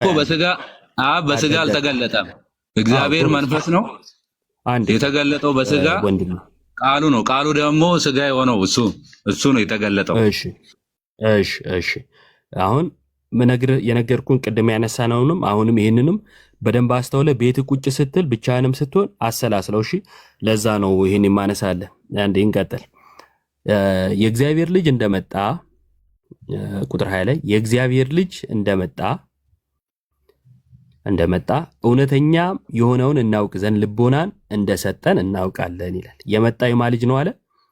እኮ በስጋ አብ በስጋ አልተገለጠም። እግዚአብሔር መንፈስ ነው የተገለጠው በስጋ ቃሉ ነው። ቃሉ ደግሞ ስጋ የሆነው እሱ ነው የተገለጠው። እሺ አሁን የነገርኩን ቅድም ያነሳነውንም አሁንም ይህንንም በደንብ አስተውለ ቤት ቁጭ ስትል ብቻህንም ስትሆን አሰላስለው። እሺ ለዛ ነው ይህን የማነሳለ። አንዴ እንቀጥል። የእግዚአብሔር ልጅ እንደመጣ ቁጥር 20 ላይ የእግዚአብሔር ልጅ እንደመጣ እውነተኛ የሆነውን እናውቅ ዘንድ ልቦናን እንደሰጠን እናውቃለን ይላል። የመጣ የማ ልጅ ነው አለ?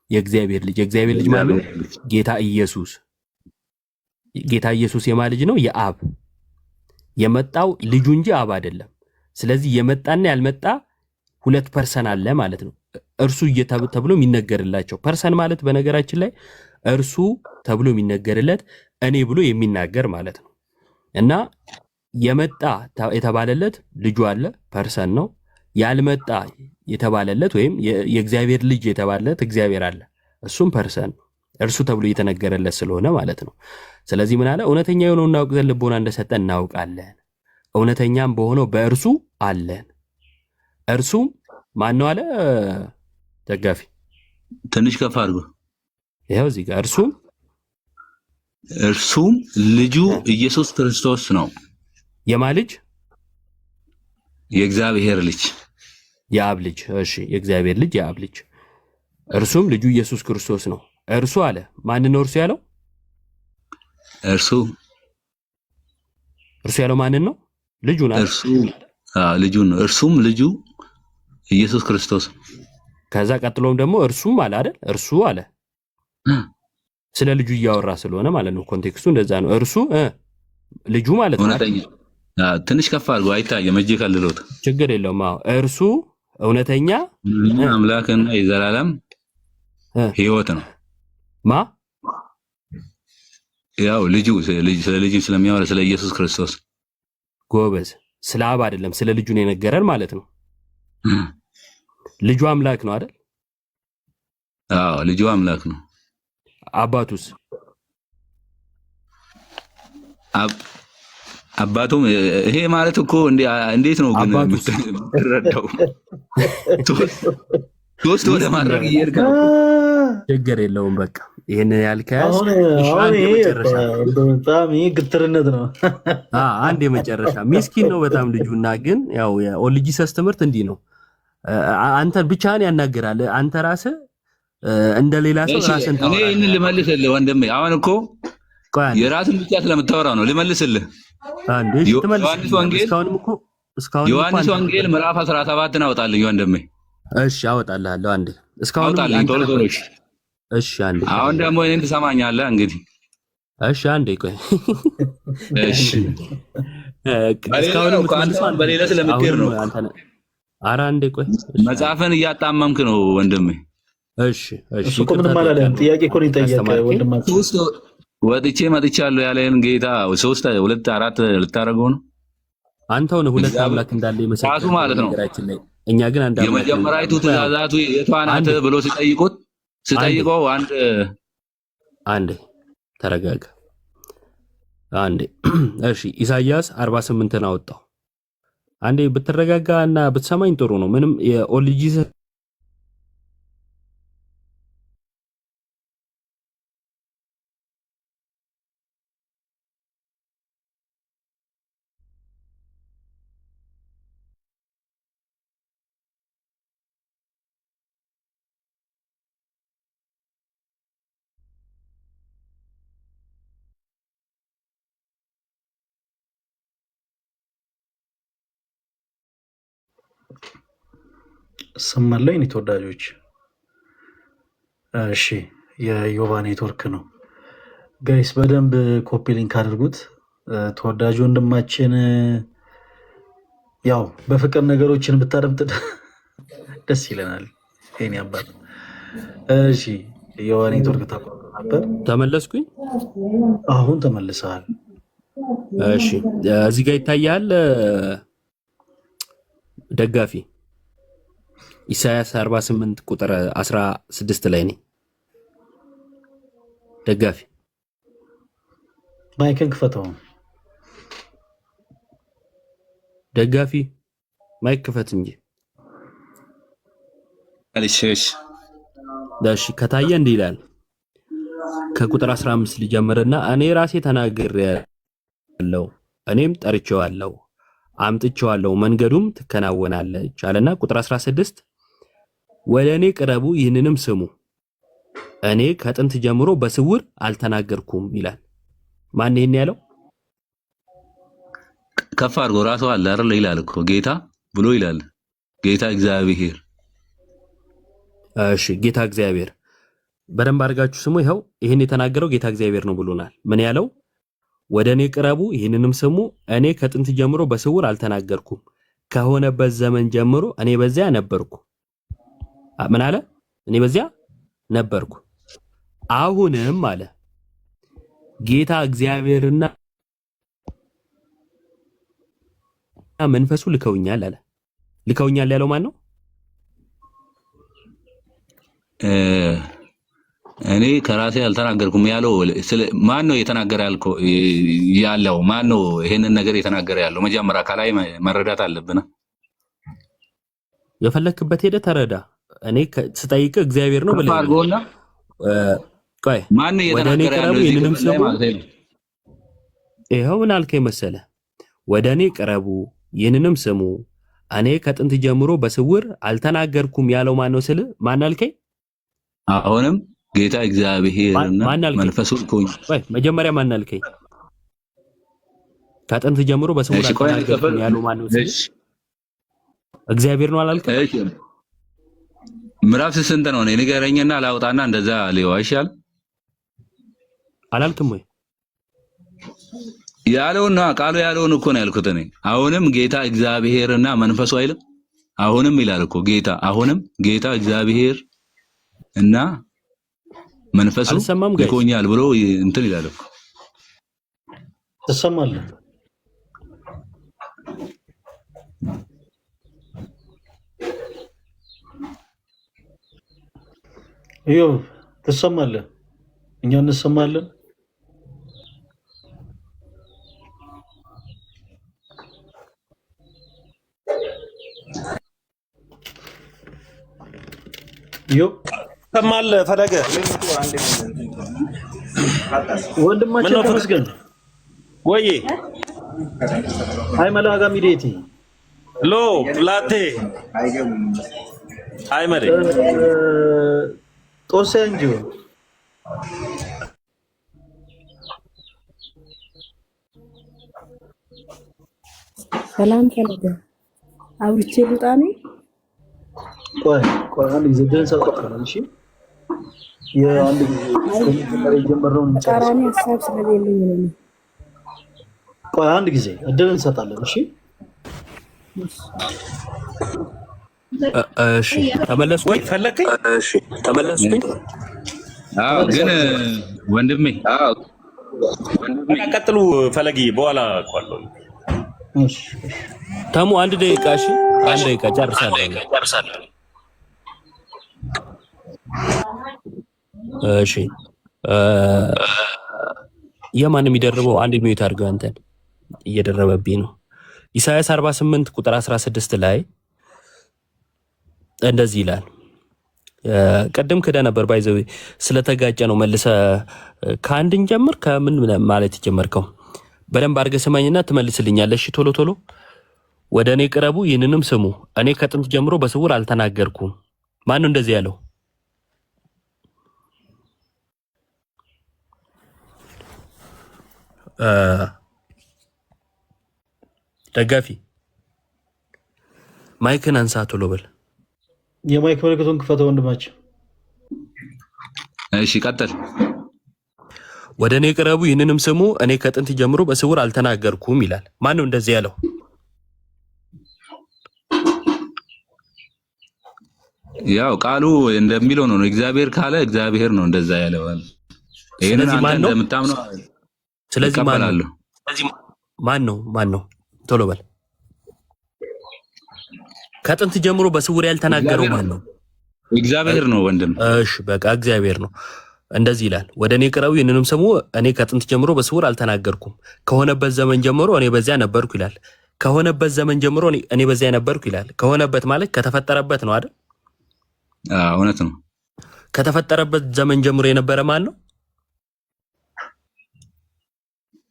የእግዚአብሔር ልጅ። የእግዚአብሔር ልጅ ማለት ጌታ ኢየሱስ። ጌታ ኢየሱስ የማ ልጅ ነው? የአብ። የመጣው ልጁ እንጂ አብ አይደለም። ስለዚህ የመጣና ያልመጣ ሁለት ፐርሰን አለ ማለት ነው። እርሱ ተብሎ የሚነገርላቸው ፐርሰን ማለት በነገራችን ላይ እርሱ ተብሎ የሚነገርለት እኔ ብሎ የሚናገር ማለት ነው። እና የመጣ የተባለለት ልጁ አለ፣ ፐርሰን ነው። ያልመጣ የተባለለት ወይም የእግዚአብሔር ልጅ የተባለለት እግዚአብሔር አለ፣ እሱም ፐርሰን ነው። እርሱ ተብሎ የተነገረለት ስለሆነ ማለት ነው። ስለዚህ ምን አለ? እውነተኛ የሆነውን እናውቅ ዘንድ ልቦና እንደሰጠን እናውቃለን፣ እውነተኛም በሆነው በእርሱ አለን። እርሱም ማን ነው አለ? ደጋፊ ትንሽ ከፍ አድርጎ ይኸው እዚህ ጋር እርሱም ልጁ ኢየሱስ ክርስቶስ ነው። የማ ልጅ? የእግዚአብሔር ልጅ፣ የአብ ልጅ። እሺ የእግዚአብሔር ልጅ የአብ ልጅ፣ እርሱም ልጁ ኢየሱስ ክርስቶስ ነው። እርሱ አለ። ማን ነው እርሱ ያለው? እርሱ ያለው ማንን ነው? ልጁን አለ። ልጁን ነው። እርሱም ልጁ ኢየሱስ ክርስቶስ። ከዛ ቀጥሎም ደግሞ እርሱም አለ አይደል? እርሱ አለ ስለ ልጁ እያወራ ስለሆነ ማለት ነው። ኮንቴክስቱ እንደዛ ነው። እርሱ ልጁ ማለት ነው። ትንሽ ከፍ አድርጎ አይታየም። እጄ ከልሎት ችግር የለውም። እርሱ እውነተኛ አምላክና የዘላለም ሕይወት ነው። ያው ስለ ልጁ ስለሚያወራ ስለ ኢየሱስ ክርስቶስ። ጎበዝ። ስለ አብ አይደለም ስለ ልጁ ነው የነገረን ማለት ነው። ልጁ አምላክ ነው አይደል? አዎ ልጁ አምላክ ነው። አባቱስ? አባቱም ይሄ ማለት እኮ እንዴት ነው ግን የምትረዳው? ሶስት ወደ ማድረግ እየሄድክ ነው። ችግር የለውም። በቃ ይሄን ያልከያዝ በጣም ይሄ ግትርነት ነው። አንድ የመጨረሻ ሚስኪን ነው በጣም ልጁና፣ ግን ያው የኦንሊ ጂሰስ ትምህርት እንዲህ ነው። አንተ ብቻህን ያናገራል። አንተ ራስህ እንደ ሌላ ሰው ራስን እኔ ይሄንን ልመልስልህ ወንድሜ። አሁን እኮ የራስን ብቻ ስለምታወራ ነው ልመልስልህ። ዮሐንስ ወንጌል ምዕራፍ 17 አወጣልኝ ወንድሜ። እሺ አወጣልሃለሁ። አንዴ እስካሁን ቶሎ እሺ አንዴ። አሁን ደግሞ እኔን ትሰማኛለህ እንግዲህ። እሺ አንዴ ቆይ። እሺ እስካሁን በሌላ ስለምትሄድ ነው። ኧረ አንዴ ቆይ። መጽሐፍን እያጣመምክ ነው ወንድሜ። እሺ እኮ ምንም አላለም። ጥያቄ እኮ ነው የጠየቀው ወንድማችን። ወጥቼ መጥቻለሁ ያለህን ጌታ 3 2 4 ልታረገው ነው። አንተው ነው ሁለት አምላክ እንዳለ ራሱ ማለት ነው። እኛ ግን አንድ አምላክ። የመጀመሪያይቱ ትእዛዛቱ የቷ ናት ብሎ ሲጠይቀው አንዴ ተረጋጋ። አንዴ እሺ ኢሳይያስ 48ን አወጣው። አንዴ ብትረጋጋ እና ብትሰማኝ ጥሩ ነው። ምንም የኦንሊ ጂሰስ ሰማለኝ ተወዳጆች። እሺ የዮባ ኔትወርክ ነው ጋይስ፣ በደንብ ኮፒ ሊንክ አድርጉት። ተወዳጅ ወንድማችን ያው በፍቅር ነገሮችን ብታደምጥ ደስ ይለናል። የኔ አባት። እሺ የዮባ ኔትወርክ ተቋርጦ ነበር። ተመለስኩኝ። አሁን ተመልሰሃል። እሺ እዚህ ጋር ይታያል ደጋፊ ኢሳይያስ 48 ቁጥር 16 ላይ ነኝ። ደጋፊ ማይክን ክፈተው። ደጋፊ ማይክ ክፈት እንጂ። እሺ ከታየ እንዲህ ይላል ከቁጥር 15 ሊጀምርና እኔ ራሴ ተናግሬያለሁ፣ እኔም ጠርቼዋለሁ፣ አምጥቼዋለሁ፣ መንገዱም ትከናወናለች አለና ቁጥር 16 ወደ እኔ ቅረቡ ይህንንም ስሙ፣ እኔ ከጥንት ጀምሮ በስውር አልተናገርኩም ይላል። ማን ይሄን ያለው? ከፍ አድርጎ ራሱ አለ አይደል ይላል እኮ ጌታ ብሎ ይላል። ጌታ እግዚአብሔር። እሺ ጌታ እግዚአብሔር በደንብ አድርጋችሁ ስሙ። ይኸው ይሄን የተናገረው ጌታ እግዚአብሔር ነው ብሎናል። ምን ያለው? ወደ እኔ ቅረቡ ይህንንም ስሙ፣ እኔ ከጥንት ጀምሮ በስውር አልተናገርኩም፣ ከሆነበት ዘመን ጀምሮ እኔ በዚያ ነበርኩ። ምን አለ? እኔ በዚያ ነበርኩ። አሁንም አለ ጌታ እግዚአብሔርና መንፈሱ ልከውኛል አለ። ልከውኛል ያለው ማን ነው? እኔ ከራሴ አልተናገርኩም ያለው ማን ነው? የተናገረ ያለው ማን ነው? ይሄንን ነገር የተናገረ ያለው መጀመሪያ ከላይ መረዳት አለብን። የፈለክበት ሄደ ተረዳ። እኔ ስጠይቅ እግዚአብሔር ነው ብለህ አርጎና ቆይ ማን ነው የተናገረ ያለው? ይሄንንም ሰው ይሄው ምን አልከኝ መሰለህ? ወደ እኔ ቅረቡ ይህንንም ስሙ፣ እኔ ከጥንት ጀምሮ በስውር አልተናገርኩም ያለው ማን ነው ስል ማን አልከኝ? አሁንም ጌታ እግዚአብሔርና መንፈሱ ልኮኝ። ወይ መጀመሪያ ማን አልከኝ? ከጥንት ጀምሮ በስውር አልተናገርኩም ያለው ማን ነው ስል እግዚአብሔር ነው አላልከኝ? እሺ ምዕራፍ ስንት ነው? እኔ ንገረኝና ላውጣና እንደዛ ሊዋሻል አላልክም ወይ? ያለውና ቃሉ ያለውን እኮ ነው ያልኩት እኔ። አሁንም ጌታ እግዚአብሔርና መንፈሱ አይልም? አሁንም ይላል እኮ ጌታ። አሁንም ጌታ እግዚአብሔር እና መንፈሱ ልኮኛል ብሎ እንትን ይላል እኮ። ትሰማለህ? ኢዮብ ትሰማለህ? እኛ እንሰማለን። ኢዮብ ትሰማለህ? ፈለገ ወንድማችን ተመስገን ወይ አይ መላጋ ሚዴቲ ሎ ላቴ አይ መሬ ጦሴ እንጂ ሰላም ፈለገ አውርቼ ልጣኔ ቆይ አንድ ጊዜ ደንሰ ተቀበል። እሺ የአንድ ጊዜ የጀመረውን ተቃራኒ ሐሳብ ስለሌለኝ ነው። ቆይ አንድ ጊዜ እድል እንሰጣለን። እሺ እሺ ተመለስኩ ወይ ፈለከኝ? እሺ ተመለስኩኝ። አዎ ግን ወንድሜ ቀጥሉ ፈለጊ በኋላ አቋለው። እሺ ተሙ አንድ ደቂቃ። እሺ አንድ ደቂቃ ጨርሳለሁ። እሺ የማን የሚደርበው አንድ ሚዩት አድርገው፣ አንተን እየደረበብኝ ነው። ኢሳይያስ 48 ቁጥር 16 ላይ እንደዚህ ይላል። ቀደም ክዳ ነበር ባይዘው ስለተጋጨ ነው መልሰ ከአንድን ጀምር ከምን ማለት ይጀመርከው በደንብ አድርገህ ስማኝና ትመልስልኛለህ። እሺ ቶሎ ወደ እኔ ቅረቡ ይህንንም ስሙ፣ እኔ ከጥንት ጀምሮ በስውር አልተናገርኩም። ማን ነው እንደዚህ ያለው? ደጋፊ ማይክን አንሳ ቶሎ በል። የማይክ ምልክቱን ክፈተው ወንድማችን። እሺ ቀጥል። ወደ እኔ ቅረቡ ይህንንም ስሙ፣ እኔ ከጥንት ጀምሮ በስውር አልተናገርኩም ይላል። ማን ነው እንደዚህ ያለው? ያው ቃሉ እንደሚለው ነው። እግዚአብሔር ካለ እግዚአብሔር ነው እንደዛ ያለው። ይሄንን አንተ እንደምታምነው ስለዚህ ማን ነው? ቶሎ በል። ከጥንት ጀምሮ በስውር ያልተናገረው ማን ነው? እግዚአብሔር ነው ወንድም። እሺ በቃ እግዚአብሔር ነው። እንደዚህ ይላል፣ ወደ እኔ ቅረቡ ይህንንም ስሙ፣ እኔ ከጥንት ጀምሮ በስውር አልተናገርኩም፣ ከሆነበት ዘመን ጀምሮ እኔ በዚያ ነበርኩ ይላል። ከሆነበት ዘመን ጀምሮ እኔ በዚያ ነበርኩ ይላል። ከሆነበት ማለት ከተፈጠረበት ነው አይደል? እውነት ነው። ከተፈጠረበት ዘመን ጀምሮ የነበረ ማን ነው?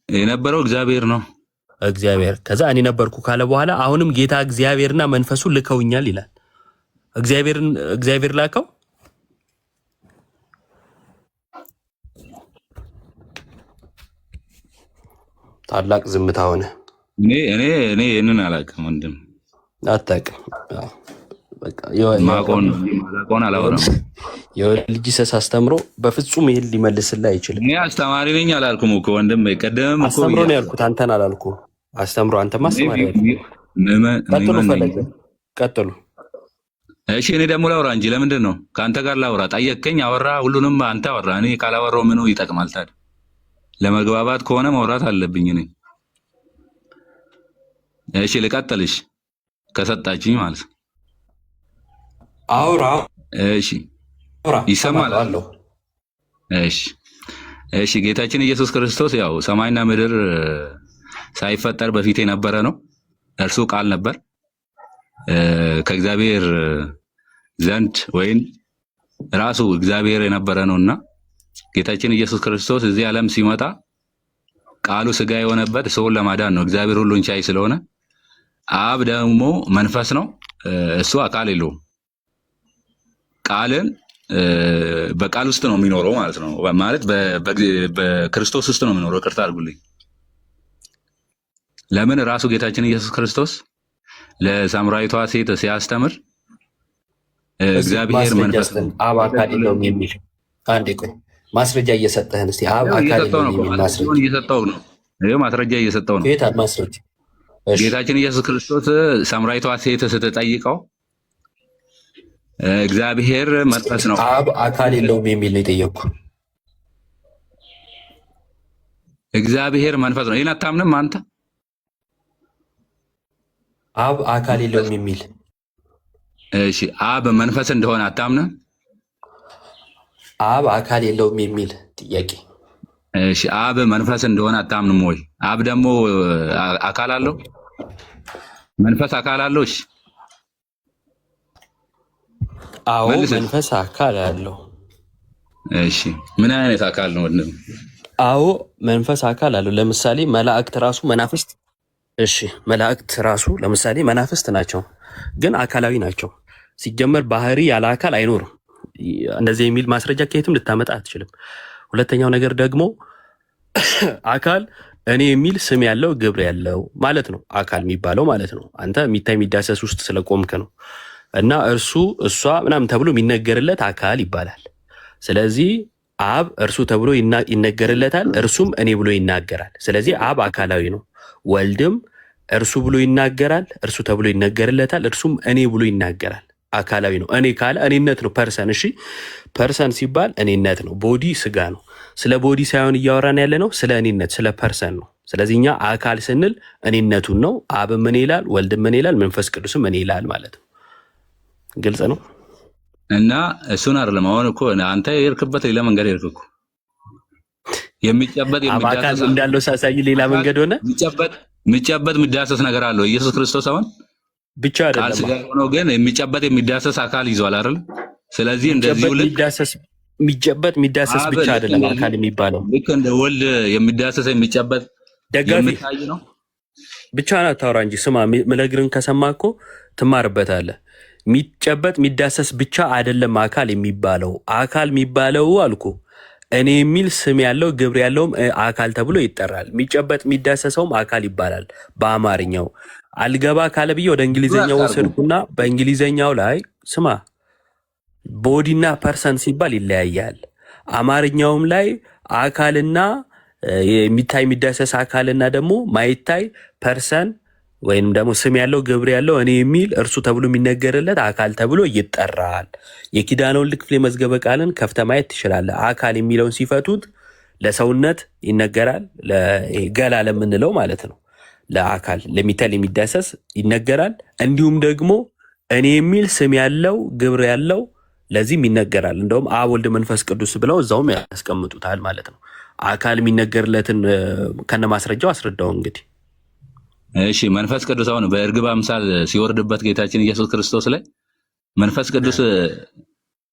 የነበረው እግዚአብሔር ነው። እግዚአብሔር። ከዛ እኔ ነበርኩ ካለ በኋላ አሁንም ጌታ እግዚአብሔርና መንፈሱ ልከውኛል ይላል። እግዚአብሔር ላከው። ታላቅ ዝምታ ሆነ። እኔ ይሄንን አላውቅም ወንድም። አታውቅም? በቃ ማቆን አላወራም። የልጅ ሰስ አስተምሮ በፍጹም ይሄን ሊመልስልህ አይችልም። እኔ አስተማሪ ነኝ አላልኩም እኮ ወንድም። ቀደም እኮ አስተምሮ ነው ያልኩት፣ አንተን አላልኩም። አስተምሮ አንተማ አስተማሪ ቀጥሉ። እሺ እኔ ደግሞ ላውራ እንጂ ለምንድን ነው ከአንተ ጋር ላውራ? ጠየቅከኝ፣ አወራ፣ ሁሉንም አንተ አወራ። እኔ ካላወራው ምኑ ይጠቅማል ታዲያ? ለመግባባት ከሆነ ማውራት አለብኝ እኔ። እሺ ልቀጥልሽ ከሰጣችኝ ማለት ነው። አውራ። እሺ ይሰማል? እሺ ጌታችን ኢየሱስ ክርስቶስ ያው ሰማይና ምድር ሳይፈጠር በፊት የነበረ ነው። እርሱ ቃል ነበር ከእግዚአብሔር ዘንድ ወይም ራሱ እግዚአብሔር የነበረ ነውና ጌታችን ኢየሱስ ክርስቶስ እዚህ ዓለም ሲመጣ ቃሉ ስጋ የሆነበት ሰውን ለማዳን ነው። እግዚአብሔር ሁሉን ቻይ ስለሆነ፣ አብ ደግሞ መንፈስ ነው። እሱ አካል የለውም። ቃልን በቃል ውስጥ ነው የሚኖረው ማለት ነው። ማለት በክርስቶስ ውስጥ ነው የሚኖረው። ይቅርታ አድርጉልኝ። ለምን ራሱ ጌታችን ኢየሱስ ክርስቶስ ለሳምራዊቷ ሴት ሲያስተምር እግዚአብሔር መንፈስ ነው፣ አብ አካል የለውም የሚል አንዴ ቆይ ማስረጃ እየሰጠህን እስቲ አብ አካል የለውም የሚል ማስረጃ እየሰጠው ነው። ይሄው ማስረጃ እየሰጠው ነው። ከየት ማስረጃ? ጌታችን ኢየሱስ ክርስቶስ ሳምራዊቷ ሴት ስትጠይቀው እግዚአብሔር መንፈስ ነው፣ አብ አካል የለውም የሚል ነው የጠየቅኩ። እግዚአብሔር መንፈስ ነው። ይሄን አታምንም አንተ? አብ አካል የለውም የሚል እሺ፣ አብ መንፈስ እንደሆነ አታምንም? አብ አካል የለውም የሚል ጥያቄ። እሺ፣ አብ መንፈስ እንደሆነ አታምንም ወይ? አብ ደግሞ አካል አለው? መንፈስ አካል አለው? እሺ፣ አዎ መንፈስ አካል አለው። እሺ፣ ምን አይነት አካል ነው ወንድም? አዎ መንፈስ አካል አለው። ለምሳሌ መላእክት ራሱ መናፍስት፣ እሺ መላእክት ራሱ ለምሳሌ መናፍስት ናቸው፣ ግን አካላዊ ናቸው። ሲጀመር ባህሪ ያለ አካል አይኖርም። እንደዚህ የሚል ማስረጃ ከየትም ልታመጣ አትችልም። ሁለተኛው ነገር ደግሞ አካል እኔ የሚል ስም ያለው ግብር ያለው ማለት ነው። አካል የሚባለው ማለት ነው አንተ የሚታይ የሚዳሰስ ውስጥ ስለቆምክ ነው። እና እርሱ እሷ ምናምን ተብሎ የሚነገርለት አካል ይባላል። ስለዚህ አብ እርሱ ተብሎ ይነገርለታል፣ እርሱም እኔ ብሎ ይናገራል። ስለዚህ አብ አካላዊ ነው። ወልድም እርሱ ብሎ ይናገራል፣ እርሱ ተብሎ ይነገርለታል፣ እርሱም እኔ ብሎ ይናገራል። አካላዊ ነው። እኔ ካለ እኔነት ነው። ፐርሰን። እሺ ፐርሰን ሲባል እኔነት ነው። ቦዲ ስጋ ነው። ስለ ቦዲ ሳይሆን እያወራን ያለ ነው፣ ስለ እኔነት፣ ስለ ፐርሰን ነው። ስለዚህ እኛ አካል ስንል እኔነቱን ነው። አብም እኔ ይላል፣ ወልድም እኔ ይላል፣ መንፈስ ቅዱስም እኔ ይላል ማለት ነው። ግልጽ ነው። እና እሱን አይደለም አሁን እኮ አንተ የሄድክበት ሌላ መንገድ ሄድክ እኮ። የሚጨበጥ አካል እንዳለው ሳሳይ ሌላ መንገድ ሆነ። የሚጨበጥ የሚዳሰስ ነገር አለው ኢየሱስ ክርስቶስ አሁን ብቻ አይደለም ቃል ስጋ ሆኖ ግን የሚጨበጥ የሚዳሰስ አካል ይዟል አይደል? ስለዚህ እንደዚህ የሚጨበጥ የሚዳሰስ ብቻ አይደለም አካል የሚባለው። ልክ እንደ ወልድ የሚዳሰስ የሚጨበጥ የሚታይ ነው። ብቻ አታውራ እንጂ ስማ፣ ምነግርህን ከሰማህ እኮ ትማርበታለህ። የሚጨበጥ የሚዳሰስ ብቻ አይደለም አካል የሚባለው። አካል የሚባለው አልኩ እኔ የሚል ስም ያለው ግብር ያለውም አካል ተብሎ ይጠራል። የሚጨበጥ የሚዳሰሰውም አካል ይባላል በአማርኛው። አልገባ ካለ ብዬ ወደ እንግሊዝኛው ወሰድኩና በእንግሊዝኛው ላይ ስማ፣ ቦዲና ፐርሰን ሲባል ይለያያል። አማርኛውም ላይ አካልና የሚታይ የሚዳሰስ አካልና ደግሞ ማይታይ ፐርሰን ወይንም ደግሞ ስም ያለው ግብር ያለው እኔ የሚል እርሱ ተብሎ የሚነገርለት አካል ተብሎ ይጠራል። የኪዳነ ወልድ ክፍሌ መዝገበ ቃልን ከፍተ ማየት ትችላለህ። አካል የሚለውን ሲፈቱት ለሰውነት ይነገራል፣ ገላ ለምንለው ማለት ነው። ለአካል ለሚታይ የሚዳሰስ ይነገራል። እንዲሁም ደግሞ እኔ የሚል ስም ያለው ግብር ያለው ለዚህም ይነገራል። እንደውም አብ ወልድ መንፈስ ቅዱስ ብለው እዛውም ያስቀምጡታል ማለት ነው። አካል የሚነገርለትን ከነ ማስረጃው አስረዳው እንግዲህ። እሺ መንፈስ ቅዱስ አሁን በእርግብ አምሳል ሲወርድበት ጌታችን ኢየሱስ ክርስቶስ ላይ መንፈስ ቅዱስ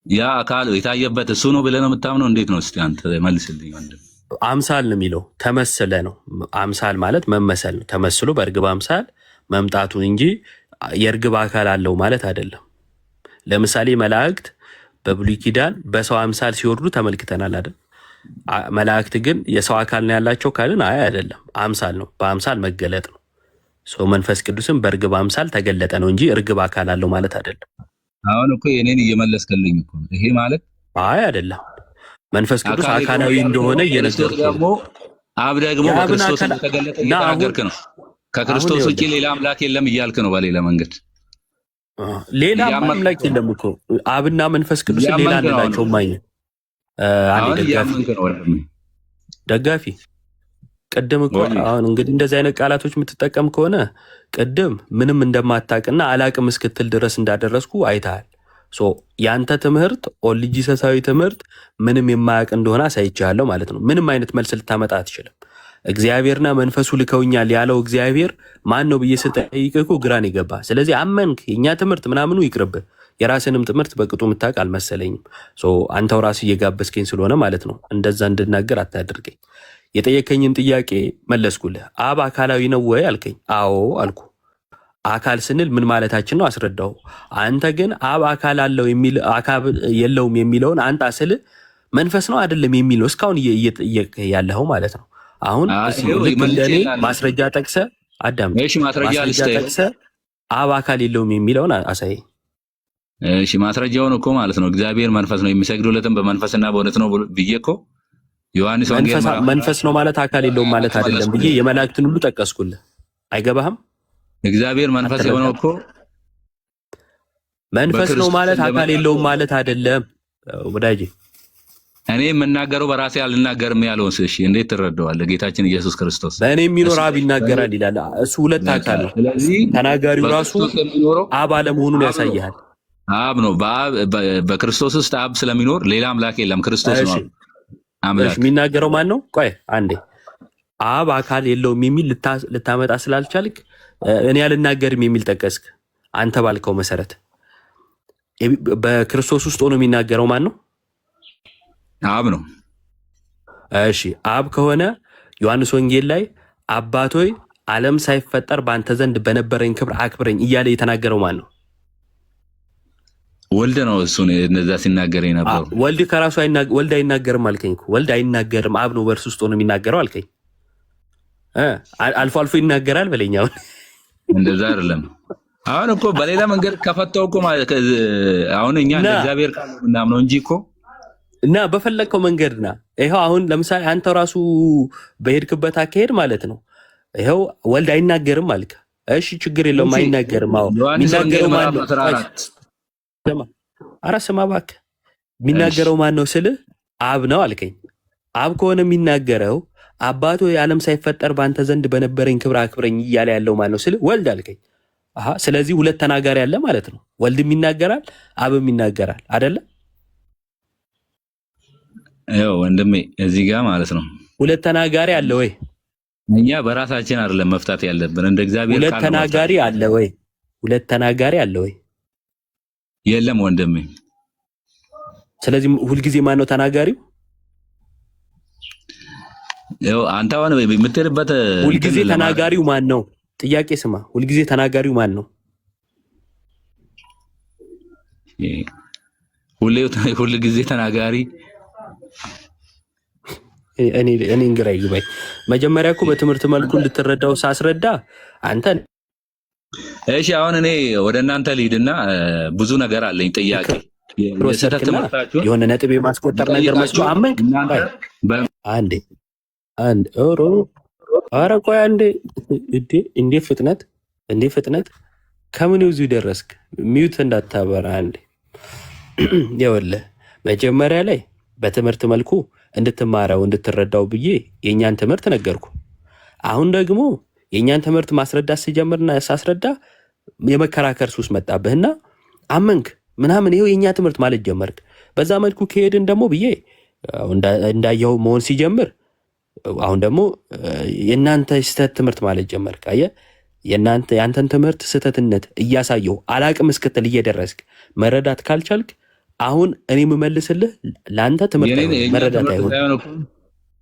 ያ አካል የታየበት እሱ ነው ብለህ ነው የምታምነው? እንዴት ነው? እስቲ አንተ መልስልኝ ወንድም። አምሳል ነው የሚለው ተመስለ ነው። አምሳል ማለት መመሰል ነው። ተመስሎ በእርግብ አምሳል መምጣቱ እንጂ የእርግብ አካል አለው ማለት አይደለም። ለምሳሌ መላእክት በብሉይ ኪዳን በሰው አምሳል ሲወርዱ ተመልክተናል አይደል? መላእክት ግን የሰው አካል ነው ያላቸው ካልን አይ አይደለም፣ አምሳል ነው። በአምሳል መገለጥ ነው። ሰው መንፈስ ቅዱስም በእርግብ አምሳል ተገለጠ ነው እንጂ እርግብ አካል አለው ማለት አይደለም። አሁን እኮ የኔን እየመለስከልኝ እኮ ነው። ይሄ ማለት አይ አይደለም፣ መንፈስ ቅዱስ አካላዊ እንደሆነ እየነገርኩህ ደግሞ አብ ደግሞ በክርስቶስ ተገለጠ እየተናገርክ ነው። ከክርስቶስ ውጪ ሌላ አምላክ የለም እያልክ ነው። በሌላ መንገድ ሌላ አምላክ የለም እኮ አብና መንፈስ ቅዱስ ሌላ አንላቸው ማኝ አንዴ ደጋፊ ቅድም እኮ አሁን እንግዲህ እንደዚህ አይነት ቃላቶች የምትጠቀም ከሆነ ቅድም ምንም እንደማታውቅና አላቅም እስክትል ድረስ እንዳደረስኩ አይተሃል። ያንተ ትምህርት ኦልጂሰሳዊ ትምህርት ምንም የማያውቅ እንደሆነ አሳይቻለሁ ማለት ነው። ምንም አይነት መልስ ልታመጣ አትችልም። እግዚአብሔርና መንፈሱ ልከውኛል ያለው እግዚአብሔር ማን ነው ብዬ ስጠይቅህ እኮ ግራን ይገባ። ስለዚህ አመንክ የኛ ትምህርት ምናምኑ ይቅርብህ። የራስንም ትምህርት በቅጡ የምታውቅ አልመሰለኝም። አንተው ራስህ እየጋበዝከኝ ስለሆነ ማለት ነው እንደዛ እንድናገር አታድርገኝ። የጠየከኝን ጥያቄ መለስኩልህ። አብ አካላዊ ነው ወይ አልከኝ። አዎ አልኩ። አካል ስንል ምን ማለታችን ነው አስረዳው። አንተ ግን አብ አካል አለው የሚል አካል የለውም የሚለውን አንተ ስል መንፈስ ነው አይደለም የሚል ነው እስካሁን ያለኸው ማለት ነው። አሁን ልክ እንደኔ ማስረጃ ጠቅሰ አዳም ማስረጃ ጠቅሰ አብ አካል የለውም የሚለውን አሳይ። እሺ ማስረጃውን እኮ ማለት ነው እግዚአብሔር መንፈስ ነው የሚሰግዱለትም በመንፈስና በእውነት ነው ብዬ እኮ ዮሐንስ ወንጌል መንፈስ ነው ማለት አካል የለውም ማለት አይደለም ብዬ የመላእክትን ሁሉ ጠቀስኩልህ። አይገባህም? እግዚአብሔር መንፈስ የሆነው እኮ መንፈስ ነው ማለት አካል የለውም ማለት አይደለም ወዳጄ። እኔ የምናገረው በራሴ አልናገርም ያለውን እሺ እንዴት ትረዳዋለህ? ጌታችን ኢየሱስ ክርስቶስ በእኔ የሚኖር አብ ይናገራል ይላል። እሱ ሁለት አካል ነው። ስለዚህ ተናጋሪው ራሱ አብ አለመሆኑን ያሳያል። አብ ነው። በክርስቶስ ውስጥ አብ ስለሚኖር ሌላ አምላክ የለም፣ ክርስቶስ ነው አምላክ። የሚናገረው ማን ነው? ቆይ አንዴ አብ አካል የለውም የሚል ልታመጣ ስላልቻልክ እኔ አልናገርም የሚል ጠቀስክ። አንተ ባልከው መሰረት በክርስቶስ ውስጥ ሆኖ የሚናገረው ማን ነው? አብ ነው። እሺ አብ ከሆነ ዮሐንስ ወንጌል ላይ አባቶይ ዓለም ሳይፈጠር በአንተ ዘንድ በነበረኝ ክብር አክብረኝ እያለ የተናገረው ማን ነው? ወልድ ነው። እሱን እንደዛ ሲናገር የነበረው ወልድ ከራሱ ወልድ አይናገርም አልከኝ። ወልድ አይናገርም አብ ነው በእርሱ ውስጥ ሆኖ የሚናገረው አልከኝ። አልፎ አልፎ ይናገራል በለኛው። እንደዛ አይደለም። አሁን እኮ በሌላ መንገድ ከፈተው እኮ ማለት አሁን እኛ እንደ እግዚአብሔር ቃል ምናምን ነው እንጂ እኮ እና በፈለግከው መንገድና ይሄው አሁን ለምሳሌ አንተ ራሱ በሄድክበት አካሄድ ማለት ነው። ይሄው ወልድ አይናገርም አልክ። እሺ ችግር የለውም አይናገርም። አዎ የሚናገረው ማን ነው? ኧረ ስማ እባክህ የሚናገረው ማን ነው ስልህ አብ ነው አልከኝ። አብ ከሆነ የሚናገረው አባቶ የዓለም ሳይፈጠር በአንተ ዘንድ በነበረኝ ክብር አክብረኝ እያለ ያለው ማን ነው ስልህ ወልድ አልከኝ። ስለዚህ ሁለት ተናጋሪ አለ ማለት ነው። ወልድም ይናገራል አብም ይናገራል አይደለ? ያው ወንድሜ እዚህ ጋር ማለት ነው ሁለት ተናጋሪ አለ ወይ? እኛ በራሳችን አይደለም መፍታት ያለብን እንደ እግዚአብሔር ቃል። ሁለት ተናጋሪ አለ ወይ? ሁለት ተናጋሪ አለ ወይ? የለም ወንድሜ። ስለዚህ ሁልጊዜ ማን ነው ተናጋሪው? ያው አንተ አሁን የምትልበት ሁልጊዜ ተናጋሪው ማን ነው? ጥያቄ ስማ። ሁልጊዜ ተናጋሪው ማን ነው? ሁልጊዜ ተናጋሪ እኔ እንግራ ይግባኝ። መጀመሪያ እኮ በትምህርት መልኩ እንድትረዳው ሳስረዳ አንተ እሺ። አሁን እኔ ወደ እናንተ ልሂድና ብዙ ነገር አለኝ ጥያቄ የሆነ ነጥብ የማስቆጠር ነገር መስሎ አመንክ። አንዴ ኧረ ቆይ አንዴ። እንዴ ፍጥነት ከምን እዚሁ ደረስክ? ሚዩት እንዳታበራ አንዴ። ይኸውልህ መጀመሪያ ላይ በትምህርት መልኩ እንድትማረው እንድትረዳው ብዬ የእኛን ትምህርት ነገርኩ። አሁን ደግሞ የእኛን ትምህርት ማስረዳት ሲጀምርና ሳስረዳ የመከራከር ሱስ መጣብህና አመንክ ምናምን። ይኸው የእኛ ትምህርት ማለት ጀመርክ። በዛ መልኩ ከሄድን ደግሞ ብዬ እንዳየው መሆን ሲጀምር አሁን ደግሞ የእናንተ ስህተት ትምህርት ማለት ጀመርክ። አየህ ያንተን ትምህርት ስህተትነት እያሳየው አላቅም እስክትል እየደረስክ መረዳት ካልቻልክ አሁን እኔ የምመልስልህ ለአንተ ትምህርት መረዳት አይሆን።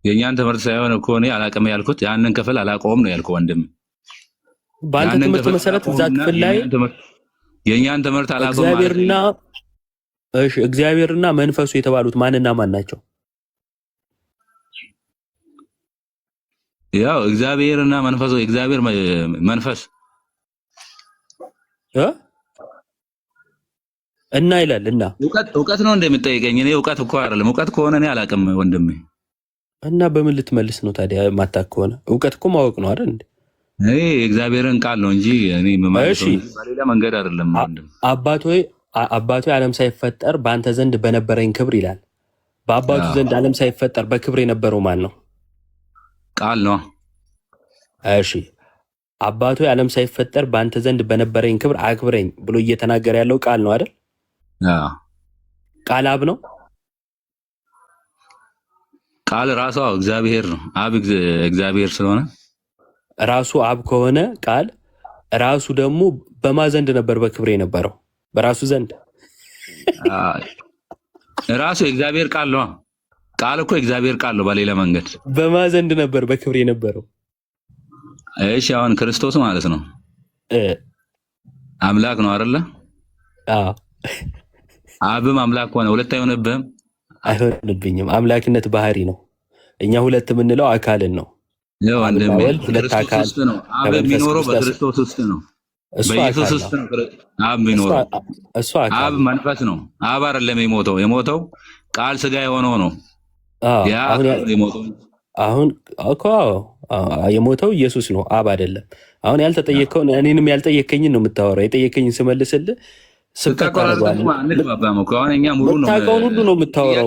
የእኛን ትምህርት ሳይሆን እኮ እኔ አላቅም ያልኩት ያንን ክፍል አላውቀውም ነው ያልኩህ ወንድም። በአንተ ትምህርት መሰረት እዛ ክፍል ላይ የእኛን ትምህርት አላውቀውም። እግዚአብሔርና መንፈሱ የተባሉት ማንና ማን ናቸው? ያው እግዚአብሔርና መንፈሱ እግዚአብሔር መንፈስ እና ይላል እና እውቀት ነው እንደምትጠይቀኝ? እኔ እውቀት እኮ አይደለም። እውቀት ከሆነ እኔ አላውቅም ወንድሜ። እና በምን ልትመልስ ነው ታዲያ? ማታክ ከሆነ እውቀት እኮ ማወቅ ነው አይደል እንዴ? እኔ የእግዚአብሔርን ቃል ነው እንጂ እኔ የምመልሰው በሌላ መንገድ አይደለም ወንድም። አባቱ ዓለም ሳይፈጠር በአንተ ዘንድ በነበረኝ ክብር ይላል። በአባቱ ዘንድ ዓለም ሳይፈጠር በክብር የነበረው ማን ነው? ቃል ነው። እሺ አባቱ ዓለም ሳይፈጠር በአንተ ዘንድ በነበረኝ ክብር አክብረኝ ብሎ እየተናገረ ያለው ቃል ነው አይደል? ቃል አብ ነው። ቃል ራሱ እግዚአብሔር ነው። አብ እግዚአብሔር ስለሆነ ራሱ አብ ከሆነ ቃል ራሱ ደግሞ በማ ዘንድ ነበር በክብር የነበረው? በራሱ ዘንድ ራሱ የእግዚአብሔር ቃል ነው። ቃል እኮ እግዚአብሔር ቃል ነው። በሌላ መንገድ በማ ዘንድ ነበር በክብር የነበረው? እሺ አሁን ክርስቶስ ማለት ነው አምላክ ነው አይደለ? አብም አምላክ ሆነ ሁለት አይሆንብህም? አይሆንብኝም። አምላክነት ባህሪ ነው። እኛ ሁለት የምንለው አካልን ነው። ያው ሁለት አካል ነው። አብ የሚኖረው በክርስቶስ ውስጥ ነው። በኢየሱስ ውስጥ ነው አብ የሚኖረው። አብ መንፈስ ነው። አብ አይደለም የሞተው ቃል ስጋ የሆነው ነው። አሁን እኮ የሞተው ኢየሱስ ነው፣ አብ አይደለም። አሁን ያልተጠየቀውን እኔንም ያልጠየቀኝን ነው የምታወራው። የጠየቀኝን ስመልስልህ የምታውቀውን ሁሉ ነው የምታወራው።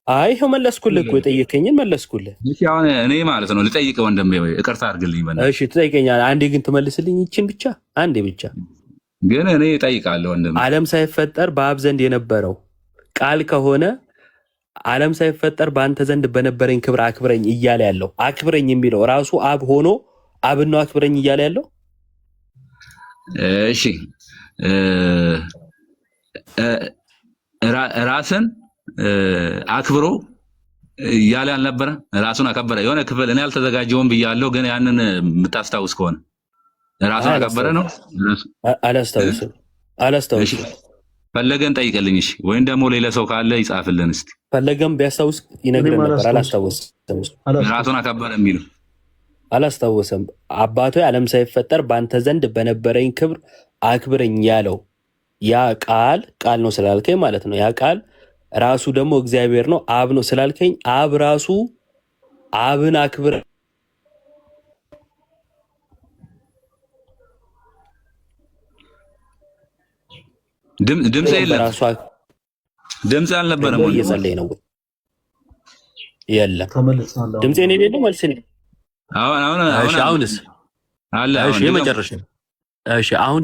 አይ ይኸው መለስኩልህ እኮ የጠየቀኝን መለስኩልህ። እኔ ማለት ነው ልጠይቅህ ወንድሜ፣ ይቅርታ አድርግልኝ። እሺ ትጠይቀኛለህ። አንዴ ግን ትመልስልኝ ይችን ብቻ አንዴ ብቻ። ግን እኔ እጠይቃለሁ ወንድሜ፣ ዓለም ሳይፈጠር በአብ ዘንድ የነበረው ቃል ከሆነ ዓለም ሳይፈጠር በአንተ ዘንድ በነበረኝ ክብር አክብረኝ እያለ ያለው አክብረኝ የሚለው ራሱ አብ ሆኖ አብን ነው አክብረኝ እያለ ያለው? እሺ ራስን አክብሮ እያለ አልነበረ? ራሱን አከበረ። የሆነ ክፍል እኔ አልተዘጋጀውም ብያለሁ፣ ግን ያንን የምታስታውስ ከሆነ ራሱን አከበረ ነው። አላስታውስም። ፈለገን ጠይቅልኝ። እሺ ወይም ደግሞ ሌላ ሰው ካለ ይጻፍልን እስቲ። ፈለገም ቢያስታውስ ይነግረን ነበር። አላስታውስም። ራሱን አከበረ የሚለው አላስታውስም። አባቱ ዓለም ሳይፈጠር በአንተ ዘንድ በነበረኝ ክብር አክብረኝ ያለው ያ ቃል ነው ስላልከኝ ማለት ነው። ያ ቃል ራሱ ደግሞ እግዚአብሔር ነው አብ ነው ስላልከኝ አብ ራሱ አብን አክብር ድምጽ የለም። ድምጽ አልነበረም። እየጸለየ ነው የለም። ድምጽ የኔ ነው መልስ ነው። አሁንስ አለ። እሺ የመጨረሻ እሺ አሁን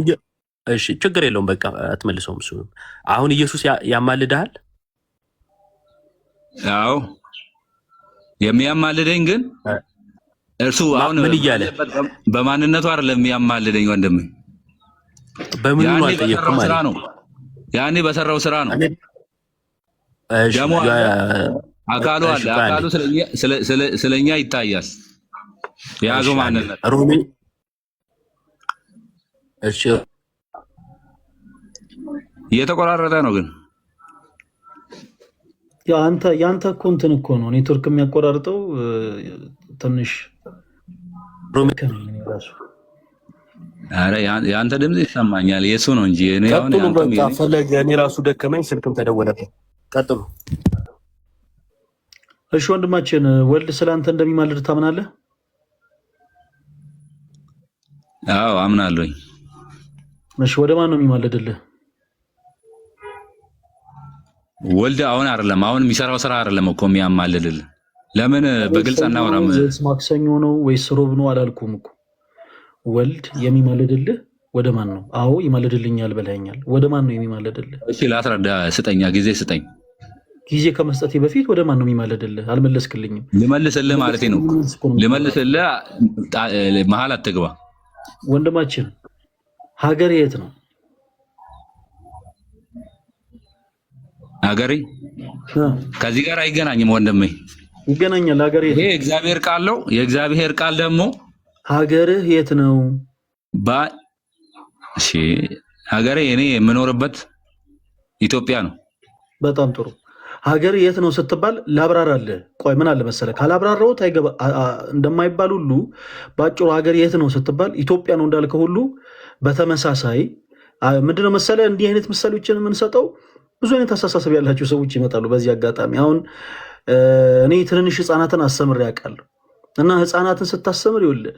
እሺ ችግር የለውም በቃ አትመልሰውም። እሱ አሁን ኢየሱስ ያማልድሃል? አዎ የሚያማልደኝ ግን እርሱ አሁን ምን እያለ በማንነቱ አይደለም የሚያማልደኝ ወንድሜ። በምን ነው አልጠየቅኩም ማለት ነው። ያኔ በሰራው ስራ ነው። ደግሞ አካሉ አለ። አካሉ ስለኛ ይታያል። የያዘው ማንነት ሮሜ እሺ እየተቆራረጠ ነው ግን ያንተ እኮ እንትን እኮ ነው ኔትወርክ የሚያቆራርጠው ትንሽ ሮሜ አረ ያንተ ድምጽ ይሰማኛል። የሱ ነው እንጂ እኔ አሁን ያንተ ፈለገ እኔ ራሱ ደከመኝ። ስልክም ተደወለብኝ። ቀጥሉ። እሺ ወንድማችን ወልድ ስላንተ እንደሚማልድ ታምናለህ? አዎ አምናለሁኝ። እሺ ወደ ማን ነው የሚማልድልህ? ወልድ አሁን አይደለም አሁን የሚሰራው ስራ አይደለም እኮ የሚያማልድልህ። ለምን በግልጽ አናወራም? ማክሰኞ ነው ወይስ ሮብ ነው አላልኩም እኮ። ወልድ የሚማልድልህ ወደ ማን ነው? አዎ ይማልድልኛል ብለኸኛል። ወደ ማን ነው የሚማልድልህ? እሺ ላስረዳ። ስጠኛ ጊዜ ስጠኝ። ጊዜ ከመስጠቴ በፊት ወደ ማን ነው የሚማለድልህ? አልመለስክልኝም። ልመልስልህ ማለት ነው። ልመልስልህ መሀል አትግባ። ወንድማችን ሀገር የት ነው? ሀገሬ ከዚህ ጋር አይገናኝም ወንድሜ። ይገናኛል። ሀገር የት? ይሄ እግዚአብሔር ቃል ነው። የእግዚአብሔር ቃል ደግሞ ሀገርህ የት ነው? እሺ ሀገሬ እኔ የምኖርበት ኢትዮጵያ ነው። በጣም ጥሩ። ሀገር የት ነው ስትባል ላብራራለህ። ቆይ ምን አለ መሰለህ ካላብራራሁት እንደማይባል ሁሉ በአጭሩ ሀገር የት ነው ስትባል ኢትዮጵያ ነው እንዳልከው ሁሉ በተመሳሳይ ምንድነው መሰለህ እንዲህ አይነት ምሳሌዎችን የምንሰጠው ብዙ አይነት አስተሳሰብ ያላቸው ሰዎች ይመጣሉ። በዚህ አጋጣሚ አሁን እኔ ትንንሽ ህፃናትን አስተምሬ ያውቃለሁ እና ህፃናትን ስታስተምር ይኸውልህ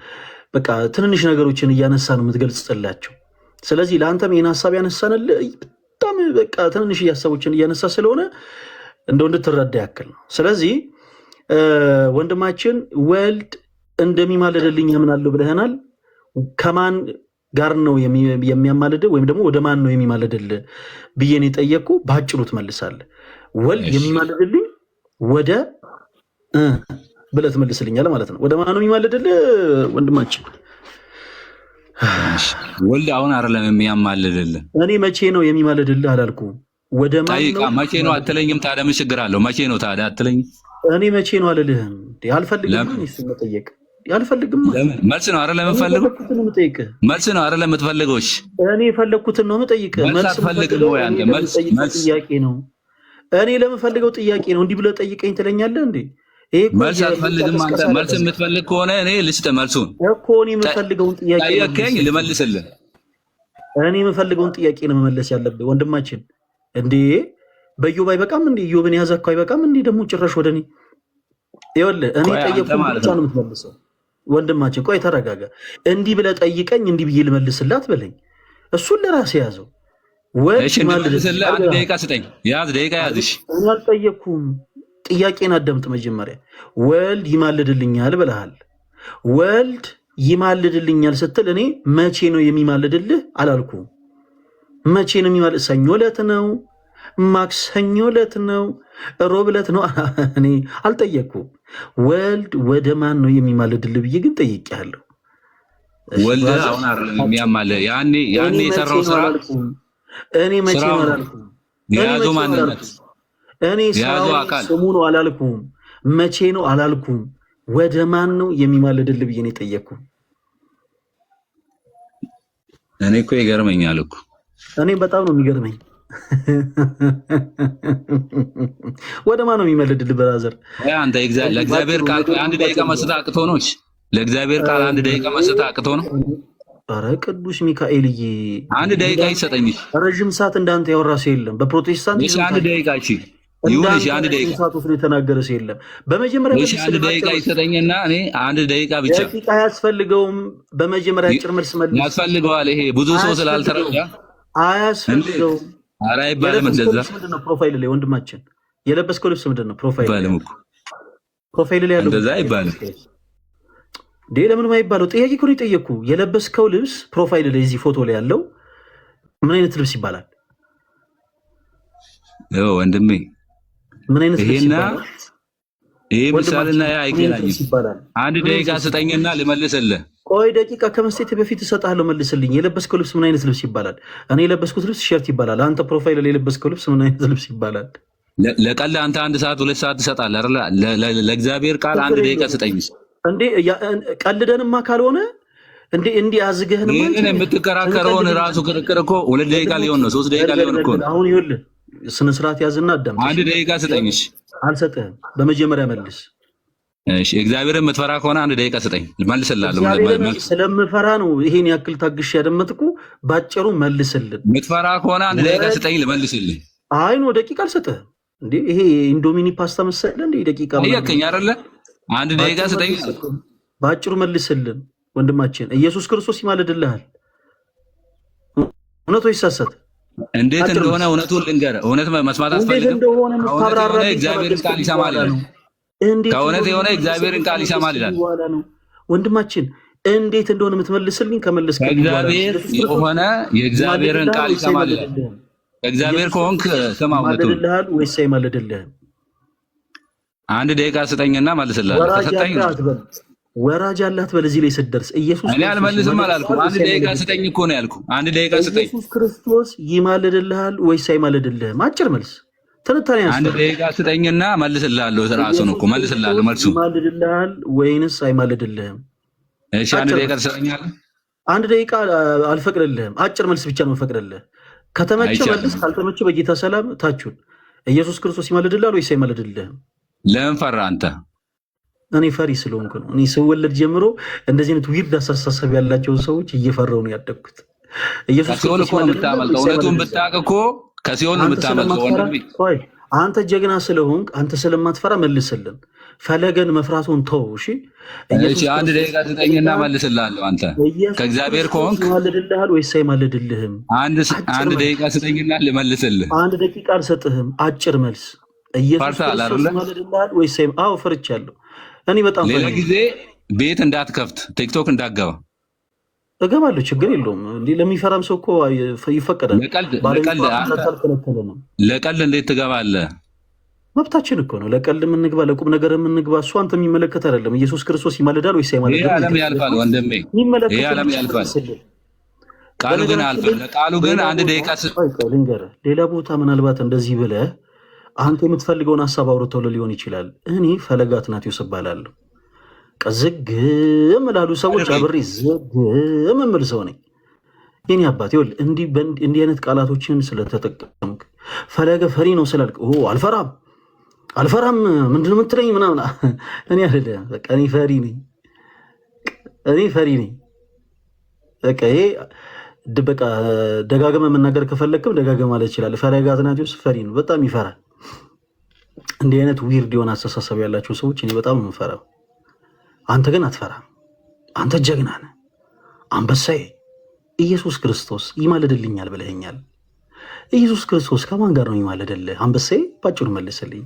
በቃ ትንንሽ ነገሮችን እያነሳ ነው የምትገልጽላቸው። ስለዚህ ለአንተም ይህን ሀሳብ ያነሳንልህ በጣም በቃ ትንንሽ ሀሳቦችን እያነሳ ስለሆነ እንደው እንድትረዳ ያክል ነው። ስለዚህ ወንድማችን ወልድ እንደሚማልድልኝ ያምናለሁ ብለህናል። ከማን ጋር ነው የሚያማልድህ ወይም ደግሞ ወደ ማን ነው የሚማልድልህ ብዬ ነው የጠየቅኩ። በአጭሩ ትመልሳለህ። ወልድ የሚማልድልኝ ወደ ብለህ ትመልስልኛለህ ማለት ነው። ወደ ማን ነው የሚማልድልህ ወንድማችን? ወልድ አሁን አይደለም የሚያማልድልህ። እኔ መቼ ነው የሚማልድልህ አላልኩም። ወደ ማን ነው? መቼ ነው አትለኝም? ታዲያ ምን ችግር አለው? መቼ ነው ታዲያ አትለኝም? እኔ መቼ ነው አልልህም። አልፈልግም እሱ መጠየቅ አልፈልግም። መልስ ነው አይደለም የምትፈልገው? መልስ ነው አይደለም የምትፈልገው? እሺ እኔ የፈለግኩትን ነው የምጠይቅህ። መልስ አትፈልግም ወይ አንተ? መልስ ጥያቄ ነው። እኔ ለምፈልገው ጥያቄ ነው። እንዲህ ብለህ ጠይቀኝ ትለኛለህ እንዴ? መልስ አትፈልግም አንተ? መልስ የምትፈልግ ከሆነ እኔ ልስጥህ መልሱን እኮ። እኔ የምፈልገውን ጥያቄ ጠየቀኝ ልመልስልህ። እኔ የምፈልገውን ጥያቄ ነው መመለስ ያለብህ ወንድማችን። እንዴ በኢዮብ አይበቃም እንዴ? ኢዮብን ያዘካው አይበቃም እንዴ? ደግሞ ጭራሽ ወደ እኔ ይኸውልህ እኔ ጠየቅኩህ ብቻ ነው የምትመልሰው። ወንድማችን ቆይ ተረጋጋ። እንዲህ ብለህ ጠይቀኝ እንዲህ ብዬ ልመልስላት በለኝ። እሱን ለራሴ ያዘው። አንድ ደቂቃ ስጠኝ። ያዝ ደቂቃ ያዝሽ። እኔ አልጠየቅኩም። ጥያቄን አዳምጥ መጀመሪያ። ወልድ ይማልድልኛል ብለሃል። ወልድ ይማልድልኛል ስትል እኔ መቼ ነው የሚማልድልህ አላልኩም። መቼ ነው የሚማልድ? ሰኞ ዕለት ነው? ማክሰኞ ዕለት ነው? ሮብ ዕለት ነው? እኔ አልጠየቅኩም። ወልድ ወደ ማን ነው የሚማልድልህ ብዬ ግን ጠይቄያለሁ። ወልድ አሁን አይደለም የሚያማልድ። ያኔ የሰራው ስራ እኔ መቼ ነው አላልኩም። የያዘው ማንነት እኔ ስሙ ነው አላልኩም። መቼ ነው አላልኩም። ወደ ማን ነው የሚማልድልህ ብዬ ነው የጠየቅኩህ። እኔ እኮ ይገርመኛል እኮ እኔ በጣም ነው የሚገርመኝ። ወደ ማን ነው የሚማልድልህ ብራዘር? አንተ ለእግዚአብሔር ቃል አንድ ደቂቃ መስጠት አቅቶ ነው? ለእግዚአብሔር ቃል አንድ ደቂቃ መስጠት አቅቶ ነው? ኧረ ቅዱስ ሚካኤልዬ አንድ ደቂቃ ይሰጠኝ። ረዥም ሰዓት እንዳንተ ያወራ ሰው የለም በፕሮቴስታንት። አንድ ደቂቃ ይሁንሽ። አንድ ደቂቃ ሰዓት ወስዶ የተናገረ ሰው የለም። በመጀመሪያ አንድ ደቂቃ ይሰጠኝና እኔ አንድ ደቂቃ ብቻ። ደቂቃ አያስፈልገውም። በመጀመሪያ አጭር መልስ መልስ። ያስፈልገዋል። ይሄ ብዙ ሰው ስላልተረዳ አያስፈልገውም። ኧረ አይባልም እንደዛ። ምንድን ነው ፕሮፋይል ላይ ወንድማችን የለበስከው ልብስ ምንድን ነው? ፕሮፋይል ላይ ያለው እንደዛ አይባልም። ለምንም አይባለው? ጥያቄ እኮ ነው የጠየቅኩህ። የለበስከው ልብስ ፕሮፋይል ላይ እዚህ ፎቶ ላይ ያለው ምን አይነት ልብስ ይባላል? ወንድሜ ምን አይነት ልብስ ይባላል? ይሄ ምሳሌና ያ አይገናኝም። አንድ ደቂቃ ስጠኝና ልመልስልህ። ቆይ ደቂቃ ከመስጠት በፊት እሰጥሃለሁ፣ መልስልኝ። የለበስከው ልብስ ምን አይነት ልብስ ይባላል? እኔ የለበስኩት ልብስ ቲሸርት ይባላል። አንተ ፕሮፋይል ላይ የለበስከው ልብስ ምን አይነት ልብስ ይባላል? ለቀልድ አንተ 1 ሰዓት 2 ሰዓት ትሰጣለህ አይደል? ለእግዚአብሔር ቃል አንድ ደቂቃ ስጠኝ እንዴ። ቀልደንማ ካልሆነ እንዲህ አዝገህን ይሄን የምትከራከረውን ራሱ ክርክር እኮ 2 ደቂቃ ሊሆን ነው፣ 3 ደቂቃ ሊሆን እኮ ነው። አሁን ይኸውልህ ስነ ስርዓት ያዝና አዳም። አንድ ደቂቃ ስጠኝ። እሺ አልሰጥህም። በመጀመሪያ መልስ። እሺ እግዚአብሔርን የምትፈራ ከሆነ አንድ ደቂቃ ስጠኝ፣ መልስልሃለሁ። ስለምፈራ ነው ይሄን ያክል ታግሼ ያደመጥኩ። ባጭሩ መልስልን። የምትፈራ ከሆነ አንድ ደቂቃ ስጠኝ ልመልስልህ። አይ ነው ደቂቃ አልሰጥህም እንዴ። ይሄ ኢንዶሚኒ ፓስታ መሰለህ እንዴ? ደቂቃ ይያከኝ አይደለ? አንድ ደቂቃ ስጠኝ፣ ባጭሩ መልስልን። ወንድማችን ኢየሱስ ክርስቶስ ይማልድልሃል። እውነት ወይስ ሐሰት? እንዴት እንደሆነ እውነቱን ልንገርህ። እውነት መስማት አስፈልግም። ከሆነ እግዚአብሔርን ቃል ይሰማል ይላል። ከእውነት የሆነ እግዚአብሔርን ቃል ይሰማል ይላል። ወንድማችን እንዴት እንደሆነ የምትመልስልኝ ከመለስክ እግዚአብሔር የሆነ የእግዚአብሔርን ቃል ይሰማል ይላል። እግዚአብሔር ከሆንክ ስማ፣ እውነቱን ይማልድልሃል ወይስ አይማልድልህም? አንድ ደቂቃ ስጠኝና መልስልሃለሁ። ከሰጠኝ ወራጅ አለ አትበል። እዚህ ላይ ስትደርስ ኢየሱስ እኔ አልመልስም አላልኩም። አንድ ደቂቃ ስጠኝ እኮ ነው ያልኩህ። አንድ ደቂቃ ስጠኝ። ኢየሱስ ክርስቶስ ይማልድልሃል ወይስ አይማልድልህም? አጭር መልስ ትንታኔ ያንተ። አንድ ደቂቃ ስጠኝና መልስልሃለሁ። ራሱን እኮ መልስልሃለሁ። መልሱ ይማልድልሃል ወይንስ አይማልድልህም? እሺ አንድ ደቂቃ ትሰጠኛለህ? አንድ ደቂቃ አልፈቅድልህም። አጭር መልስ ብቻ ነው የምፈቅድልህ። ከተመቸ መልስ፣ ካልተመቸ በጌታ ሰላም ታችሁን። ኢየሱስ ክርስቶስ ይማልድልሃል ወይስ አይማልድልህም? ለምን ፈራ አንተ? እኔ ፈሪ ስለሆንኩ ነው። እኔ ስወለድ ጀምሮ እንደዚህ አይነት ዊርድ አስተሳሰብ ያላቸውን ሰዎች እየፈራው ነው ያደግኩት። ኢየሱስ ከሲኦል እኮ ነው የምታመልጠው። እውነቱን ብታውቅ እኮ ከሲኦል ነው የምታመልጠው። ወንድሜ አንተ ጀግና ስለሆንክ አንተ ስለማትፈራ መልስልን። ፈለገን መፍራቱን ተው። እሺ አንድ ደቂቃ ስጠኝና መልስልሃለሁ። አንተ ከእግዚአብሔር ከሆንክ ይማልድልሃል ወይስ አይማልድልህም? አንድ ደቂቃ ስጠኝና ልመልስልህ። አንድ ደቂቃ አልሰጥህም። አጭር መልስ። ኢየሱስ ክርስቶስ ይማልድልሃል ወይስ? አዎ ፈርቻለሁ። እኔ በጣም ሌላ ጊዜ ቤት እንዳትከፍት፣ ቲክቶክ እንዳትገባ። እገባለሁ፣ ችግር የለውም። እንዲህ ለሚፈራም ሰው እኮ ይፈቀዳል። ለቀልድ እንዴት ትገባለህ? መብታችን እኮ ነው። ለቀልድ የምንግባ ለቁም ነገር የምንግባ እሱ አንተ የሚመለከት አይደለም። ኢየሱስ ክርስቶስ ይማልዳል ወይስ አይማልድም? ይሄ ዓለም ያልፋል ወንድሜ፣ ይሄ ዓለም ያልፋል። ቃሉ ግን አልፋል። ቃሉ ግን አንድ ደቂቃ ልንገርህ። ሌላ ቦታ ምናልባት እንደዚህ ብለህ አንተ የምትፈልገውን ሀሳብ አውርተው ሊሆን ይችላል። እኔ ፈለገ አትናቴዎስ እባላለሁ። ዝግም ላሉ ሰዎች አብሬ ዝግም የምል ሰው ነኝ። የኔ አባት ይኸውልህ፣ እንዲህ አይነት ቃላቶችን ስለተጠቀምክ ፈለገ ፈሪ ነው ስላልክ አልፈራም ምንድን ነው የምትለኝ ምናምን፣ እኔ አይደለም በቃ እኔ ፈሪ ነኝ። በቃ ይሄ በቃ ደጋግመ መናገር ከፈለግክም ደጋግመ ማለት ይችላል። ፈለገ አትናቴዎስ ፈሪ ነው፣ በጣም ይፈራል። እንዲህ አይነት ዊርድ የሆነ አስተሳሰብ ያላቸው ሰዎች እኔ በጣም የምፈራው። አንተ ግን አትፈራም። አንተ ጀግና ነህ፣ አንበሳዬ። ኢየሱስ ክርስቶስ ይማልድልኛል ብለኸኛል። ኢየሱስ ክርስቶስ ከማን ጋር ነው ይማልድልህ? አንበሳዬ ባጭሩ መልስልኝ።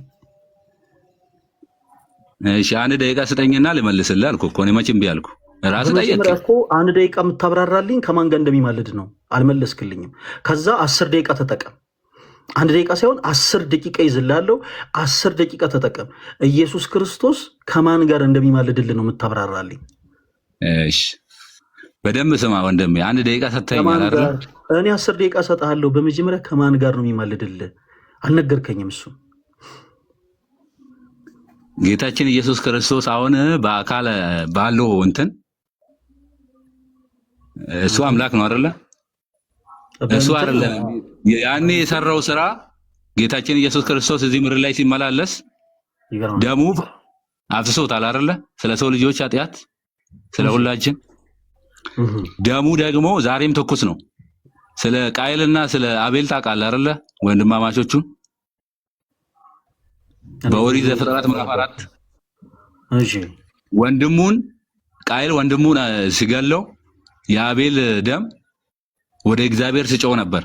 እሺ አንድ ደቂቃ ስጠኝና ልመልስልህ አልኩህ እኮ። እኔ መቼም ቢያልኩ ራስህ ጠየቅህ እኮ። አንድ ደቂቃ የምታብራራልኝ ከማን ጋር እንደሚማልድ ነው። አልመለስክልኝም። ከዛ 10 ደቂቃ ተጠቀም። አንድ ደቂቃ ሳይሆን 10 ደቂቃ ይዝላለሁ። 10 ደቂቃ ተጠቀም። ኢየሱስ ክርስቶስ ከማን ጋር እንደሚማልድልህ ነው የምታብራራልኝ። እሺ በደንብ ስማ ወንድሜ። አንድ ደቂቃ ሰጥተኸኛል አይደል? እኔ 10 ደቂቃ ሰጥሃለሁ። በመጀመሪያ ከማን ጋር ነው የሚማልድልህ? አልነገርከኝም። እሱ ጌታችን ኢየሱስ ክርስቶስ አሁን በአካል ባለው እንትን እሱ አምላክ ነው አይደለ? እሱ አይደለም ያኔ የሰራው ስራ። ጌታችን ኢየሱስ ክርስቶስ እዚህ ምድር ላይ ሲመላለስ ደሙ አፍስሶታል አይደለ? ስለ ሰው ልጆች ኃጢአት፣ ስለ ሁላችን። ደሙ ደግሞ ዛሬም ትኩስ ነው። ስለ ቃየልና ስለ አቤል ታውቃለህ አይደለ? ወንድማማቾቹን በኦሪት ዘፍጥረት ምዕራፍ 4 እሺ፣ ወንድሙን ቃየል ወንድሙን ሲገለው የአቤል ደም ወደ እግዚአብሔር ሲጮህ ነበር።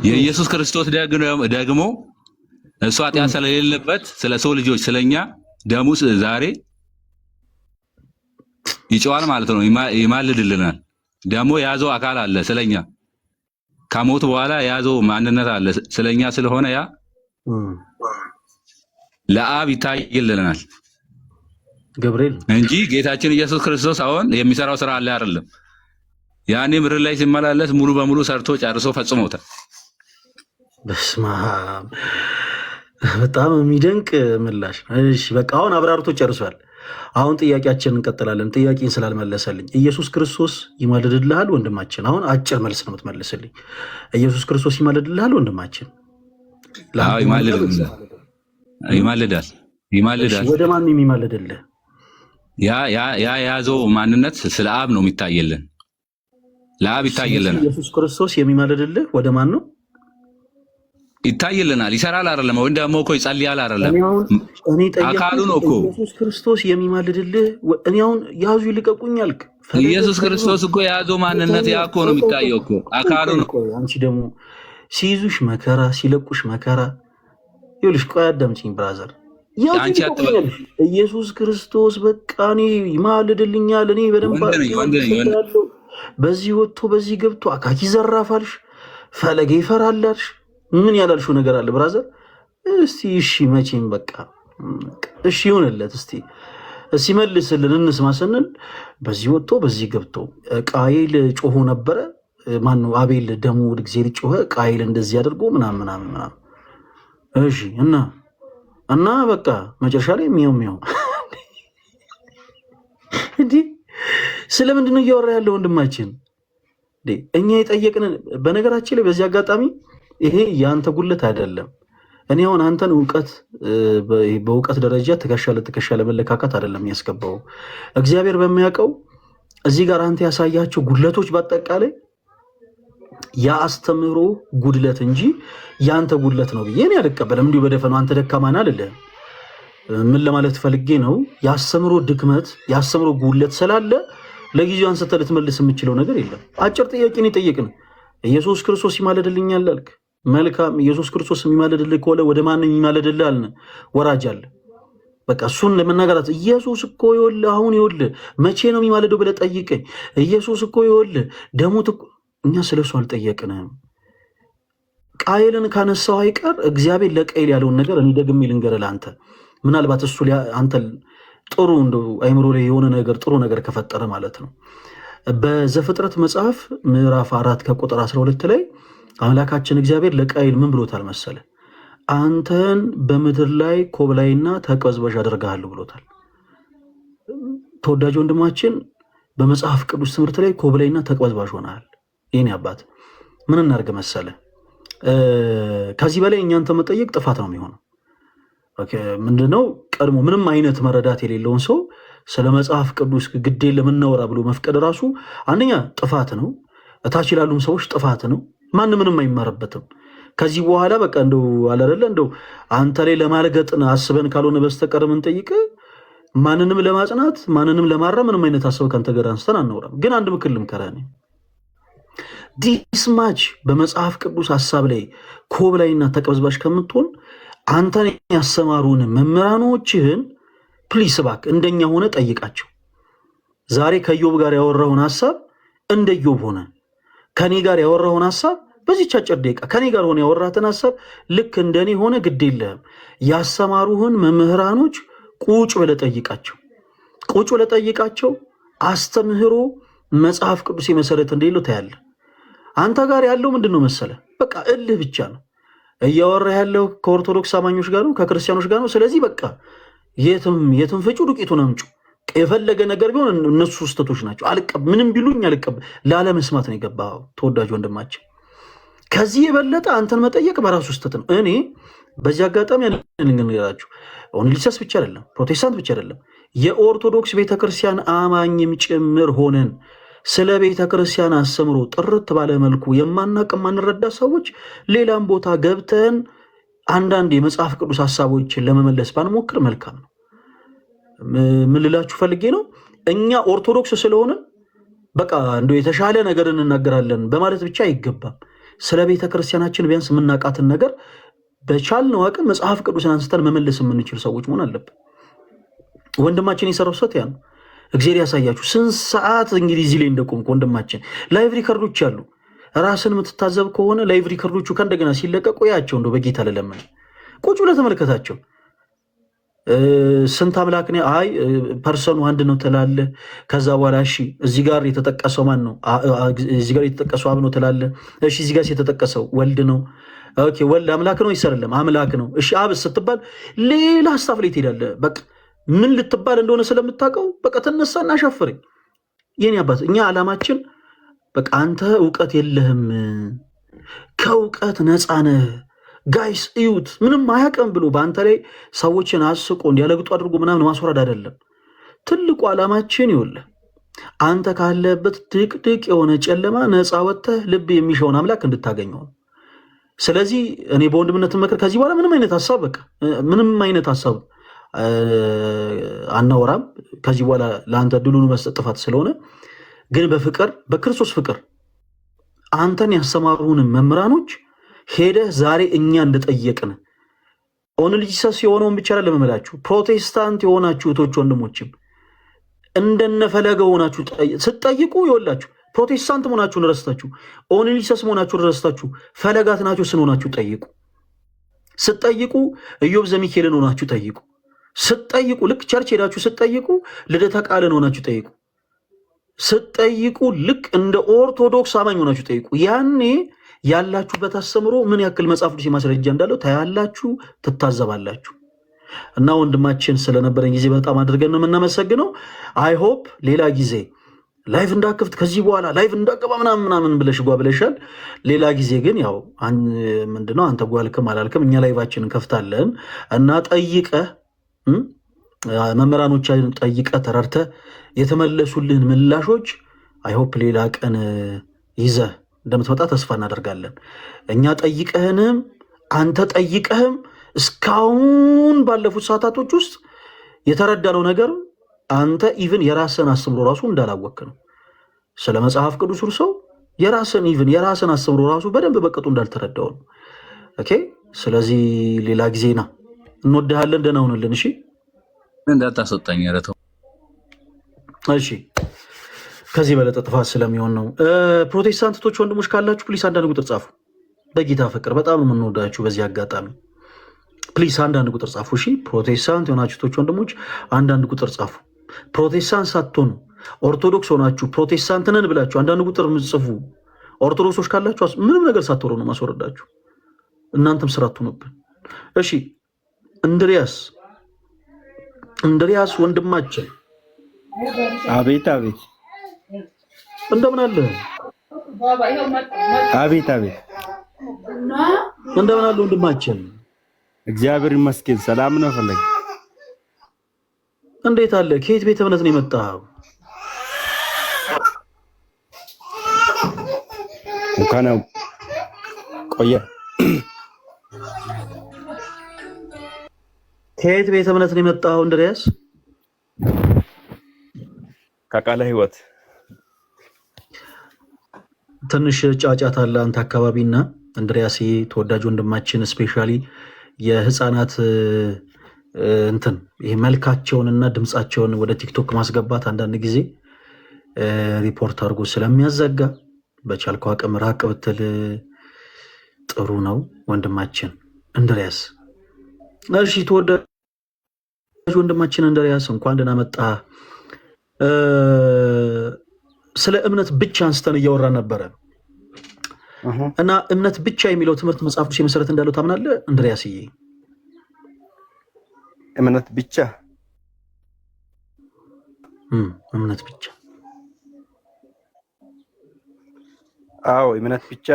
የኢየሱስ ክርስቶስ ደግሞ እሱ ኃጢአት ስለሌለበት ስለ ሰው ልጆች ስለኛ ደሙ ዛሬ ይጮሃል ማለት ነው፣ ይማልድልናል። ደግሞ የያዘው አካል አለ ስለኛ፣ ከሞት በኋላ የያዘው ማንነት አለ ስለኛ። ስለሆነ ያ ለአብ ይታይልናል ገብርኤል እንጂ ጌታችን ኢየሱስ ክርስቶስ አሁን የሚሰራው ስራ አለ አይደለም። ያኔ ምድር ላይ ሲመላለስ ሙሉ በሙሉ ሰርቶ ጨርሶ ፈጽሞታል። በስመ አብ፣ በጣም የሚደንቅ ምላሽ። እሺ በቃ አሁን አብራርቶ ጨርሷል። አሁን ጥያቄያችንን እንቀጥላለን። ጥያቄን ስላልመለሰልኝ ኢየሱስ ክርስቶስ ይማልድልሃል ወንድማችን? አሁን አጭር መልስ ነው የምትመልስልኝ። ኢየሱስ ክርስቶስ ይማልድልሃል ወንድማችን? ይማልዳል። ወደ ማን የሚማልድልህ? ያ የያዘው ማንነት ስለ አብ ነው የሚታየልን፣ ለአብ ይታየልናል። ኢየሱስ ክርስቶስ የሚማልድልህ ወደ ማን ነው? ይታይልናል። ይሰራል አይደለም? ወይ ደግሞ እኮ ይጸልያል አይደለም? አካሉ ነው እኮ ኢየሱስ ክርስቶስ የሚማልድልህ። እኔ አሁን ያዙ ይልቀቁኝ አልክ። ኢየሱስ ክርስቶስ እኮ የያዘው ማንነት ያ እኮ ነው የሚታየው እኮ አካሉ ነው። አንቺ ደግሞ ሲይዙሽ መከራ ሲለቁሽ መከራ። ይኸውልሽ ቆይ አዳምጪኝ ብራዘር። አንቺ አትበል። ኢየሱስ ክርስቶስ በቃ እኔ ይማልድልኛል። እኔ በደንብ በዚህ ወጥቶ በዚህ ገብቶ አካኪ ዘራፋልሽ ፈለጌ ይፈራላልሽ ምን ያላልሽው ነገር አለ ብራዘር? እስቲ እሺ መቼም በቃ እሺ ይሁንለት። እስቲ መልስልን እንስማ ስንል በዚህ ወጥቶ በዚህ ገብቶ ቃየል ጮሆ ነበረ። ማነው አቤል ደሙ እግዚአብሔር ጮኸ፣ ቃየል እንደዚህ አድርጎ ምናምን። እሺ እና በቃ መጨረሻ ላይ ሚያው እንዴ ስለምንድን ነው እያወራ ያለው ወንድማችን? እኛ የጠየቅን በነገራችን ላይ በዚህ አጋጣሚ ይሄ የአንተ ጉለት አይደለም። እኔ አሁን አንተን በእውቀት ደረጃ ትከሻ ለትከሻ ለመለካካት አይደለም ያስገባው። እግዚአብሔር በሚያውቀው እዚህ ጋር አንተ ያሳያቸው ጉድለቶች በአጠቃላይ የአስተምህሮ ጉድለት እንጂ የአንተ ጉድለት ነው ብዬ እኔ አልቀበልም። እንዲሁ በደፈኑ አንተ ደካማና አይደለም። ምን ለማለት ፈልጌ ነው? የአስተምህሮ ድክመት የአስተምህሮ ጉድለት ስላለ ለጊዜው አንስተ ልትመልስ የምችለው ነገር የለም። አጭር ጥያቄ ነው የጠየቅን። ኢየሱስ ክርስቶስ ይማለድልኛል አልክ። መልካም። ኢየሱስ ክርስቶስ የሚማለድልህ ከሆነ ወደ ማን የሚማለድልህ አልን? ወራጅ አለ። በቃ እሱን ለመናገራት ኢየሱስ እኮ ይኸውልህ አሁን ይኸውልህ መቼ ነው የሚማለደው ብለህ ጠይቀኝ። ኢየሱስ እኮ ይኸውልህ ደሙት እኮ እኛ ስለሱ አልጠየቅንም። ቃየልን ካነሳው አይቀር እግዚአብሔር ለቃየል ያለውን ነገር እኔ ደግሜ ልንገርህ ለአንተ። ምናልባት እሱ አንተ ጥሩ እንደው አይምሮ ላይ የሆነ ነገር ጥሩ ነገር ከፈጠረ ማለት ነው። በዘፍጥረት መጽሐፍ ምዕራፍ 4 ከቁጥር 12 ላይ አምላካችን እግዚአብሔር ለቃየል ምን ብሎታል መሰለ? አንተን በምድር ላይ ኮብላይና ተቅበዝባዥ አደርግሃለሁ ብሎታል። ተወዳጅ ወንድማችን በመጽሐፍ ቅዱስ ትምህርት ላይ ኮብላይና ተቅበዝባዥ ሆነሃል። የኔ አባት ምን እናድርግ መሰለ? ከዚህ በላይ እኛን መጠየቅ ጥፋት ነው የሚሆነው። ምንድነው ቀድሞ ምንም አይነት መረዳት የሌለውን ሰው ስለ መጽሐፍ ቅዱስ ግዴ ለምናወራ ብሎ መፍቀድ ራሱ አንደኛ ጥፋት ነው። እታች ላሉም ሰዎች ጥፋት ነው። ማንም ምንም አይማርበትም። ከዚህ በኋላ በቃ እንደው አላረለ እንደው አንተ ላይ ለማልገጥን አስበን ካልሆነ በስተቀር ምን ጠይቅ ማንንም ለማጽናት ማንንም ለማረም ምንም አይነት ሐሳብ ካንተ ጋር አንስተን አናወራም። ግን አንድ ምክር ልምከራኔ ዲስማች በመጽሐፍ ቅዱስ ሐሳብ ላይ ኮብላይና ተቅበዝባዥ ከምትሆን አንተን ያሰማሩን መምህራኖችህን ፕሊስ እባክህ እንደኛ ሆነ ጠይቃቸው። ዛሬ ከኢዮብ ጋር ያወራውን ሐሳብ እንደ ኢዮብ ሆነ ከኔ ጋር ያወራውን ሐሳብ በዚህች አጭር ደቂቃ ከኔ ጋር ሆነ ያወራትን ሐሳብ ልክ እንደኔ ሆነ ግድ የለህም። ያሰማሩህን መምህራኖች ቁጭ ብለህ ጠይቃቸው። ቁጭ ብለህ ጠይቃቸው። አስተምህሮ መጽሐፍ ቅዱስ የመሰረት እንደሌለው ታያለህ። አንተ ጋር ያለው ምንድነው መሰለ? በቃ እልህ ብቻ ነው። እያወራ ያለው ከኦርቶዶክስ አማኞች ጋር ነው፣ ከክርስቲያኖች ጋር ነው። ስለዚህ በቃ የትም ፍጩ ዱቄቱን አምጩ። የፈለገ ነገር ቢሆን እነሱ ስህተቶች ናቸው። ምንም ቢሉኝ አልቀበል። ላለመስማት ነው የገባው ተወዳጅ ወንድማችን። ከዚህ የበለጠ አንተን መጠየቅ በራሱ ስህተት ነው። እኔ በዚህ አጋጣሚ ልንገራችሁ፣ ኦንሊሰስ ብቻ አይደለም፣ ፕሮቴስታንት ብቻ አይደለም፣ የኦርቶዶክስ ቤተክርስቲያን አማኝም ጭምር ሆነን ስለ ቤተክርስቲያን አስተምሮ ጥርት ባለ መልኩ የማናቅ የማንረዳ ሰዎች ሌላም ቦታ ገብተን አንዳንድ የመጽሐፍ ቅዱስ ሐሳቦችን ለመመለስ ባንሞክር መልካም ነው። ምን ልላችሁ ፈልጌ ነው፣ እኛ ኦርቶዶክስ ስለሆነ በቃ እንደው የተሻለ ነገር እንናገራለን በማለት ብቻ አይገባም። ስለ ቤተክርስቲያናችን ቢያንስ የምናውቃትን ነገር በቻልነው አቅም መጽሐፍ ቅዱስን አንስተን መመለስ የምንችል ሰዎች መሆን አለብን። ወንድማችን የሰራው ሰት ያ ነው። እግዚአብሔር ያሳያችሁ። ስንት ሰዓት እንግዲህ እዚህ ላይ እንደቆምኩ ወንድማችን ላይቭ ሪከርዶች አሉ። ራስን የምትታዘብ ከሆነ ላይቭ ሪከርዶቹ ከእንደገና ሲለቀቁ ያቸው እንደው በጌታ ለለምን ቁጭ ብለህ ተመልከታቸው። ስንት አምላክ ነው? አይ ፐርሰኑ አንድ ነው ትላለህ። ከዛ በኋላ እሺ እዚህ ጋር የተጠቀሰው ማን ነው? እዚህ ጋር የተጠቀሰው አብ ነው ትላለህ። እሺ እዚህ ጋር የተጠቀሰው ወልድ ነው። ኦኬ ወልድ አምላክ ነው ይሰራለም አምላክ ነው። እሺ አብ ስትባል ሌላ ሐሳብ ላይ ትሄዳለህ። በቃ ምን ልትባል እንደሆነ ስለምታውቀው በቃ ተነሳና አሻፈረኝ። የኔ አባት እኛ ዓላማችን በቃ አንተ ዕውቀት የለህም ከዕውቀት ነፃ ነህ ጋይስ እዩት ምንም አያውቅም ብሎ በአንተ ላይ ሰዎችን አስቆ እንዲያለግጡ አድርጎ ምናምን ማስወረድ አይደለም። ትልቁ ዓላማችን ይኸውልህ አንተ ካለበት ድቅድቅ የሆነ ጨለማ ነፃ ወጥተህ ልብ የሚሻውን አምላክ እንድታገኘው። ስለዚህ እኔ በወንድምነት መከር ከዚህ በኋላ ምንም አይነት ሐሳብ በቃ ምንም አይነት ሐሳብ አናወራም። ከዚህ በኋላ ለአንተ ድሉን መስጠት ጥፋት ስለሆነ ግን በፍቅር በክርስቶስ ፍቅር አንተን ያስተማሩን መምህራኖች ሄደህ ዛሬ እኛ እንደጠየቅን ኦንሊ ጂሰስ የሆነውን ብቻ ለመመላችሁ ፕሮቴስታንት የሆናችሁ እህቶች ወንድሞችም እንደነፈለገ ሆናችሁ ስትጠይቁ ይወላችሁ ፕሮቴስታንት መሆናችሁን ረስታችሁ፣ ኦኒሊሰስ መሆናችሁን ረስታችሁ ፈለጋት ናችሁ ስንሆናችሁ ጠይቁ። ስትጠይቁ ኢዮብ ዘሚካኤልን ሆናችሁ ጠይቁ። ስትጠይቁ ልክ ቸርች ሄዳችሁ ስትጠይቁ ልደተ ቃልን ሆናችሁ ጠይቁ። ስትጠይቁ ልክ እንደ ኦርቶዶክስ አማኝ ሆናችሁ ጠይቁ። ያኔ ያላችሁበት አስተምሮ ምን ያክል መጽሐፍ ቅዱስ ማስረጃ እንዳለው ታያላችሁ፣ ትታዘባላችሁ። እና ወንድማችን ስለነበረን ጊዜ በጣም አድርገን ነው የምናመሰግነው። አይ ሆፕ ሌላ ጊዜ ላይቭ እንዳከፍት ከዚህ በኋላ ላይቭ እንዳገባ ምናምን ብለሽ ብለሻል። ሌላ ጊዜ ግን ያው ምንድነው አንተ ጓልክም አላልክም እኛ ላይቫችንን ከፍታለን እና ጠይቀህ መምህራኖችን ጠይቀህ ተረድተህ የተመለሱልህን ምላሾች አይ ሆፕ ሌላ ቀን ይዘህ እንደምትመጣ ተስፋ እናደርጋለን። እኛ ጠይቀህንም አንተ ጠይቀህም እስካሁን ባለፉት ሰዓታቶች ውስጥ የተረዳነው ነገር አንተ ኢቭን የራስን አስተምሮ ራሱ እንዳላወቅ ነው። ስለ መጽሐፍ ቅዱስ ሰው የራስን አስተምሮ ራሱ በደንብ በቅጡ እንዳልተረዳው ነው። ኦኬ። ስለዚህ ሌላ ጊዜ ና፣ እንወድሃለን። ደህና ሁንልን። እሺ፣ እንዳታስወጣኝ ረተው። እሺ፣ ከዚህ በለጠ ጥፋት ስለሚሆን ነው። ፕሮቴስታንቶች ወንድሞች ካላችሁ ፕሊስ አንዳንድ ቁጥር ጻፉ። በጌታ ፍቅር በጣም ነው የምንወዳችሁ። በዚህ አጋጣሚ ፕሊስ አንዳንድ ቁጥር ጻፉ። እሺ፣ ፕሮቴስታንት የሆናችሁቶች ወንድሞች አንዳንድ ቁጥር ጻፉ። ፕሮቴስታንት ሳትሆኑ ኦርቶዶክስ ሆናችሁ ፕሮቴስታንት ነን ብላችሁ አንዳንድ ቁጥር ምጽፉ ኦርቶዶክሶች ካላችሁ ምንም ነገር ሳትወሩ ነው ማስወረዳችሁ። እናንተም ስራ አትሆኑብን። እሺ፣ እንድሪያስ ወንድማችን አቤት አቤት፣ እንደምን አለ? አቤት አቤት፣ እንደምን አለ ወንድማችን? እግዚአብሔር ይመስገን ሰላም ነው። ፈለግ እንዴት አለ? ከየት ቤተ እምነት ነው የመጣው? እንኳን ቆየ። ከየት ቤተ እምነት ነው የመጣው እንድሪያስ? ከቃለ ሕይወት። ትንሽ ጫጫታ አለ አንተ አካባቢና እንድሪያስ ተወዳጅ ወንድማችን ስፔሻሊ የህፃናት እንትን ይሄ መልካቸውንና ድምፃቸውን ወደ ቲክቶክ ማስገባት አንዳንድ ጊዜ ሪፖርት አድርጎ ስለሚያዘጋ በቻልከው አቅም ራቅ ብትል ጥሩ ነው ወንድማችን እንድሪያስ። እሺ ተወዳጅ ወንድማችን እንድሪያስ እንኳን ደህና መጣ። ስለ እምነት ብቻ አንስተን እያወራን ነበረ እና እምነት ብቻ የሚለው ትምህርት መጽሐፍ ቅዱስ መሰረት እንዳለው ታምናለህ እንድሪያስዬ? እምነት ብቻ እምነት ብቻ? አዎ እምነት ብቻ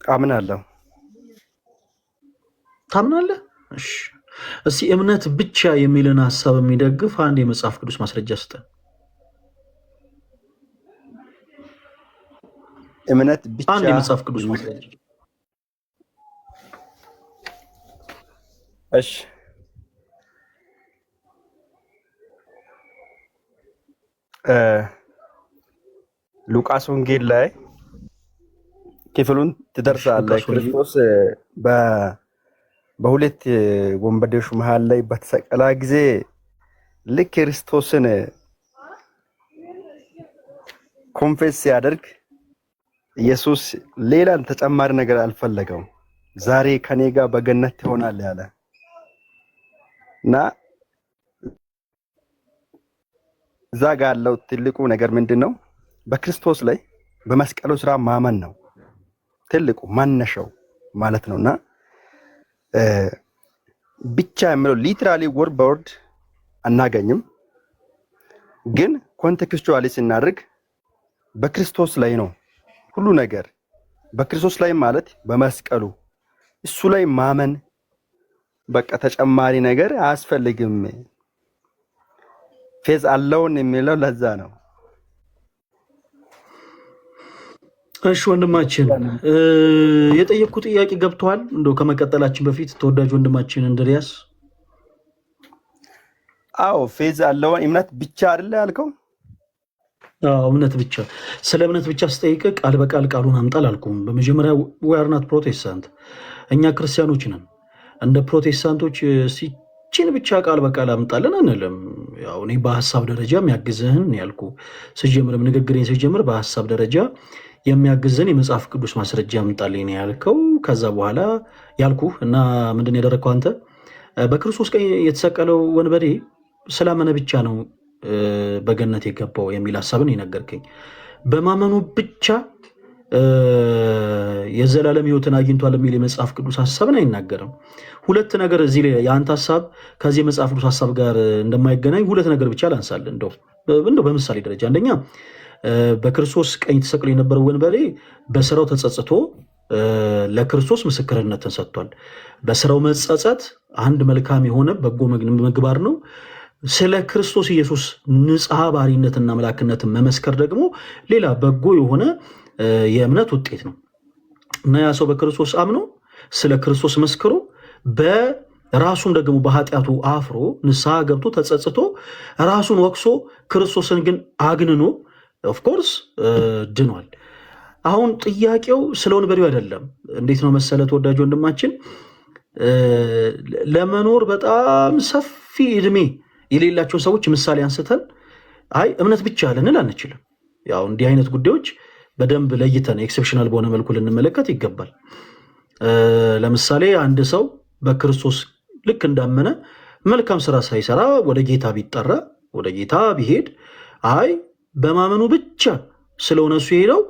አምናለሁ። ታምናለህ? እሺ፣ እስቲ እምነት ብቻ የሚልን ሐሳብ የሚደግፍ አንድ የመጽሐፍ ቅዱስ ማስረጃ ስጠን። እምነት ብቻ አንድ የመጽሐፍ ቅዱስ ማስረጃ። እሺ፣ ሉቃስ ወንጌል ላይ ክፍሉን ትደርሳለህ። ክርስቶስ በሁለት ወንበዴዎች መሃል ላይ በተሰቀለ ጊዜ ልክ ክርስቶስን ኮንፌስ ሲያደርግ ኢየሱስ ሌላን ተጨማሪ ነገር አልፈለገውም። ዛሬ ከኔ ጋር በገነት ትሆናለህ ያለ እና እዛ ጋር ያለው ትልቁ ነገር ምንድነው? በክርስቶስ ላይ በመስቀሉ ስራ ማመን ነው ትልቁ ማነሻው ማለት ነውና ብቻ የሚለው ሊትራሊ ወርድ በወርድ አናገኝም፣ ግን ኮንቴክስቹዋሊ ስናደርግ በክርስቶስ ላይ ነው ሁሉ ነገር። በክርስቶስ ላይ ማለት በመስቀሉ እሱ ላይ ማመን በቃ ተጨማሪ ነገር አያስፈልግም። ፌዝ አለውን የሚለው ለዛ ነው። እሺ ወንድማችን የጠየቅኩ ጥያቄ ገብቷል? እንደው ከመቀጠላችን በፊት ተወዳጅ ወንድማችን እንድሪያስ። አዎ ፌዝ አለውን እምነት ብቻ አይደለ ያልከው? አዎ እምነት ብቻ። ስለ እምነት ብቻ ስጠይቅ ቃል በቃል ቃሉን አምጣል አልኩም። በመጀመሪያ we are not ፕሮቴስታንት፣ እኛ ክርስቲያኖች ነን። እንደ ፕሮቴስታንቶች ሲችን ብቻ ቃል በቃል አምጣለን አንልም። ያው እኔ በሐሳብ ደረጃ የሚያግዝህን ያልኩ ስጀምርም ንግግሬን ስጀምር በሐሳብ ደረጃ የሚያግዝህን የመጽሐፍ ቅዱስ ማስረጃ አምጣልኝ ነው ያልከው። ከዛ በኋላ ያልኩህ እና ምንድን ያደረግከው አንተ በክርስቶስ ቀኝ የተሰቀለው ወንበዴ ስላመነ ብቻ ነው በገነት የገባው የሚል ሐሳብን የነገርከኝ። በማመኑ ብቻ የዘላለም ሕይወትን አግኝቷል የሚል የመጽሐፍ ቅዱስ ሐሳብን አይናገርም። ሁለት ነገር እዚህ ላይ የአንተ ሐሳብ ከዚህ የመጽሐፍ ቅዱስ ሐሳብ ጋር እንደማይገናኝ ሁለት ነገር ብቻ ላንሳል። እንደው በምሳሌ ደረጃ አንደኛ በክርስቶስ ቀኝ ተሰቅሎ የነበረው ወንበዴ በስራው ተጸጽቶ ለክርስቶስ ምስክርነትን ሰጥቷል። በስራው መጸጸት አንድ መልካም የሆነ በጎ ምግባር ነው። ስለ ክርስቶስ ኢየሱስ ንጽሐ ባህሪነትና አምላክነትን መመስከር ደግሞ ሌላ በጎ የሆነ የእምነት ውጤት ነው እና ያ ሰው በክርስቶስ አምኖ ስለ ክርስቶስ መስክሮ በራሱን ደግሞ በኃጢአቱ አፍሮ ንስሐ ገብቶ ተጸጽቶ ራሱን ወቅሶ ክርስቶስን ግን አግንኖ ኦፍኮርስ ድኗል። አሁን ጥያቄው ስለ ወንበዴው አይደለም። እንዴት ነው መሰለ ተወዳጅ ወንድማችን፣ ለመኖር በጣም ሰፊ እድሜ የሌላቸው ሰዎች ምሳሌ አንስተን አይ እምነት ብቻ ልንል አንችልም። ያው እንዲህ አይነት ጉዳዮች በደንብ ለይተን ኤክሴፕሽናል በሆነ መልኩ ልንመለከት ይገባል። ለምሳሌ አንድ ሰው በክርስቶስ ልክ እንዳመነ መልካም ስራ ሳይሰራ ወደ ጌታ ቢጠራ ወደ ጌታ ቢሄድ አይ በማመኑ ብቻ ስለሆነ እሱ የሄደው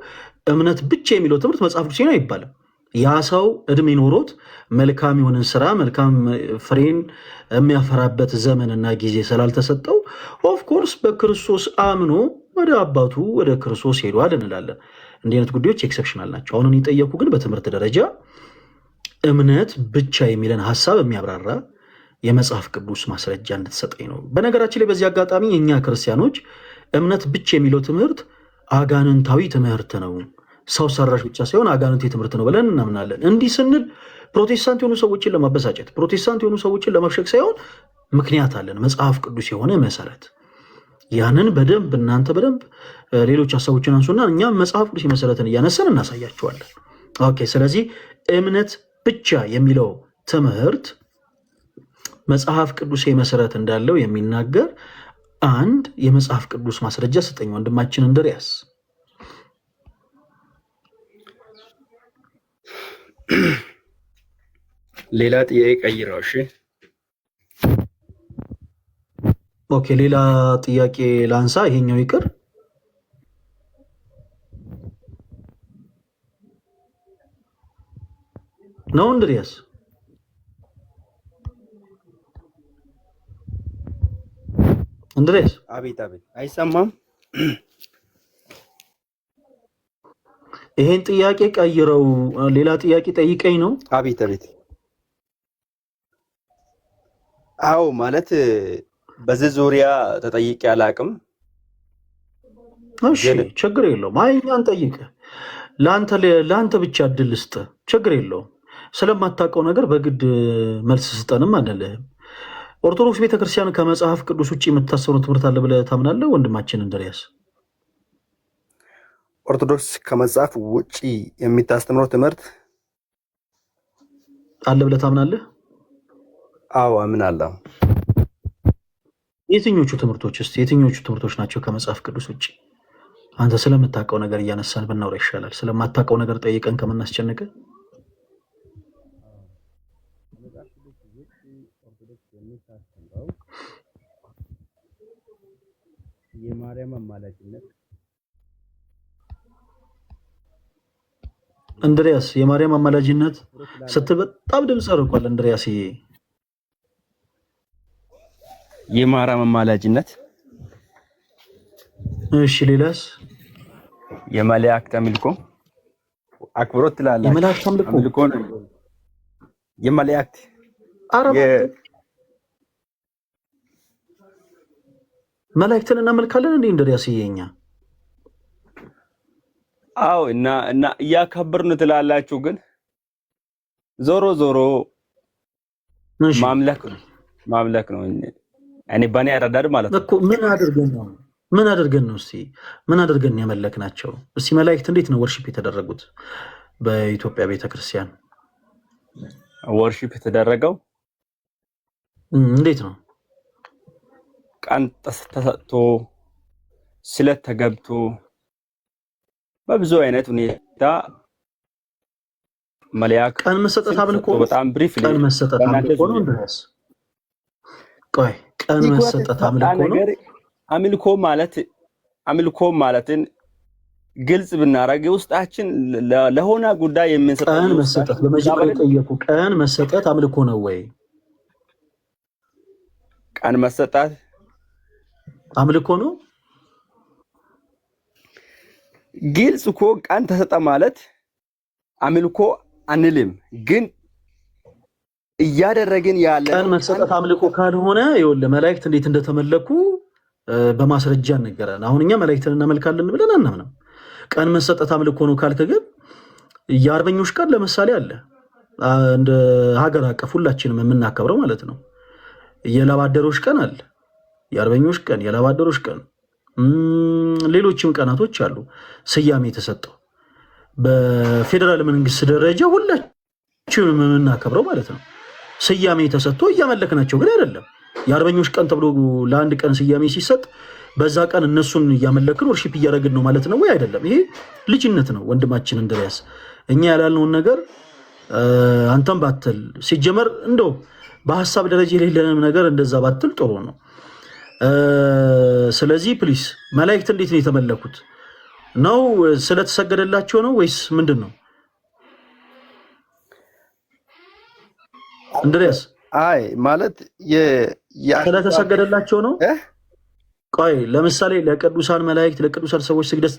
እምነት ብቻ የሚለው ትምህርት መጽሐፍ ቅዱስ ነው አይባልም። ያ ሰው እድሜ ኖሮት መልካም የሆነን ስራ መልካም ፍሬን የሚያፈራበት ዘመንና ጊዜ ስላልተሰጠው ኦፍኮርስ በክርስቶስ አምኖ ወደ አባቱ ወደ ክርስቶስ ሄዷል እንላለን። እንዲህ አይነት ጉዳዮች ኤክሰፕሽናል ናቸው። አሁን የጠየኩ ግን በትምህርት ደረጃ እምነት ብቻ የሚለን ሐሳብ የሚያብራራ የመጽሐፍ ቅዱስ ማስረጃ እንድትሰጠኝ ነው። በነገራችን ላይ በዚህ አጋጣሚ የእኛ ክርስቲያኖች እምነት ብቻ የሚለው ትምህርት አጋንንታዊ ትምህርት ነው፣ ሰው ሰራሽ ብቻ ሳይሆን አጋንንታዊ ትምህርት ነው ብለን እናምናለን። እንዲህ ስንል ፕሮቴስታንት የሆኑ ሰዎችን ለማበሳጨት ፕሮቴስታንት የሆኑ ሰዎችን ለመፍሸግ ሳይሆን ምክንያት አለን፣ መጽሐፍ ቅዱስ የሆነ መሰረት። ያንን በደንብ እናንተ በደንብ ሌሎች ሀሳቦችን አንሱና እኛም መጽሐፍ ቅዱስ መሰረትን እያነሰን እናሳያቸዋለን። ኦኬ። ስለዚህ እምነት ብቻ የሚለው ትምህርት መጽሐፍ ቅዱስ መሰረት እንዳለው የሚናገር አንድ የመጽሐፍ ቅዱስ ማስረጃ ስጠኝ ወንድማችን እንድሪያስ። ሌላ ጥያቄ ቀይረው። እሺ ኦኬ፣ ሌላ ጥያቄ ላንሳ። ይሄኛው ይቅር። ነው እንድሪያስ? እንድሪያስ? አቤት አቤት፣ አይሰማም? ይሄን ጥያቄ ቀይረው ሌላ ጥያቄ ጠይቀኝ ነው። አቤት አቤት። አዎ ማለት በዚህ ዙሪያ ተጠይቄ አላቅም። እሺ ችግር የለውም። አይ እኛን ጠይቅ፣ ለአንተ ብቻ እድል ስጥ፣ ችግር የለውም። ስለማታውቀው ነገር በግድ መልስ ስጠንም አንልህም። ኦርቶዶክስ ቤተክርስቲያን ከመጽሐፍ ቅዱስ ውጭ የምታሰሩ ትምህርት አለ ብለህ ታምናለህ ወንድማችን እንድሪያስ? ኦርቶዶክስ ከመጽሐፍ ውጭ የሚታስተምረው ትምህርት አለ ብለህ ታምናለህ? አዎ አምናለሁ። የትኞቹ ትምህርቶች ናቸው ከመጽሐፍ ቅዱስ ውጭ? አንተ ስለምታውቀው ነገር እያነሳን ብናወራ ይሻላል። ስለማታውቀው ነገር ጠይቀን ከምናስጨንቅ የማርያም አማላጅነት እንድሪያስ፣ የማርያም አማላጅነት ስትል በጣም ድምፅ ርቋል እንድሪያስ። የማርያም አማላጅነት። እሺ ሌላስ? የመላእክት አምልኮ አክብሮት ትላለህ። የመላእክት አምልኮ ነው። የመላእክት መላእክትን እናመልካለን እንዴ እንድሪያስ? የኛ አዎ እና እያከበርን ትላላችሁ፣ ግን ዞሮ ማምለክ ነው። እኔ በእኔ አረዳድ ማለት ነው እኮ ምን አድርገን ነው እስቲ ምን አድርገን ያመለክናቸው? እስቲ መላእክት እንዴት ነው ወርሺፕ የተደረጉት በኢትዮጵያ ቤተክርስቲያን? ወርሺፕ የተደረገው እንዴት ነው? ቀን ተሰጥቶ ስለተገብቶ በብዙ አይነት ሁኔታ መላእክ ቀን መሰጠት አምልኮ በጣም ብሪፍሊ ቀን መሰጠት አምልኮ ነው እንዴስ? ቆይ ቀን መሰጠት አምልኮ ነው? አምልኮ ማለትን ግልጽ ብናረግ ውስጣችን ለሆነ ጉዳይ የምንሰጠው ቀን መሰጠት በመጀመሪያ ጠየቁ። ቀን መሰጠት አምልኮ ነው ወይ? ቀን መሰጠት አምልኮ ነው? ግልጽ እኮ ቀን ተሰጠ ማለት አምልኮ አንልም፣ ግን እያደረግን ያለ ቀን መሰጠት አምልኮ ካልሆነ ይኸውልህ መላእክት እንዴት እንደተመለኩ በማስረጃ እንነገራለን። አሁን እኛ መላእክትን እናመልካለን ብለን አናምንም። ቀን መሰጠት አምልኮ ነው ካልክ ግን የአርበኞች ቀን ለምሳሌ አለ፣ እንደ ሀገር አቀፍ ሁላችንም የምናከብረው ማለት ነው። የላባደሮች ቀን አለ፣ የአርበኞች ቀን፣ የላባደሮች ቀን፣ ሌሎችም ቀናቶች አሉ ስያሜ የተሰጠው በፌዴራል መንግስት ደረጃ ሁላችንም የምናከብረው ማለት ነው። ስያሜ ተሰጥቶ እያመለክናቸው ግን አይደለም። የአርበኞች ቀን ተብሎ ለአንድ ቀን ስያሜ ሲሰጥ በዛ ቀን እነሱን እያመለክን ወርሺፕ እያደረግን ነው ማለት ነው ወይ? አይደለም። ይሄ ልጅነት ነው ወንድማችን እንድሪያስ። እኛ ያላልነውን ነገር አንተም ባትል ሲጀመር እንደው በሐሳብ ደረጃ የሌለንም ነገር እንደዛ ባትል ጥሩ ነው። ስለዚህ ፕሊስ መላእክት እንዴት ነው የተመለኩት? ነው ስለተሰገደላቸው ነው ወይስ ምንድን ነው? እንድሪያስ አይ ማለት ስለተሰገደላቸው ነው። ቆይ ለምሳሌ ለቅዱሳን መላእክት ለቅዱሳን ሰዎች ስግደት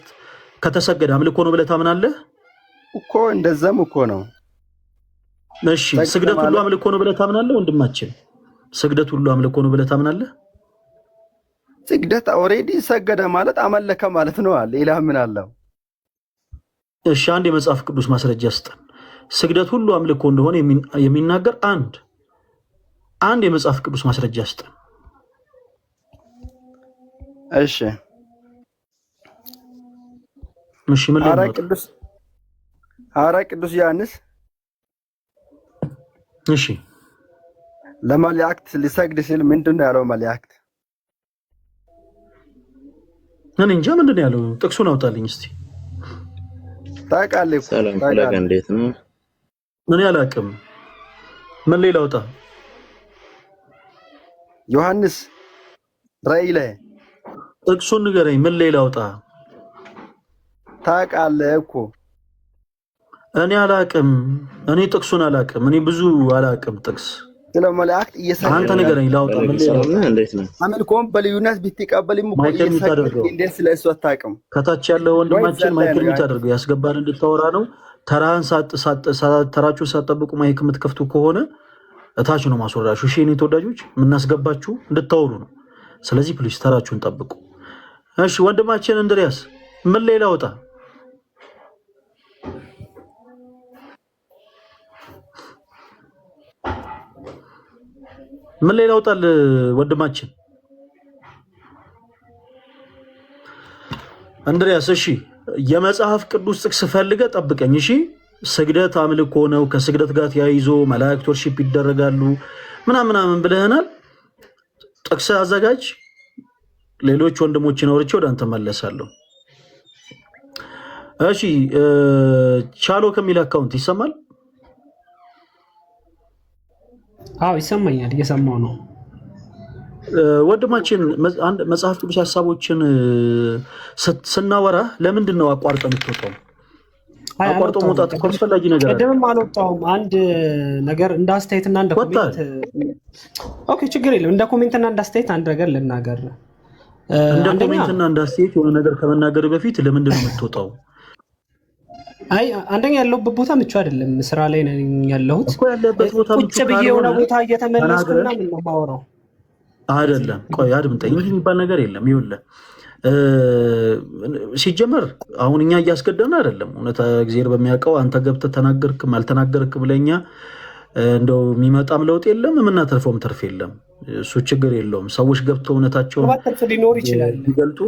ከተሰገደ አምልኮ ነው ብለህ ታምናለህ እኮ? እንደዛም እኮ ነው። እሺ ስግደት ሁሉ አምልኮ ነው ብለህ ታምናለህ ወንድማችን? ስግደት ሁሉ አምልኮ ነው ብለህ ታምናለህ? ስግደት ኦሬዲ ሰገደ ማለት አመለከ ማለት ነው። ሌላ ምን አለው? እሺ አንድ የመጽሐፍ ቅዱስ ማስረጃ ስጠን። ስግደት ሁሉ አምልኮ እንደሆነ የሚናገር አንድ የመጽሐፍ ቅዱስ ማስረጃ ስጠን። እሺ ምን ላይ ነው? ቅዱስ ዮሐንስ እሺ ለመላእክት ሊሰግድ ሲል ምንድነው ያለው? መላእክት እኔ እንጃ ምንድነው ያለው? ጥቅሱን አውጣልኝ እስቲ። ታውቃለህ? ሰላም ፈለገ እንዴት ነው? ምን ያላቅም ምን ላይ ላውጣ? ዮሐንስ ራእይ ላይ ጥቅሱን ንገረኝ። ምን ላይ ላውጣ? ታውቃለህ እኮ እኔ አላቅም። እኔ ጥቅሱን አላቅም። እኔ ብዙ አላቅም ጥቅስ ስለ መላእክት እየሰገደ አንተ ንገረኝ ላውጣ። ምን ላይ ላውጣ? እንዴት ነው አምልኮም በልዩነት ቢትቀበልም እኮ እየሰገደ እንዴት ስለ እሱ አታውቅም? ከታች ያለው ወንድማችን ማይክል የሚታደርገው ያስገባን እንድታወራ ነው። ተራህን ተራችሁን ሳትጠብቁ ማይክ የምትከፍቱ ከሆነ እታች ነው ማስወራችሁ። እሺ እኔ ተወዳጆች የምናስገባችሁ እንድታወሩ ነው። ስለዚህ ፕሊስ ተራችሁን ጠብቁ። እሺ ወንድማችን እንድሪያስ ምን ላይ ላውጣ? ምን ላይ ላውጣል ወንድማችን እንድሪያስ? እሺ የመጽሐፍ ቅዱስ ጥቅስ ፈልገህ ጠብቀኝ። እሺ ስግደት አምልኮ ነው፣ ከስግደት ጋር ተያይዞ መላእክት ወርሺፕ ይደረጋሉ ምናምን ብለህናል። ጥቅስ አዘጋጅ። ሌሎች ወንድሞችን አውርቼ ወደ አንተ መለሳለሁ። እሺ ቻሎ ከሚል አካውንት ይሰማል? አዎ ይሰማኛል፣ እየሰማው ነው። ወንድማችን አንድ መጽሐፍ ቅዱስ ሐሳቦችን ስናወራ ለምንድን ነው አቋርጠ የምትወጣው? አቋርጦ መውጣት እኮ አስፈላጊ ነገር አይደለም። ቅድምም አልወጣሁም። አንድ ነገር እንደ አስተያየትና እንደ ኮሜንት ኦኬ፣ ችግር የለም። እንደ ኮሜንትና እንደ አስተያየት አንድ ነገር ልናገር። እንደ ኮሜንትና እንደ አስተያየት የሆነ ነገር ከመናገር በፊት ለምንድን ነው የምትወጣው? አይ አንደኛ ያለሁበት ቦታ ምቹ አይደለም። ስራ ላይ ነኝ ያለሁት እኮ። ያለበት ቦታ ምቹ ቁጭ ብዬ የሆነ ቦታ እየተመለስኩና ምን ነው የማወራው አይደለም። ቆይ አድምጠኝ። እንዲህ የሚባል ነገር የለም። ይኸውልህ ሲጀመር አሁን እኛ እያስገደድን አይደለም። እውነት እግዚአብሔር በሚያውቀው አንተ ገብተህ ተናገርክም አልተናገርክም ብለኛ እንደው የሚመጣም ለውጥ የለም፣ የምናተርፈውም ተርፍ የለም። እሱ ችግር የለውም። ሰዎች ገብተው እውነታቸውን ሊኖር ይችላል ሊገልጡ።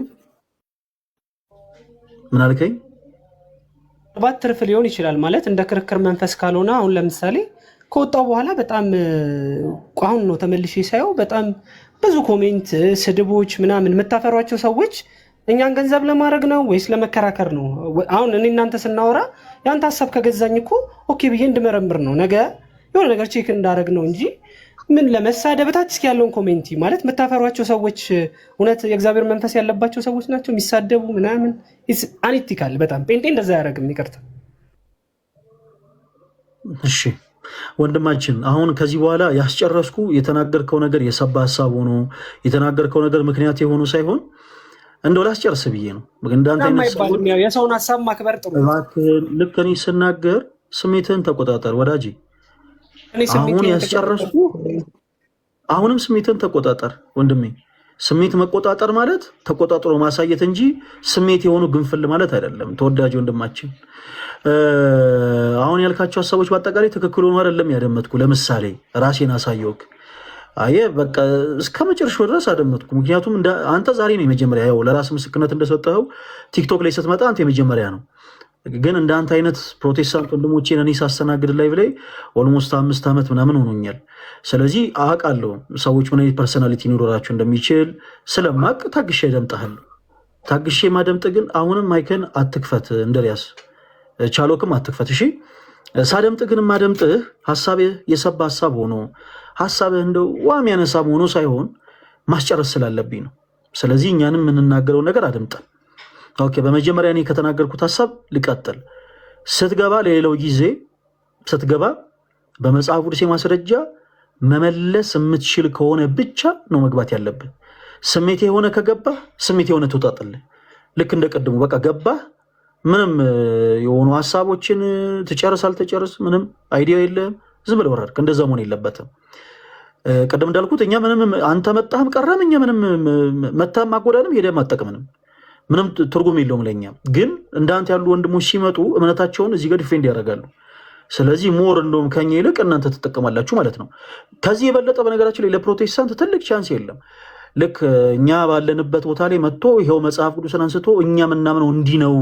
ምን አልከኝ? ባት ትርፍ ሊሆን ይችላል ማለት እንደ ክርክር መንፈስ ካልሆነ አሁን ለምሳሌ ከወጣው በኋላ በጣም አሁን ነው ተመልሼ ሳየው በጣም ብዙ ኮሜንት፣ ስድቦች ምናምን የምታፈሯቸው ሰዎች እኛን ገንዘብ ለማድረግ ነው ወይስ ለመከራከር ነው? አሁን እኔ እናንተ ስናወራ የአንተ ሀሳብ ከገዛኝ እኮ ኦኬ ብዬ እንድመረምር ነው፣ ነገ የሆነ ነገር ቼክ እንዳደረግ ነው እንጂ ምን ለመሳደብ ታች እስኪ ያለውን ኮሜንቲ ማለት የምታፈሯቸው ሰዎች እውነት የእግዚአብሔር መንፈስ ያለባቸው ሰዎች ናቸው የሚሳደቡ ምናምን? አንኢቲካል በጣም ጴንጤ እንደዛ ያደረግም። ይቅርታ። እሺ ወንድማችን፣ አሁን ከዚህ በኋላ ያስጨረስኩ የተናገርከው ነገር የሰባ ሀሳብ ሆኖ የተናገርከው ነገር ምክንያት የሆኑ ሳይሆን እንደው ላስጨርስ ብዬ ነው። እንዳንተ የሰውን ሀሳብ ማክበር ጥሩ። ልክ እኔ ስናገር ስሜትህን ተቆጣጠር ወዳጅ። አሁን ያስጨረስኩ አሁንም ስሜትህን ተቆጣጠር ወንድሜ። ስሜት መቆጣጠር ማለት ተቆጣጥሮ ማሳየት እንጂ ስሜት የሆኑ ግንፍል ማለት አይደለም። ተወዳጅ ወንድማችን፣ አሁን ያልካቸው ሀሳቦች በአጠቃላይ ትክክል ሆኖ አይደለም ያደመጥኩ። ለምሳሌ ራሴን አሳየውክ። አየህ በቃ እስከ መጨረሻው ድረስ አደመጥኩ። ምክንያቱም አንተ ዛሬ ነው የመጀመሪያ፣ ያው ለራስ ምስክርነት እንደሰጠኸው ቲክቶክ ላይ ስትመጣ አንተ የመጀመሪያ ነው። ግን እንዳንተ አይነት ፕሮቴስታንት ወንድሞቼን እኔ ሳስተናግድ ላይ ብላይ ኦልሞስት 5 ዓመት ምናምን ሆኖኛል። ስለዚህ አውቃለሁ ሰዎች ምን አይነት ፐርሰናሊቲ ሊኖራቸው እንደሚችል ስለማቅ ታግሼ አደምጥሃለሁ። ታግሼ ማደምጥ ግን አሁንም ማይክን አትክፈት፣ እንደሪያስ ቻሎክም አትክፈት። እሺ ሳደምጥ ግን ማደምጥህ ሐሳብህ የሰባ ሐሳብ ሆኖ ሐሳብህ እንደው ዋም ያነሳብ ሆኖ ሳይሆን ማስጨረስ ስላለብኝ ነው። ስለዚህ እኛንም የምንናገረው ነገር አደምጠን። ኦኬ፣ በመጀመሪያ እኔ ከተናገርኩት ሐሳብ ልቀጥል። ስትገባ ለሌላው ጊዜ ስትገባ በመጽሐፍ ቅዱስ ማስረጃ መመለስ የምትችል ከሆነ ብቻ ነው መግባት ያለብን። ስሜት የሆነ ከገባ ስሜት የሆነ ትውጣጥልህ። ልክ እንደቀድሙ በቃ ገባ ምንም የሆኑ ሐሳቦችን ትጨርስ አልተጨርስ ምንም አይዲያ የለም፣ ዝም ብለህ ወረድክ። እንደዛ መሆን የለበትም። ቀደም እንዳልኩት እኛ ምንም አንተ መጣህም ቀረም እኛ ምንም መታም ማጎዳንም ሄደም አጠቅምንም ምንም ትርጉም የለውም ለኛ። ግን እንዳንተ ያሉ ወንድሞች ሲመጡ እምነታቸውን እዚህ ጋር ዲፌንድ ያደርጋሉ። ስለዚህ ሞር እንደውም ከኛ ይልቅ እናንተ ትጠቀማላችሁ ማለት ነው። ከዚህ የበለጠ በነገራችን ላይ ለፕሮቴስታንት ትልቅ ቻንስ የለም። ልክ እኛ ባለንበት ቦታ ላይ መጥቶ ይኸው መጽሐፍ ቅዱስን አንስቶ እኛ ምናምነው እንዲህ ነው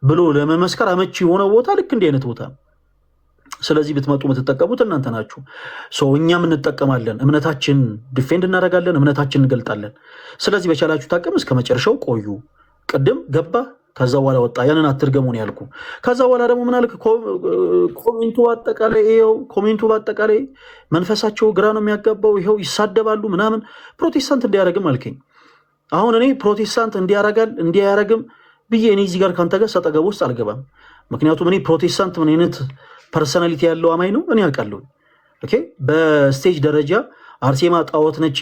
ብሎ ለመመስከር አመቺ የሆነው ቦታ ልክ እንዲህ አይነት ቦታ። ስለዚህ ብትመጡ የምትጠቀሙት እናንተ ናችሁ። እኛም እንጠቀማለን፣ እምነታችን ዲፌንድ እናደርጋለን፣ እምነታችን እንገልጣለን። ስለዚህ በቻላችሁ ታቀም እስከ መጨረሻው ቆዩ። ቅድም ገባ ከዛ በኋላ ወጣ፣ ያንን አትርገሙ ነው ያልኩ። ከዛ በኋላ ደግሞ ምን አልክ? ኮሜንቱ በአጠቃላይ ይኸው ኮሜንቱ በአጠቃላይ መንፈሳቸው ግራ ነው የሚያጋባው፣ ይኸው ይሳደባሉ ምናምን። ፕሮቴስታንት እንዲያረግም አልከኝ። አሁን እኔ ፕሮቴስታንት እንዲያረጋል እንዲያረግም ብዬ እኔ እዚህ ጋር ካንተ ጋር ሰጠገብ ውስጥ አልገባም። ምክንያቱም እኔ ፕሮቴስታንት ምን አይነት ፐርሰናሊቲ ያለው አማኝ ነው እኔ አውቃለሁ። ኦኬ፣ በስቴጅ ደረጃ አርሴማ ጣዖት ነች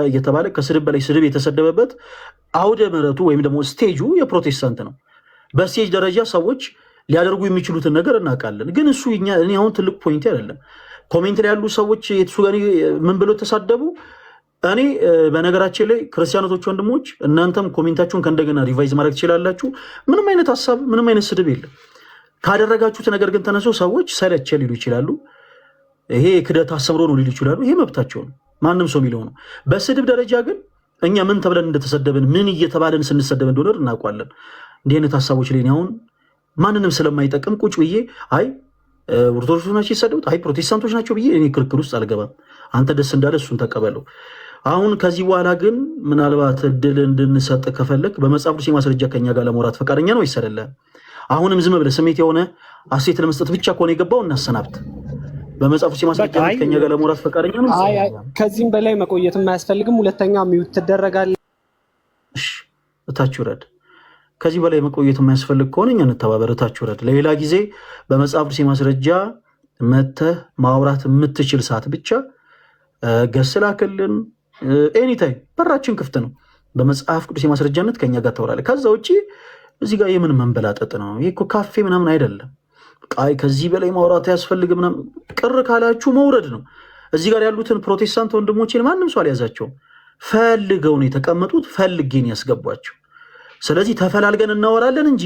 እየተባለ ከስድብ በላይ ስድብ የተሰደበበት አውደ ምሕረቱ ወይም ደግሞ ስቴጁ የፕሮቴስታንት ነው። በስቴጅ ደረጃ ሰዎች ሊያደርጉ የሚችሉትን ነገር እናውቃለን። ግን እሱ እኔ አሁን ትልቅ ፖይንት አይደለም። ኮሜንት ላይ ያሉ ሰዎች የሱ ጋር ምን ብሎ ተሳደቡ? እኔ በነገራችን ላይ ክርስቲያኖቶች ወንድሞች፣ እናንተም ኮሜንታችሁን ከእንደገና ሪቫይዝ ማድረግ ትችላላችሁ። ምንም አይነት ሀሳብ ምንም አይነት ስድብ የለም። ካደረጋችሁት ነገር ግን ተነሶ ሰዎች ሰለቸ ሊሉ ይችላሉ። ይሄ ክደት አስተምሮ ነው ሊሉ ይችላሉ። ይሄ መብታቸው ነው፣ ማንም ሰው የሚለው ነው። በስድብ ደረጃ ግን እኛ ምን ተብለን እንደተሰደብን ምን እየተባለን ስንሰደብ እንደሆነ እናውቃለን። እንዲህ አይነት ሀሳቦች ላይ አሁን ማንንም ስለማይጠቅም ቁጭ ብዬ አይ ኦርቶዶክሶች ናቸው የሰደቡት፣ አይ ፕሮቴስታንቶች ናቸው ብዬ እኔ ክርክር ውስጥ አልገባም። አንተ ደስ እንዳለ እሱን ተቀበለው። አሁን ከዚህ በኋላ ግን ምናልባት እድል እንድንሰጥ ከፈለግ በመጽሐፍ ቅዱስ ማስረጃ ከኛ ጋር ለመውራት ፈቃደኛ ነው ይሰረለ። አሁንም ዝም ብለህ ስሜት የሆነ አሴት ለመስጠት ብቻ ከሆነ የገባው እናሰናብት። በመጽሐፍ ቅዱስ ማስረጃ ከኛ ጋር ለመውራት ፈቃደኛ ነው። ከዚህም በላይ መቆየትም አያስፈልግም። ሁለተኛ ሚውት ትደረጋለህ። እሺ እታች ውረድ። ከዚህ በላይ መቆየት የማያስፈልግ ከሆነ እኛ እንተባበር። እታች ውረድ። ለሌላ ጊዜ በመጽሐፍ ቅዱስ ማስረጃ መተህ ማውራት የምትችል ሰዓት ብቻ ገስላክልን። ኤኒታይም በራችን ክፍት ነው። በመጽሐፍ ቅዱስ የማስረጃነት ከኛ ጋር ታወራለህ። ከዛ ውጭ እዚህ ጋር የምን መንበላጠጥ ነው? ይህ እኮ ካፌ ምናምን አይደለም። ቃይ ከዚህ በላይ ማውራት ያስፈልግ ምናምን። ቅር ካላችሁ መውረድ ነው። እዚህ ጋር ያሉትን ፕሮቴስታንት ወንድሞችን ማንም ሰው አልያዛቸውም። ፈልገው ነው የተቀመጡት፣ ፈልጌን ያስገቧቸው። ስለዚህ ተፈላልገን እናወራለን እንጂ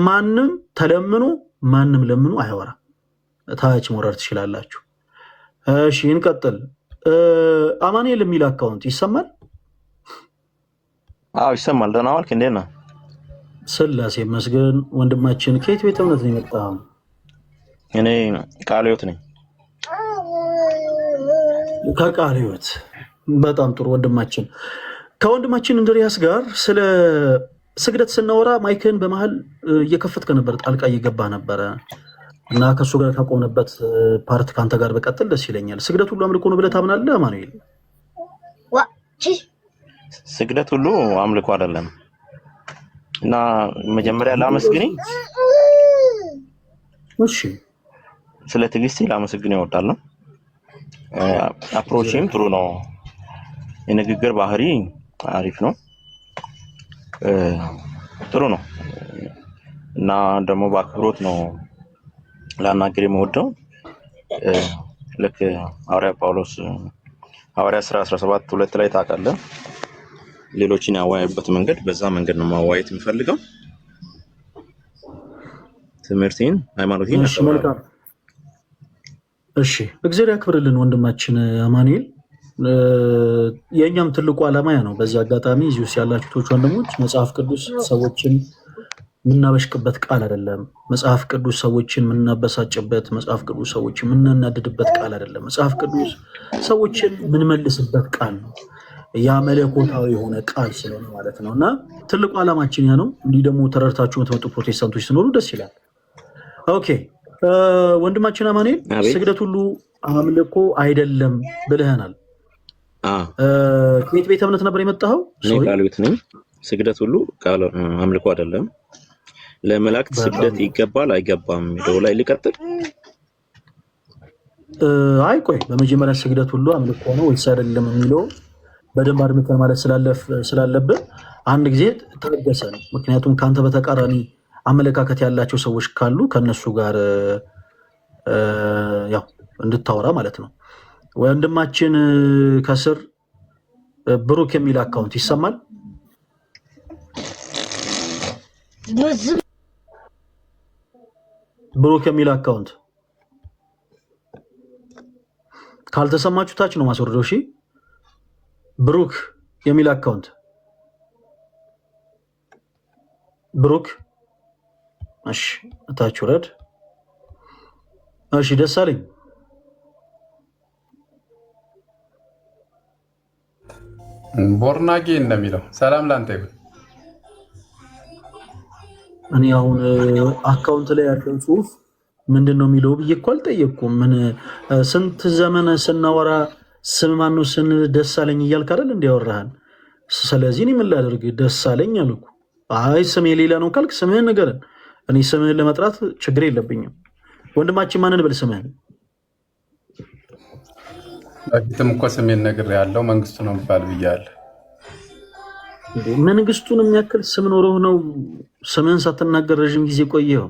ማንም ተለምኖ ማንም ለምኖ አያወራም። ታች መውረድ ትችላላችሁ። እሺ እንቀጥል። አማኑኤል የሚል አካውንት ይሰማል? አዎ ይሰማል። ደህና ዋልክ? እንዴት ነህ? ስላሴ ይመስገን። ወንድማችን ከየት ቤተ እምነት ነው የመጣው? እኔ ቃለ ሕይወት ነኝ። ከቃለ ሕይወት በጣም ጥሩ ወንድማችን። ከወንድማችን እንድሪያስ ጋር ስለ ስግደት ስናወራ ማይክን በመሀል እየከፈትከ ነበር፣ ጣልቃ እየገባ ነበረ እና ከእሱ ጋር ካቆምንበት ፓርት ከአንተ ጋር በቀጥል ደስ ይለኛል። ስግደት ሁሉ አምልኮ ነው ብለህ ታምናለህ አማኑኤል? ስግደት ሁሉ አምልኮ አይደለም እና መጀመሪያ ላመስግን። እሺ፣ ስለ ትዕግስቴ ላመስግን እወዳለሁ። አፕሮችም ጥሩ ነው። የንግግር ባህሪ አሪፍ ነው፣ ጥሩ ነው እና ደግሞ በአክብሮት ነው ላናገር የምወደው። ልክ ሐዋርያ ጳውሎስ ሐዋርያ ሥራ 17:2 ላይ ታውቃለህ፣ ሌሎችን ያዋየበት መንገድ በዛ መንገድ ነው ማዋየት የምፈልገው። ትምህርቴን ሃይማኖቴን እሺ፣ እግዚአብሔር ያክብርልን ወንድማችን አማኑኤል። የእኛም ትልቁ ዓላማ ያ ነው። በዚህ አጋጣሚ እዚህ ውስጥ ያላችሁት ወንድሞች መጽሐፍ ቅዱስ ሰዎችን የምናበሽቅበት ቃል አይደለም። መጽሐፍ ቅዱስ ሰዎችን የምናበሳጭበት፣ መጽሐፍ ቅዱስ ሰዎችን የምናናድድበት ቃል አይደለም። መጽሐፍ ቅዱስ ሰዎችን የምንመልስበት ቃል ነው። ያ መለኮታዊ የሆነ ቃል ስለሆነ ማለት ነው እና ትልቁ ዓላማችን ያ ነው። እንዲህ ደግሞ ተረድታችሁ የምትመጡ ፕሮቴስታንቶች ሲኖሩ ደስ ይላል። ኦኬ ወንድማችን አማኑኤል ስግደት ሁሉ አምልኮ አይደለም ብለህናል። ከየት ቤተ እምነት ነበር የመጣኸው? ቃል ቤት ነኝ። ስግደት ሁሉ ቃል አምልኮ አይደለም። ለመላእክት ስግደት ይገባል አይገባም የሚለው ላይ ልቀጥል? አይ ቆይ፣ በመጀመሪያ ስግደት ሁሉ አምልኮ ነው ወይስ አይደለም የሚለው በደንብ አድምጠን ማለት ስላለብን አንድ ጊዜ ታገሰን። ምክንያቱም ከአንተ በተቃራኒ አመለካከት ያላቸው ሰዎች ካሉ ከነሱ ጋር ያው እንድታወራ ማለት ነው። ወንድማችን ከስር ብሩክ የሚል አካውንት ይሰማል? ብሩክ የሚል አካውንት ካልተሰማችሁ ታች ነው ማስወርደው። እሺ፣ ብሩክ የሚል አካውንት ብሩክ። እሺ፣ ታች ወረድ። እሺ፣ ደሳለኝ ቦርናጌ እንደሚለው ሰላም ላንተ ይሁን። እኔ አሁን አካውንት ላይ ያለው ጽሁፍ ምንድን ነው የሚለው ብዬ እኮ አልጠየቅኩም። ምን ስንት ዘመን ስናወራ ስም ማነው ስን ደሳለኝ እያልክ አይደል እንዲያወራህን? ስለዚህ እኔ ምን ላደርግ ደሳለኝ አልኩ። አይ ስሜ ሌላ ነው ካልክ ስምህን ንገረን። እኔ ስምህን ለመጥራት ችግር የለብኝም። ወንድማችን ማንን ብል ስምህን? በፊትም እኮ ስሜን ነግሬሃለሁ፣ መንግስቱ ነው የሚባል ብያለሁ። መንግስቱን የሚያክል ስም ኖሮህ ነው ስምህን ሳትናገር ረዥም ጊዜ ቆየው?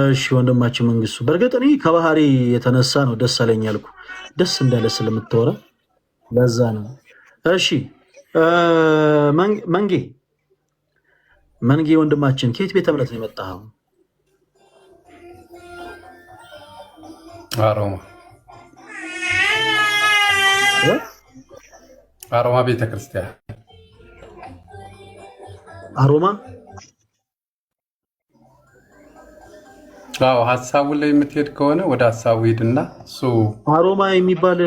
እሺ ወንድማችን መንግስቱ፣ በእርግጥ እኔ ከባህሪ የተነሳ ነው ደስ አለኝ ያልኩ፣ ደስ እንዳለ ስለምትወራ ለዛ ነው። እሺ መንጌ ወንድማችን ከየት ቤተ እምነት ነው የመጣኸው? አሮማ ቤተክርስቲያን። አሮማ? አዎ፣ ሀሳቡ ላይ የምትሄድ ከሆነ ወደ ሀሳቡ ሂድና እሱ አሮማ የሚባል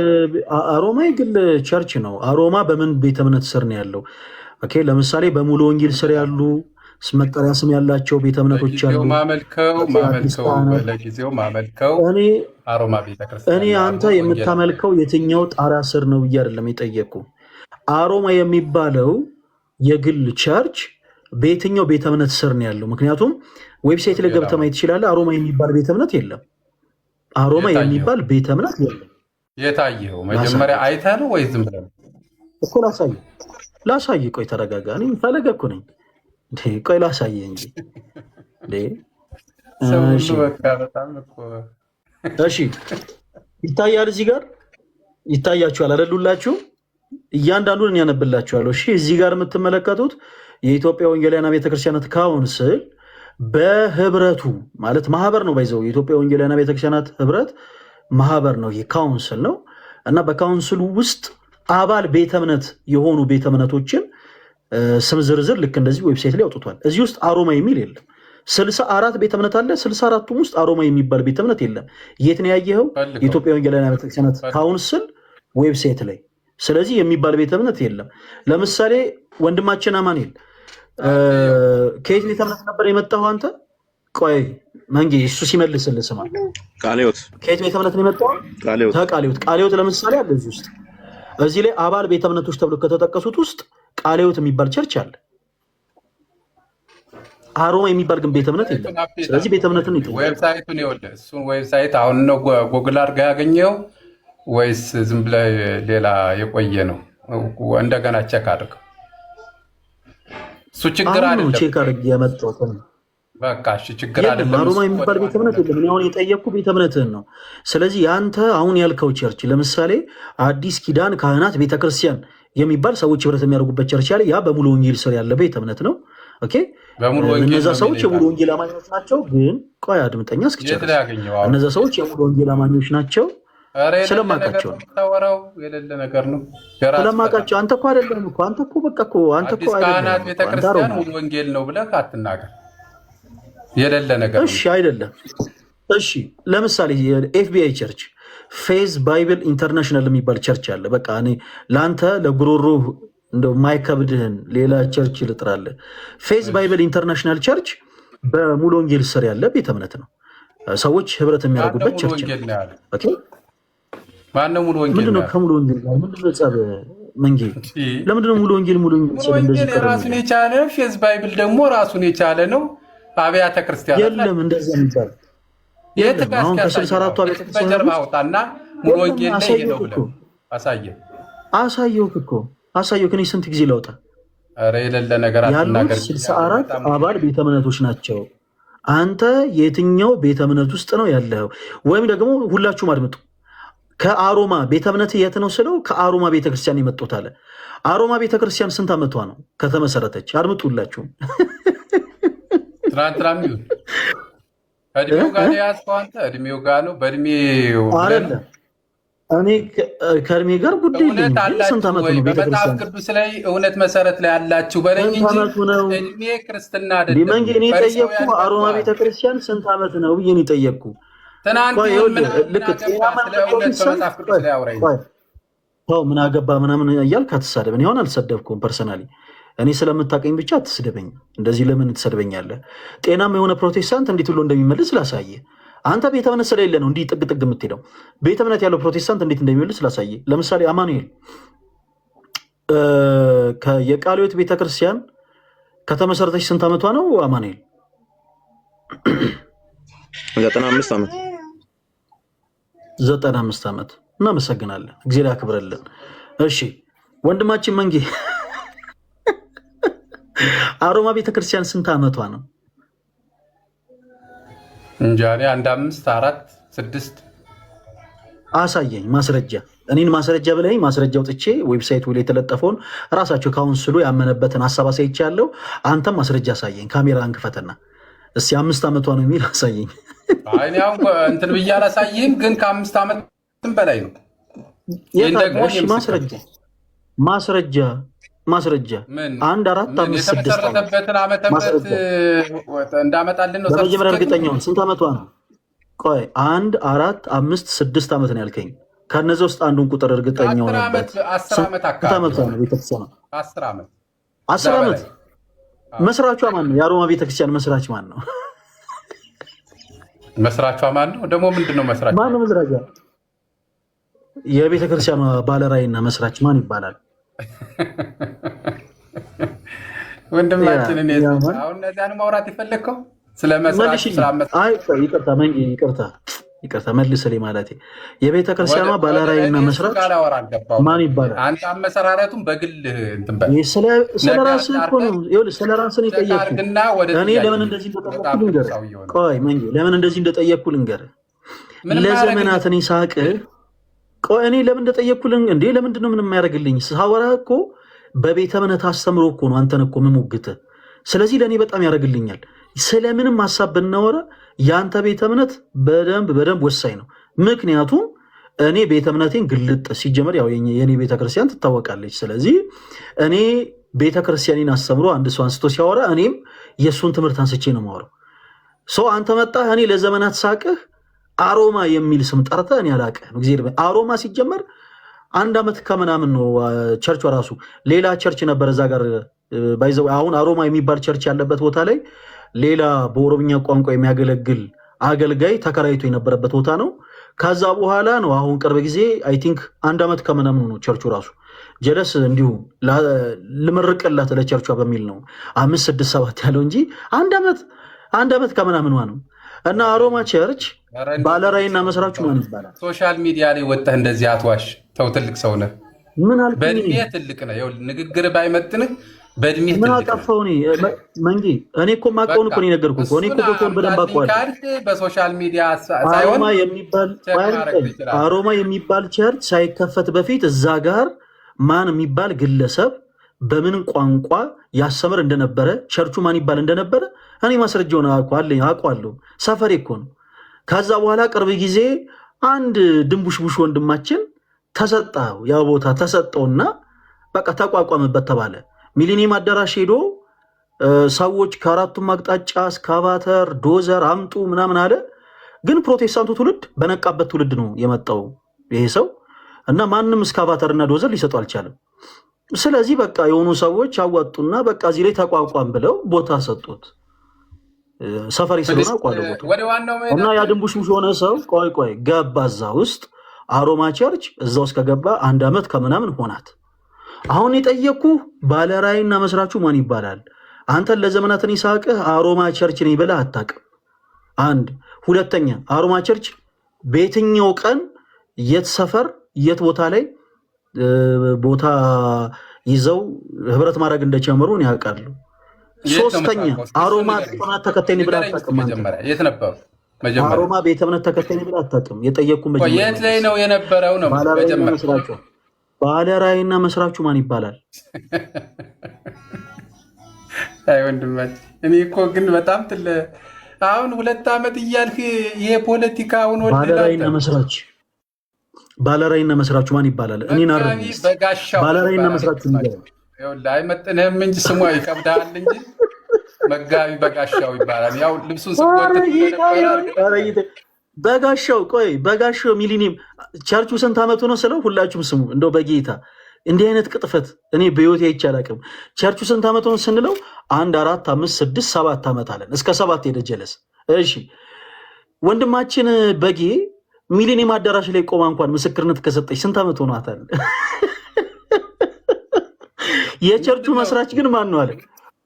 አሮማ የግል ቸርች ነው። አሮማ በምን ቤተ እምነት ስር ነው ያለው? ኦኬ፣ ለምሳሌ በሙሉ ወንጌል ስር ያሉ መጠሪያ ስም ያላቸው ቤተ እምነቶች አሉ። ለጊዜው ማመልከው አሮማ ቤተክርስቲያን። እኔ አንተ የምታመልከው የትኛው ጣሪያ ስር ነው ብዬ አይደለም የጠየቁ። አሮማ የሚባለው የግል ቸርች በየትኛው ቤተ እምነት ስር ነው ያለው? ምክንያቱም ዌብሳይት ላይ ገብተህ ማየት ትችላለህ። አሮማ የሚባል ቤተ እምነት የለም። አሮማ የሚባል ቤተ እምነት የለም። የታየው መጀመሪያ አይተህ ነው ወይ ዝም ብለህ እኮ? ላሳይ። ቆይ ተረጋጋ። እኔ ፈለገ እኮ ነኝ። ቆይ ላሳይ እንጂ። እሺ ይታያል። እዚህ ጋር ይታያችኋል አይደሉላችሁ? እያንዳንዱን እኔ ያነብላችኋለሁ። እሺ እዚህ ጋር የምትመለከቱት የኢትዮጵያ ወንጌላውያን ቤተክርስቲያናት ካውንስል በህብረቱ ማለት ማህበር ነው። ባይዘው የኢትዮጵያ ወንጌላውያን ቤተክርስቲያናት ህብረት ማህበር ነው። ይሄ ካውንስል ነው እና በካውንስሉ ውስጥ አባል ቤተ እምነት የሆኑ ቤተ እምነቶችን ስም ዝርዝር ልክ እንደዚህ ዌብሳይት ላይ አውጥቷል። እዚህ ውስጥ አሮማ የሚል የለም። 64 ቤተ እምነት አለ። 64ቱም ውስጥ አሮማ የሚባል ቤተ እምነት የለም። የት ነው ያየኸው? የኢትዮጵያ ወንጌላውያን ቤተክርስቲያናት ካውንስል ዌብሳይት ላይ። ስለዚህ የሚባል ቤተ እምነት የለም። ለምሳሌ ወንድማችን አማኑኤል ከየት ቤተ እምነት ነበር የመጣው አንተ? ቆይ መንጌ እሱ ሲመልስልህ ስማ። ቃልዮት ከየት ቤተ እምነት ነው የመጣው? ቃልዮት። ቃልዮት ለምሳሌ አለ እዚህ ውስጥ። እዚህ ላይ አባል ቤተ እምነቶች ተብሎ ከተጠቀሱት ውስጥ ቃልዮት የሚባል ቸርች አለ። አሮማ የሚባል ግን ቤተ እምነት የለም። ስለዚህ ቤተ እምነትን ዌብሳይቱን ይኸውልህ፣ እሱን ዌብሳይት አሁን ነው ጎግል አድርገህ ያገኘው ወይስ ዝም ብለህ ሌላ የቆየ ነው? እንደገና ቼክ አድርገው። እሱ ችግር አይደለም። ቼክ አድርጌ ያመጣሁት በቃ እሺ፣ ችግር አይደለም። አሮማ የሚባል ቤተ እምነት የለም። እኔ አሁን የጠየቅኩ ቤተ እምነትህን ነው። ስለዚህ ያንተ አሁን ያልከው ቸርች ለምሳሌ አዲስ ኪዳን ካህናት ቤተክርስቲያን የሚባል ሰዎች ህብረት የሚያደርጉበት ቸርች ያለ ያ በሙሉ ወንጌል ስር ያለ ቤተ እምነት ነው። ኦኬ፣ እነዛ ሰዎች የሙሉ ወንጌል አማኞች ናቸው። ግን ቆይ አድምጠኛ እስኪጨርስ። እነዛ ሰዎች የሙሉ ወንጌል አማኞች ናቸው። ስለማውቃቸው ነው። የሌለ ነገር ነው። ስለማውቃቸው አንተ እኮ አይደለም እኮ አንተ እኮ በቃ እኮ አንተ እኮ ካህናት ቤተክርስቲያን ሙሉ ወንጌል ነው ብለህ አትናገር። የሌለ ነገር ነው። እሺ፣ አይደለም። እሺ፣ ለምሳሌ ኤፍቢአይ ቸርች ፌዝ ባይብል ኢንተርናሽናል የሚባል ቸርች አለ። በቃ እኔ ለአንተ ለጉሮሮ እንደው ማይከብድህን ሌላ ቸርች ልጥራለህ። ፌዝ ባይብል ኢንተርናሽናል ቸርች በሙሉ ወንጌል ስር ያለ ቤተ እምነት ነው። ሰዎች ህብረት የሚያደርጉበት ቸርች ነው። ኦኬ፣ ማነው ሙሉ ወንጌል? ምንድነው ከሙሉ ወንጌል ጋር ምንድነው ጸብ? መንጌ ለምንድነው ሙሉ ወንጌል እንደዚህ ራሱን የቻለ ፌዝ ባይብል ደግሞ ራሱን የቻለ ነው። አብያተ ክርስቲያን የለም እንደዛ የሚባል አሁን ከ64ቱ አብያተ ክርስቲያን አውጣና ሙሉ ወንጌል ላይ ነው ብለው አሳየው። ግን ስንት ጊዜ ለውጣ? ኧረ የሌለ ነገር አትናገር። 64 አባል ቤተ እምነቶች ናቸው። አንተ የትኛው ቤተ እምነት ውስጥ ነው ያለው? ወይም ደግሞ ሁላችሁም አድምጡ። ከአሮማ ቤተ እምነት የት ነው ስለው ከአሮማ ቤተክርስቲያን የመጡት አለ። አሮማ ቤተክርስቲያን ስንት ዓመቷ ነው ከተመሰረተች? አድምጡ ሁላችሁም። ትናንትናም ይሁን እድሜው ጋር ያዝከው አንተ እድሜው ጋር ነው። በእድሜው አይደለም እኔ ከእድሜ ጋር ጉዳይ የለኝም። ስንት ዓመት ነው በመጽሐፍ ቅዱስ ላይ እውነት መሰረት ላይ ያላችሁ በለኝ እንጂ እድሜ ክርስትና አይደለም። መንጌ እኔ ጠየቅኩ አሮማ ቤተክርስቲያን ስንት ዓመት ነው ብዬ እኔ ጠየቅኩ። ትናንት ምን አገባ ምናምን እያልክ አትሳደብ። እኔ አሁን አልሰደብኩም ፐርሰናሊ። እኔ ስለምታቀኝ ብቻ አትስደበኝ። እንደዚህ ለምን ትሰድበኛለህ? ጤናማ የሆነ ፕሮቴስታንት እንዴት ብሎ እንደሚመልስ ላሳየ። አንተ ቤተ እምነት ስለሌለ ነው እንዲህ ጥግ ጥግ የምትሄደው። ቤተ እምነት ያለው ፕሮቴስታንት እንዴት እንደሚመልስ ላሳየ። ለምሳሌ አማኑኤል የቃልዮት ቤተክርስቲያን ከተመሰረተች ስንት ዓመቷ ነው አማኑኤል? 95 ዓመት 95 ዓመት። እናመሰግናለን። እግዚአብሔር ያክብረልን። እሺ ወንድማችን መንጌ አሮማ ቤተክርስቲያን ስንት ዓመቷ ነው? እንጃ እኔ 1 5 4 6 አሳየኝ ማስረጃ። እኔን ማስረጃ ብለኝ ማስረጃ አውጥቼ ዌብሳይቱ ላይ የተለጠፈውን ራሳቸው ካውንስሉ ያመነበትን ሀሳብ አሳይቻለሁ። አንተም ማስረጃ አሳየኝ። ካሜራን ክፈትና እስቲ 5 ዓመቷ ነው የሚል አሳየኝ። አይ እኔ አሁን እንትን ብዬ አላሳይህም፣ ግን ከ5 ዓመትም በላይ ነው። ይሄን ደግሞ ማስረጃ 1 4 5 6 የተመሰረተበትን ዓመተ ምህረት እንዳመጣልን ነው። በመጀመሪያ እርግጠኛውን ስንት ዓመቷ ነው? ቆይ 1 4 5 6 ዓመት ነው ያልከኝ። ከነዚህ ውስጥ አንዱን ቁጥር እርግጠኛው ነበር። 10 ዓመት አካባቢ ነው ቤተክርስቲያን 10 ዓመት 10 ዓመት። መስራቿ ማን ነው? የአሮማ ቤተክርስቲያን መስራች ማን ነው? መስራቿ ማን ነው? ደግሞ ምንድን ነው መስራቿ? ማን ነው መስራቿ? የቤተክርስቲያኗ ባለራዕይና መስራች ማን ይባላል? ወንድማችን እኔ አሁን እነዚያን ማውራት የፈለግከው ስለ መስራች ይቅርታ መልስልኝ ማለቴ የቤተክርስቲያኗ ባለራዕይና መስራች ማን ይባላል? አንተ አመሰራረቱን በግል እንትን በል። ስለ ራስህ እኮ ነው። ይኸውልህ ስለ ራስህ ነው የጠየቅኩህ። እኔ ለምን እንደዚህ እንደጠየቅኩህ ልንገርህ። ቆይ መንጌ ለምን እንደዚህ እንደጠየቅኩህ ልንገርህ። ለዘመናት እኔ ሳቅህ እኔ ለምን እንደጠየቅኩህ እንዴ ለምንድን ነው ምንም ያደርግልኝ? ሳወራ እኮ በቤተ እምነት አስተምሮ እኮ ነው አንተን እኮ የምሞግትህ። ስለዚህ ለእኔ በጣም ያደርግልኛል። ስለምንም ሀሳብ ብናወራ የአንተ ቤተ እምነት በደንብ ወሳኝ ነው። ምክንያቱም እኔ ቤተ እምነቴን ግልጥ ሲጀመር ያው የኔ ቤተክርስቲያን ትታወቃለች። ስለዚህ እኔ ቤተክርስቲያኔን አስተምሮ አንድ ሰው አንስቶ ሲያወራ እኔም የእሱን ትምህርት አንስቼ ነው የማወራው። ሰው አንተ መጣህ እኔ ለዘመናት ሳቅህ አሮማ የሚል ስም ጠርተህ እኔ አላቅህም። አሮማ ሲጀመር 1 ዓመት ከምናምን ነው ቸርቹ ራሱ። ሌላ ቸርች ነበር እዛ ጋር ባይዘው። አሁን አሮማ የሚባል ቸርች ያለበት ቦታ ላይ ሌላ በኦሮምኛ ቋንቋ የሚያገለግል አገልጋይ ተከራይቶ የነበረበት ቦታ ነው። ከዛ በኋላ ነው አሁን ቅርብ ጊዜ አይ ቲንክ 1 ዓመት ከምናምን ነው ቸርቹ ራሱ። ጀለስ እንዲሁ ልመርቅላት ለቸርቿ በሚል ነው 5 6 7 ያለው እንጂ 1 ዓመት ከምናምን ነው። እና አሮማ ቸርች ባለራዕይና መስራቹ ማን ይባላል? ሶሻል ሚዲያ ላይ ወጣህ እንደዚህ አትዋሽ። ተው፣ ትልቅ ሰው ነህ። ምን አልኩኝ? በእድሜ ትልቅ ነህ። ይኸውልህ ንግግር ባይመጥንህ በእድሜ ትልቅ ነህ። ምን አጠፋው? መንጌ እኔ እኮ ማውቀውን እኮ ነው የነገርኩህ እኮ። እኔ እኮ ቦታውን በደንብ አውቀዋለሁ። በሶሻል ሚዲያ ሳይሆን አሮማ የሚባል ቸርች ሳይከፈት በፊት እዛ ጋር ማን የሚባል ግለሰብ በምን ቋንቋ ያስተምር እንደነበረ ቸርቹ ማን ይባል እንደነበረ እኔ ማስረጃውን አውቀዋለሁ። ሰፈሬ እኮ ነው። ከዛ በኋላ ቅርብ ጊዜ አንድ ድንቡሽቡሽ ወንድማችን ተሰጠው፣ ያ ቦታ ተሰጠውና በቃ ተቋቋመበት ተባለ። ሚሊኒየም አዳራሽ ሄዶ ሰዎች ከአራቱም አቅጣጫ እስካቫተር ዶዘር አምጡ ምናምን አለ። ግን ፕሮቴስታንቱ ትውልድ በነቃበት ትውልድ ነው የመጣው ይሄ ሰው እና ማንም እስካቫተር እና ዶዘር ሊሰጡ አልቻለም። ስለዚህ በቃ የሆኑ ሰዎች አዋጡና በቃ እዚህ ላይ ተቋቋም ብለው ቦታ ሰጡት። ሰፈሪ ስለሆነ አቋለ ቦታ እና ያ ድንቡሽቡሽ የሆነ ሰው ቆይ ገባ እዛ ውስጥ። አሮማ ቸርች እዛ ውስጥ ከገባ 1 ዓመት ከምናምን ሆናት። አሁን የጠየኩ ባለራዕይና መስራቹ ማን ይባላል? አንተን ለዘመናትን ይሳቅህ አሮማ ቸርች ነኝ ብለህ አታውቅም። 1 2ኛ አሮማ ቸርች በየትኛው ቀን የት ሰፈር የት ቦታ ላይ ቦታ ይዘው ህብረት ማድረግ እንደጀመሩ ነው ያውቃሉ። 3ኛ አሮማ ቤተእምነት ተከታይ ነኝ ብለህ አታውቅም። የት ነበሩ? አሮማ ቤተእምነት ተከታይ ነኝ ብለህ አታውቅም። የጠየኩ መጀመሪያ የት ላይ ነው የነበረው ነው መጀመሪያ። ባለራዕይና መስራቹ ማን ይባላል? አይ ወንድማችን፣ እኔ እኮ ግን በጣም አሁን 2 ዓመት እያልክ ይሄ ፖለቲካውን ባለራዕይና መስራቹ ማን ይባላል? እኔን አረኝ ባለራዕይና መስራቹ ይባላል። አይመጥንህም እንጂ ስሙ ይከብዳል እንጂ መጋቢ በጋሻው ይባላል። ያው ልብሱን ስወጥ በጋሻው ቆይ በጋሻው ሚሊኒየም ቸርቹ ስንት ዓመቱ ነው ስለው ሁላችሁም ስሙ። እንደው በጌታ እንዲህ አይነት ቅጥፈት እኔ በህይወቴ አይቼ አላውቅም። ቸርቹ ስንት ዓመቱ ነው ስንለው 1 4 5 6 7 ዓመት አለን። እስከ 7 ሄደ ጀለስ። እሺ ወንድማችን በጌ ሚሊኒየም አዳራሽ ላይ ቆማ እንኳን ምስክርነት ከሰጠች ስንት ዓመት ሆኗታል? የቸርቹ መስራች ግን ማን ነው አለ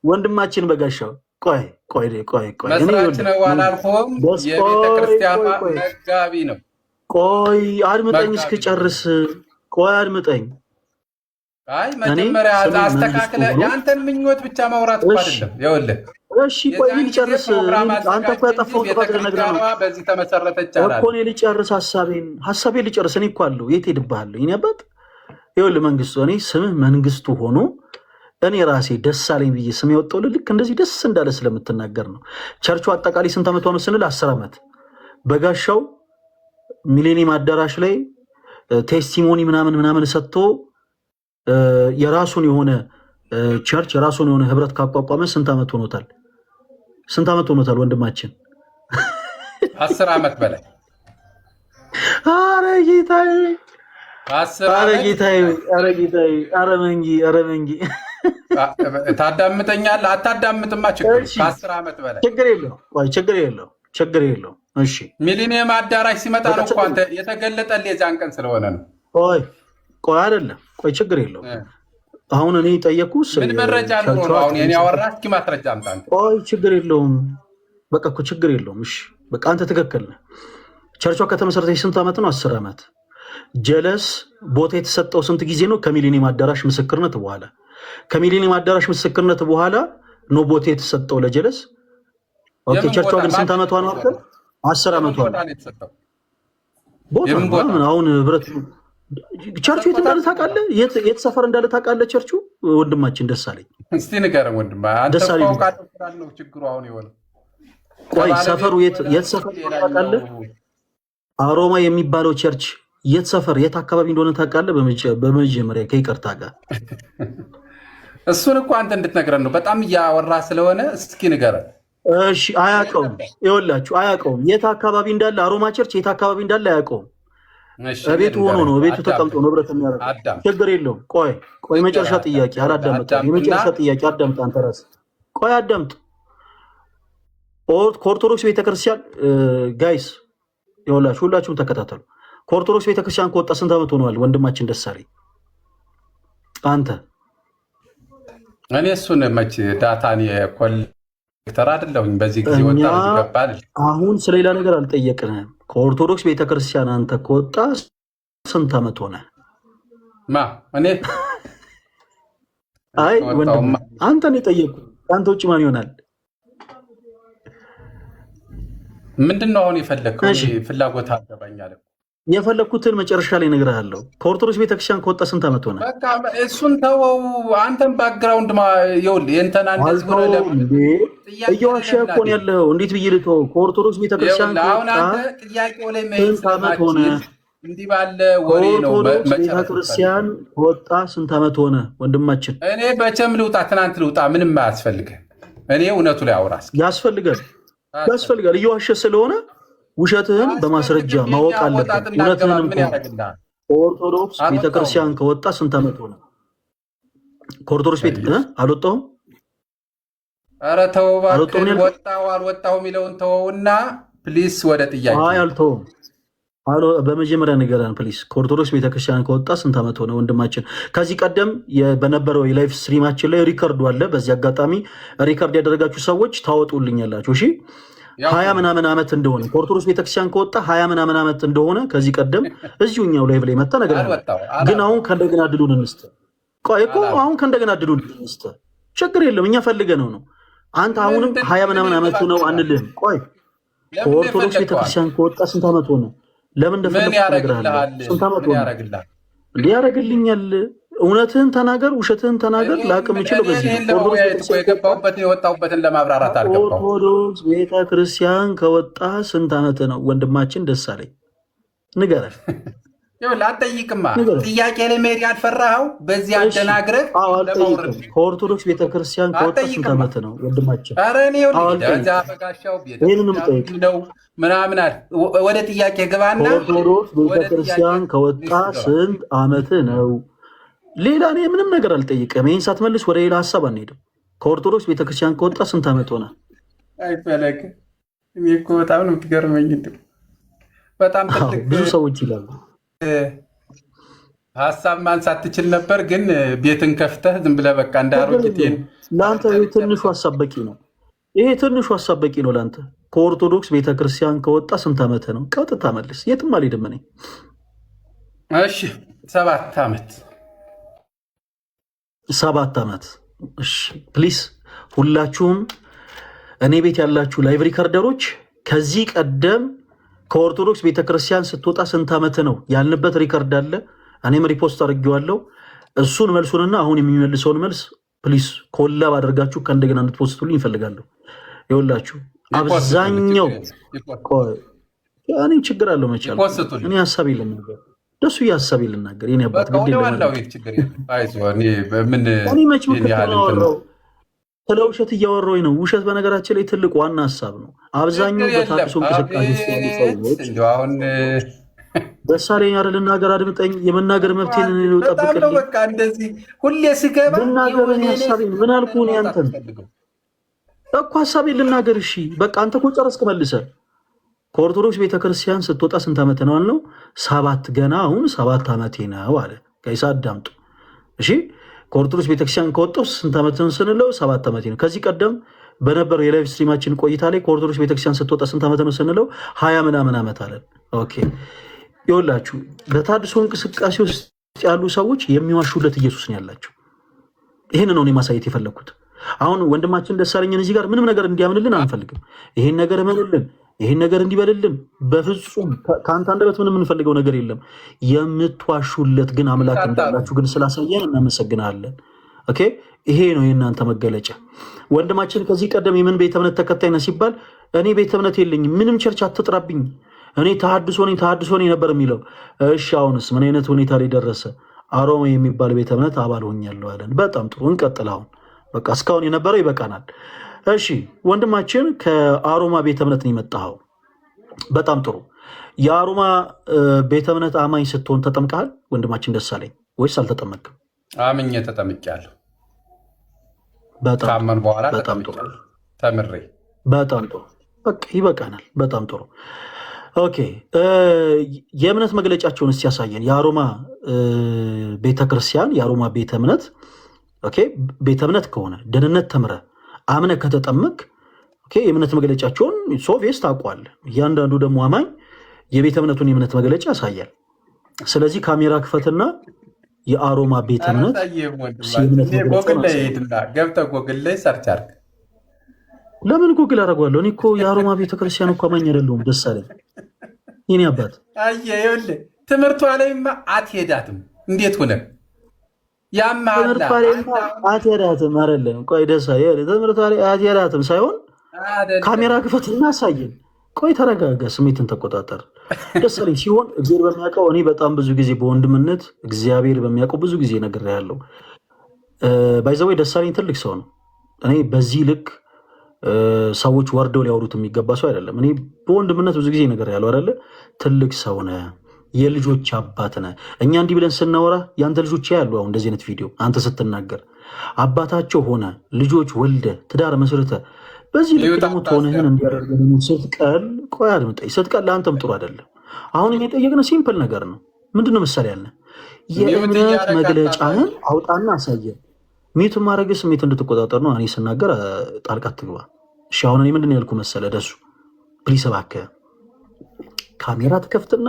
ወንድማችን በጋሻው። ቆይ መስራች ነው አላልኩም። የቤተክርስቲያኗ መጋቢ ነው። ቆይ አድምጠኝ እስክጨርስ። ቆይ አድምጠኝ። አይ መጀመሪያ አስተካክለ የአንተን ምኞት ብቻ ማውራት እኮ አይደለም። ይኸውልህ እሺ ቆይ ልጨርስ። አንተ እኮ ያጠፋው ጥፋት ነገር ነው። በዚህ ተመሰረተች አላል እኮ እኔ ልጨርስ ሐሳቤን ልጨርስ። እኔ እኮ አለሁ የት ሄድብሃለሁ? እኔ አባት ይኸውልህ መንግስቱ፣ እኔ ስምህ መንግስቱ ሆኖ እኔ ራሴ ደስ አለኝ ብዬ ስም ያወጣው ልክ እንደዚህ ደስ እንዳለ ስለምትናገር ነው። ቸርቹ አጠቃላይ ስንት ዓመቷ ነው ስንል 10 ዓመት። በጋሻው ሚሊኒየም አዳራሽ ላይ ቴስቲሞኒ ምናምን ሰጥቶ የራሱን የሆነ ቸርች የራሱን የሆነ ህብረት ካቋቋመ ስንት ዓመት ሆኖታል? ስንት ዓመት ሆኖታል ወንድማችን? 10 ዓመት በላይ። ኧረ ጌታዬ፣ ኧረ መንጊ ታዳምጠኛለህ? አታዳምጥማ? ከ10 ዓመት በላይ ችግር የለው። እሺ ሚሊኒየም አዳራሽ ሲመጣ ነው እኮ አንተ የተገለጠልህ የዛን ቀን ስለሆነ ነው። አይደለም ችግር የለው። አሁን እኔ ጠየኩህ ምን መረጃ ነው አሁን የኔ አወራህ? እስኪ ማስረጃ አምጣ አንተ። ችግር የለውም። በቃ እኮ ችግር የለውም። እሺ በቃ አንተ ትክክል ነህ። ቸርቿ ከተመሰረተች ስንት ዓመት ነው? 10 ዓመት። ጀለስ ቦታ የተሰጠው ስንት ጊዜ ነው? ከሚሊኒየም አዳራሽ ምስክርነት በኋላ። ከሚሊኒየም አዳራሽ ምስክርነት በኋላ ነው ቦታ የተሰጠው ለጀለስ። ኦኬ ቸርቿ ግን ስንት ዓመቷ ነው? 10 ዓመቷ ነው። ቦታ አሁን ህብረት ቸርቹ የት እንዳለ ታውቃለህ? የት ሰፈር እንዳለ ታውቃለህ? ቸርቹ ወንድማችን ደሳለኝ እስቲ ንገረን ወንድማ። አንተ ነው ችግሩ አሁን የሆነው። ቆይ ሰፈሩ የት ሰፈር ታውቃለህ? አሮማ የሚባለው ቸርች የት ሰፈር የት አካባቢ እንደሆነ ታውቃለህ? በመጀመሪያ ከይቅርታ ጋር እሱን እኮ አንተ እንድትነግረን ነው። በጣም እያወራ ስለሆነ እስኪ ንገረን። እሺ አያውቀውም። ይኸውላችሁ አያውቀውም የት አካባቢ እንዳለ አሮማ ቸርች የት አካባቢ እንዳለ አያውቀውም። ቤቱ ሆኖ ነው ቤቱ ተቀምጦ ንብረት የሚያደርገው ችግር የለውም። ቆይ መጨረሻ ጥያቄ አላዳመጥም። የመጨረሻ ጥያቄ አዳምጥ። አንተ ራስህ ቆይ አዳምጥ። ከኦርቶዶክስ ቤተክርስቲያን ጋይስ ይኸውላችሁ ሁላችሁም ተከታተሉ። ከኦርቶዶክስ ቤተክርስቲያን ከወጣ ስንት ዓመት ሆነዋል ወንድማችን ደሳለኝ? አንተ እኔ እሱን መች ዳታን የኮሌክተር አይደለሁኝ። በዚህ ጊዜ ወጣ በዚህ ገባል። አሁን ስለሌላ ነገር አልጠየቅንም። ከኦርቶዶክስ ቤተክርስቲያን አንተ ከወጣ ስንት ዓመት ሆነ? እኔ አይ ወንድም አንተን የጠየቁ ከአንተ ውጭ ማን ይሆናል? ምንድነው አሁን የፈለግከው? ፍላጎት አገባኛል። የፈለግኩትን መጨረሻ ላይ እነግርሃለሁ። ከኦርቶዶክስ ቤተክርስቲያን ከወጣ ስንት ዓመት ሆነ? በቃ እሱን ተወው። አንተም ባክግራውንድ ይኸውልህ የእንተና እንደዚህ ብሎ እየዋሸህ እኮ ነው ያለኸው። እንዴት ብዬ ልተወው? ከኦርቶዶክስ ቤተክርስቲያን አሁን አንተ ጥያቄው ላይ መሄድ ስንት ዓመት ሆነ? እንዲህ ባለ ወሬ ነው። ከኦርቶዶክስ ቤተክርስቲያን ከወጣ ስንት ዓመት ሆነ ወንድማችን? እኔ በቸም ልውጣ ትናንት ልውጣ ምንም አያስፈልግህ። እኔ እውነቱ ላይ አውራ ያስፈልጋል። እየዋሸህ ስለሆነ ውሸትህን በማስረጃ ማወቅ አለበት። እውነትህንም ከኦርቶዶክስ ቤተክርስቲያን ከወጣ ስንት ዓመት ሆነ? ከኦርቶዶክስ ቤት አልወጣሁም። ኧረ ተው እባክህ። ወጣሁ አልወጣሁ የሚለውን ተወውና ፕሊስ ወደ ጥያቄ። አልተውም። በመጀመሪያ ንገረን ፕሊስ። ከኦርቶዶክስ ቤተክርስቲያን ከወጣ ስንት ዓመት ሆነ ወንድማችን? ከዚህ ቀደም በነበረው የላይፍ ስትሪማችን ላይ ሪከርዱ አለ። በዚህ አጋጣሚ ሪከርድ ያደረጋችሁ ሰዎች ታወጡልኛላችሁ። እሺ 20 ምናምን ዓመት እንደሆነ ከኦርቶዶክስ ቤተክርስቲያን ከወጣ 20 ምናምን ዓመት እንደሆነ ከዚህ ቀደም እዚሁኛው ላይቭ ላይ መጣ ነገር ግን አሁን ከእንደገና ድሉን እንስተ አሁን ከእንደገና ድሉን እንስተ ችግር የለም። እኛ ፈልገነው ነው። አንተ አሁንም 20 ምናምን ዓመት ነው አንልህም። ከኦርቶዶክስ ቤተክርስቲያን ከወጣ ስንት ዓመት ሆነ? ለምን እንደፈለኩ ተናግረሃል። ስንት ዓመት ሆነ? ሊያረግልኛል። እውነትህን ተናገር፣ ውሸትህን ተናገር። ላቅም ይችላል። በዚህ የገባሁበትን የወጣሁበትን ለማብራራት አልገባሁም። ኦርቶዶክስ ቤተክርስቲያን ከወጣ ስንት ዓመት ነው ወንድማችን ደሳለኝ? ንገረን። አትጠይቅማ። ጥያቄ ላይ መሄድ ያልፈራኸው በዚህ አደናግረህ ለማውረድ። ከኦርቶዶክስ ቤተክርስቲያን ከወጣ ስንት ዓመት ነው ወንድማችን? ኧረ እኔ በጋሻው ነው ምናምን ወደ ጥያቄ ገባና ከኦርቶዶክስ ቤተክርስቲያን ከወጣ ስንት ዓመት ነው? ሌላ እኔ ምንም ነገር አልጠይቅም። ይህን ሳትመልስ ወደ ሌላ ሀሳብ አንሄድም። ከኦርቶዶክስ ቤተክርስቲያን ከወጣ ስንት ዓመት ሆነ? አይፈለግ። እኔ እኮ በጣም ነው የምትገርመኝ። በጣም ትልቅ ብዙ ሰዎች ይላሉ ሀሳብ ማንሳት ትችል ነበር፣ ግን ቤትን ከፍተህ ዝም ብለህ በቃ እንዳሮጊቴን ለአንተ ትንሹ ሀሳብ በቂ ነው። ይሄ ትንሹ ሀሳብ በቂ ነው ለአንተ። ከኦርቶዶክስ ቤተክርስቲያን ከወጣ ስንት ዓመት ነው? ቀጥታ መልስ። የትም አልሄድም እኔ። እሺ 7 ዓመት 7 ዓመት። እሺ ፕሊስ ሁላችሁም እኔ ቤት ያላችሁ ላይቭ ሪከርደሮች ከዚህ ቀደም ከኦርቶዶክስ ቤተክርስቲያን ስትወጣ ስንት ዓመት ነው ያልንበት ሪከርድ አለ። እኔም ሪፖስት አድርጌዋለሁ። እሱን መልሱንና አሁን የሚመልሰውን መልስ ፕሊስ ኮላብ አድርጋችሁ ከእንደገና እንድትፖስቱልኝ ይፈልጋለሁ። ይኸውላችሁ አብዛኛው እኔ ችግር አለው መቻል እኔ ሀሳብ የለም ነገር ደሱ ሀሳብ ልናገር የኔ አባት ስለ ውሸት እያወራሁኝ ነው። ውሸት በነገራችን ላይ ትልቅ ዋና ሀሳብ ነው። አብዛኛው በታድሶ እንቅስቃሴ ውስጥ ያሉ ሰዎች ደሳለኝ አይደል ልናገር፣ አድምጠኝ። የመናገር መብቴን ነው ጠብቅልኝ። ሁሌ ስገባ ልናገርን ሀሳቤን ምን አልኩህ? እኔ አንተን እኮ ሀሳቤን ልናገር። እሺ በቃ አንተ እኮ ጨረስክ መልሰህ። ከኦርቶዶክስ ቤተክርስቲያን ስትወጣ ስንት ዓመት ነው አልነው? 7 ገና አሁን 7 ዓመቴ ነው አለ። ጋይስ አዳምጡ እሺ። ከኦርቶዶክስ ቤተክርስቲያን ከወጣሁ ስንት ዓመት ነው ስንለው 7 ዓመቴ ነው። ከዚህ ቀደም በነበረው የላይቭ ስትሪማችን ቆይታ ላይ ከኦርቶዶክስ ቤተክርስቲያን ስትወጣ ስንት ዓመት ነው ስንለው 20 ምናምን ዓመት አለን። ኦኬ ይኸውላችሁ በታድሶ እንቅስቃሴ ውስጥ ያሉ ሰዎች የሚዋሹለት ኢየሱስ ነው ያላቸው። ይህን ነው እኔ ማሳየት የፈለግኩት። አሁን ወንድማችን ደሳለኝን እዚህ ጋር ምንም ነገር እንዲያምንልን አንፈልግም። ይሄን ነገር እመንልን፣ ይሄን ነገር እንዲበልልን በፍጹም ከአንተ አንደበት ምንም የምንፈልገው ነገር የለም። የምትዋሹለት ግን አምላክ እንዳላችሁ ግን ስላሳየን እናመሰግናለን። ኦኬ ይሄ ነው የእናንተ መገለጫ። ወንድማችን ከዚህ ቀደም የምን ቤተ እምነት ተከታይ ነህ ሲባል እኔ ቤተ እምነት የለኝም፣ ምንም ቸርች አትጥራብኝ፣ እኔ ተሐድሶ ነኝ ነበር የሚለው። እሺ አሁንስ ምን አይነት ሁኔታ ላይ ደረሰ? አሮማ የሚባል ቤተ እምነት አባል ሆኛለሁ አለን። በጣም ጥሩ እንቀጥል። አሁን በቃ እስካሁን የነበረው ይበቃናል። እሺ ወንድማችን ከአሮማ ቤተ እምነት ነው የመጣኸው። በጣም ጥሩ። የአሩማ ቤተ እምነት አማኝ ስትሆን ተጠምቀሃል ወንድማችን ደሳለኝ ወይስ አልተጠመቅም? አምኜ ተጠምቄያለሁ። በጣም ካመን በኋላ በጣም ጥሩ ተምሬ በጣም ጥሩ። በቃ ይበቃናል። በጣም ጥሩ። ኦኬ የእምነት መግለጫቸውን እስቲ ያሳየን። የአሩማ ቤተክርስቲያን የአሩማ ቤተ እምነት ኦኬ፣ ቤተ እምነት ከሆነ ደህንነት ተምረ አምነ ከተጠመቅ ኦኬ፣ የእምነት መግለጫቸውን ሶቪየስ ታውቋል። እያንዳንዱ ደግሞ አማኝ የቤተ እምነቱን የእምነት መግለጫ ያሳያል። ስለዚህ ካሜራ ክፈትና የአሮማ ቤተ እምነት ገብተህ ጎግል ላይ ሰርች አድርግ። ለምን ጉግል አደርገዋለሁ? እኔ እኮ የአሮማ ቤተክርስቲያን እኮ አማኝ አይደለሁም። ደሳለኝ የኔ አባት ይኸውልህ ትምህርቷ ላይማ አትሄዳትም። እንዴት ሆነ ትምህርቷ ላይማ አትሄዳትም አይደለም። ቆይ ደሳለኝ ትምህርቷ ላይ አትሄዳትም ሳይሆን ካሜራ ክፈትና አሳየን። ቆይ ተረጋጋ፣ ስሜትን ተቆጣጠር። ደሳለኝ ሲሆን እግዚአብሔር በሚያውቀው እኔ በጣም ብዙ ጊዜ በወንድምነት እግዚአብሔር በሚያውቀው ብዙ ጊዜ ነግሬሃለሁ። ባይዘዌ ደሳለኝ ትልቅ ሰው ነው። እኔ በዚህ ልክ ሰዎች ወርደው ሊያወሩት የሚገባ ሰው አይደለም። እኔ በወንድምነት ብዙ ጊዜ ነግሬሃለሁ አይደለ? ትልቅ ሰው ነህ፣ የልጆች አባት ነህ። እኛ እንዲህ ብለን ስናወራ የአንተ ልጆች ያሉ አሁን እንደዚህ አይነት ቪዲዮ አንተ ስትናገር አባታቸው ሆነ ልጆች ወልደ ትዳር መስርተ በዚህ ልክ ደግሞ ትሆንህን እንዲያደርገ ስትቀል፣ ቆይ አድምጠኝ፣ ስትቀል ለአንተም ጥሩ አይደለም። አሁን እኛ የጠየቅነው ሲምፕል ነገር ነው። ምንድነው ምሳሌ ያለ የእምነት መግለጫህን አውጣና አሳየን። ሚት ማድረግ ስሜት እንድትቆጣጠር ነው። እኔ ስናገር ጣልቃ ትግባ። እሺ አሁን እኔ ምንድን ያልኩ መሰለ ደሱ ፕሊስ እባክህ ካሜራ ትከፍትና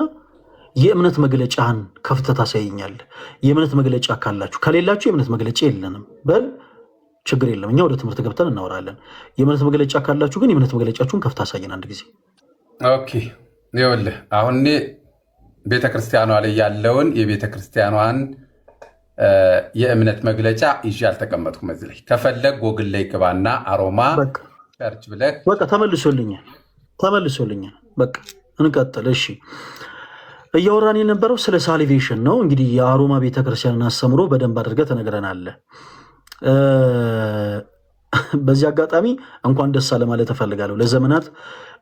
የእምነት መግለጫህን ከፍተህ ታሳየኛለህ። የእምነት መግለጫ ካላችሁ፣ ከሌላችሁ የእምነት መግለጫ የለንም በል፣ ችግር የለም። እኛ ወደ ትምህርት ገብተን እናወራለን። የእምነት መግለጫ ካላችሁ ግን የእምነት መግለጫችሁን ከፍተህ አሳየን አንድ ጊዜ። ኦኬ ይኸውልህ አሁን እኔ ቤተክርስቲያኗ ላይ ያለውን የቤተክርስቲያኗን የእምነት መግለጫ ይዤ አልተቀመጥኩም። እዚህ ላይ ከፈለግ ጎግል ላይ ግባና አሮማ ቸርች ብለህ በቃ ተመልሶልኛል። በቃ እንቀጥል። እሺ እያወራን የነበረው ስለ ሳሊቬሽን ነው። እንግዲህ የአሮማ ቤተክርስቲያንን አስተምሮ በደንብ አድርገህ ተነግረናለህ። በዚህ አጋጣሚ እንኳን ደስ አለ ማለት እፈልጋለሁ። ለዘመናት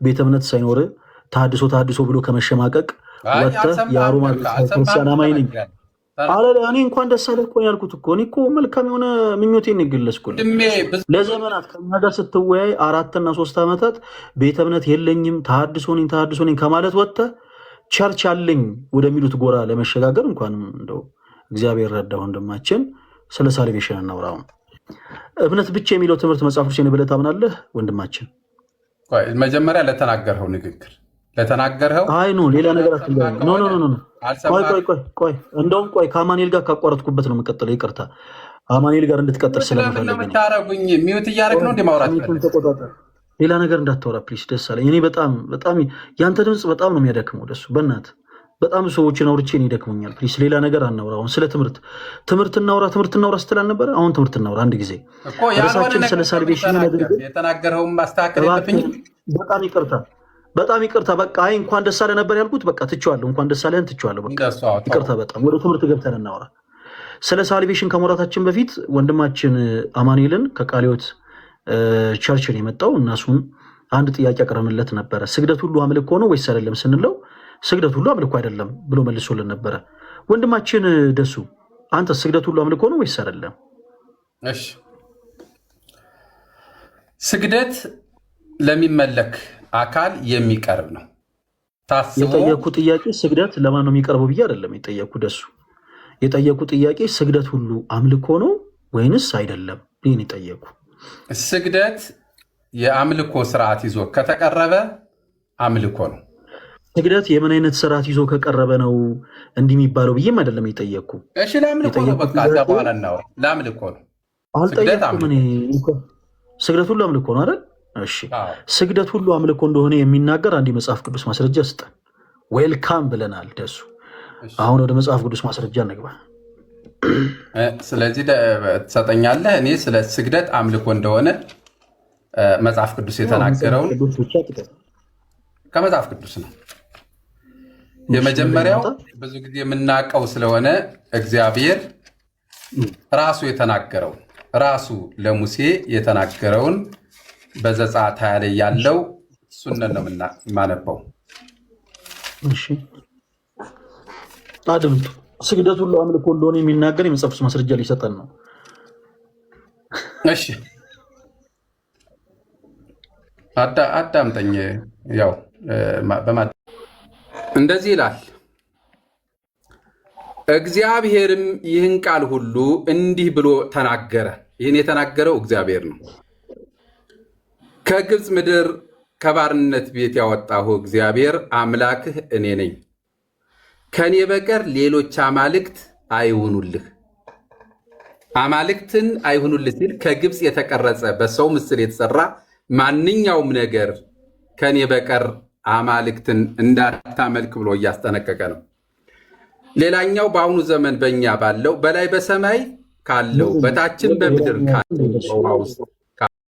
ቤተ እምነት ሳይኖር ታድሶ ብሎ ከመሸማቀቅ ወጥተህ የአሮማ ቤተክርስቲያን አማኝ ነኝ አለ። እኔ እንኳን ደስ አለ እኮ ያልኩት እኮ እኔ እኮ መልካም የሆነ ምኞቴን የገለጽኩልህ። ለዘመናት ከኛ ጋር ስትወያይ 4 እና 3 ዓመታት ቤተ እምነት የለኝም ታድሶ ነኝ ከማለት ወጥተህ ቸርች አለኝ ወደሚሉት ጎራ ለመሸጋገር እንኳንም እንደው እግዚአብሔር ረዳ ወንድማችን። ስለ ሳልቬሽን እናውራው። እምነት ብቻ የሚለው ትምህርት መጽሐፍ ቅዱስ ነው ብለህ ታምናለህ ወንድማችን? መጀመሪያ ለተናገርኸው ንግግር ለተናገርኸው አይ ኖ ሌላ ነገር አትበል። ኖ ቆይ እንደውም ቆይ ከአማኑኤል ጋር ካቋረጥኩበት ነው የምቀጥለው። ይቅርታ አማኑኤል ጋር እንድትቀጥል ስለምፈልግ ነው። ሚውት እያደረግ ነው እንደማውራት ሌላ ነገር እንዳታወራ ፕሊስ። ደስ አለኝ። እኔ በጣም ያንተ ድምፅ በጣም ነው የሚያደክመው ደሱ። በእናትህ በጣም ሰዎችን አውርቼ ይደክሙኛል። ፕሊስ ሌላ ነገር አናውራ። አሁን ስለ ትምህርት እናውራ ስትል አልነበረ? አሁን ትምህርት እናውራ አንድ ጊዜ። ርዕሳችን ስለ ሳልቬሽን የተናገረውን ማስተካከል የለብኝም። በጣም ይቅርታ። በቃ አይ እንኳን ደስ አለ ነበር ያልኩት። በቃ ትቼዋለሁ። እንኳን ደስ አለህን ትቼዋለሁ። በቃ ይቅርታ። በጣም ወደ ትምህርት ገብተን እናውራ። ስለ ሳልቬሽን ከመውራታችን በፊት ወንድማችን አማኑኤልን ከቃለ ሕይወት ቸርችን የመጣው እናሱን አንድ ጥያቄ አቅርበንለት ነበረ። ስግደት ሁሉ አምልኮ ነው ወይስ አይደለም ስንለው ስግደት ሁሉ አምልኮ አይደለም ብሎ መልሶልን ነበረ። ወንድማችን ደሱ አንተ ስግደት ሁሉ አምልኮ ነው ወይስ አይደለም? እሺ ስግደት ለሚመለክ አካል የሚቀርብ ነው። የጠየኩ ጥያቄ ስግደት ለማን ነው የሚቀርበው ብዬ አይደለም የጠየኩ ደሱ። የጠየኩ ጥያቄ ስግደት ሁሉ አምልኮ ነው ወይንስ አይደለም ይህን የጠየኩ። ስግደት የአምልኮ ስርዓት ይዞ ከተቀረበ አምልኮ ነው። ስግደት የምን አይነት ስርዓት ይዞ ከቀረበ ነው እንዲህ የሚባለው ብዬም አይደለም የጠየኩ። እሺ ለአምልኮ ነው። በቃ እዛ በኋላ እናወራ። ለአምልኮ ነው። ስግደት ሁሉ አምልኮ ነው አይደል? እሺ ስግደት ሁሉ አምልኮ እንደሆነ የሚናገር አንድ መጽሐፍ ቅዱስ ማስረጃ ስጠን። ዌልካም ብለናል ደሱ። አሁን ወደ መጽሐፍ ቅዱስ ማስረጃ እንግባ። ስለዚህ ትሰጠኛለህ። እኔ ስለ ስግደት አምልኮ እንደሆነ መጽሐፍ ቅዱስ የተናገረውን ከመጽሐፍ ቅዱስ ነው። የመጀመሪያው ብዙ ጊዜ የምናውቀው ስለሆነ እግዚአብሔር ራሱ የተናገረውን ራሱ ለሙሴ የተናገረውን በዘጸአት 20 ላይ ያለው እሱን ነው የማነበው። እሺ አድምጡ። ስግደት ሁሉ አምልኮ እንደሆነ የሚናገር የመጽሐፍ ቅዱስ ማስረጃ ሊሰጠን ነው። እሺ አዳምጠኝ። ያው እንደዚህ ይላል፣ እግዚአብሔርም ይህን ቃል ሁሉ እንዲህ ብሎ ተናገረ። ይህን የተናገረው እግዚአብሔር ነው። ከግብፅ ምድር ከባርነት ቤት ያወጣሁ እግዚአብሔር አምላክህ እኔ ነኝ። ከኔ በቀር ሌሎች አማልክት አይሁኑልህ። አማልክትን አይሁኑልህ ሲል ከግብፅ የተቀረጸ በሰው ምስል የተሰራ ማንኛውም ነገር ከኔ በቀር አማልክትን እንዳታመልክ ብሎ እያስጠነቀቀ ነው። ሌላኛው በአሁኑ ዘመን በእኛ ባለው በላይ በሰማይ ካለው በታችን በምድር ካለው በውሃ ውስጥ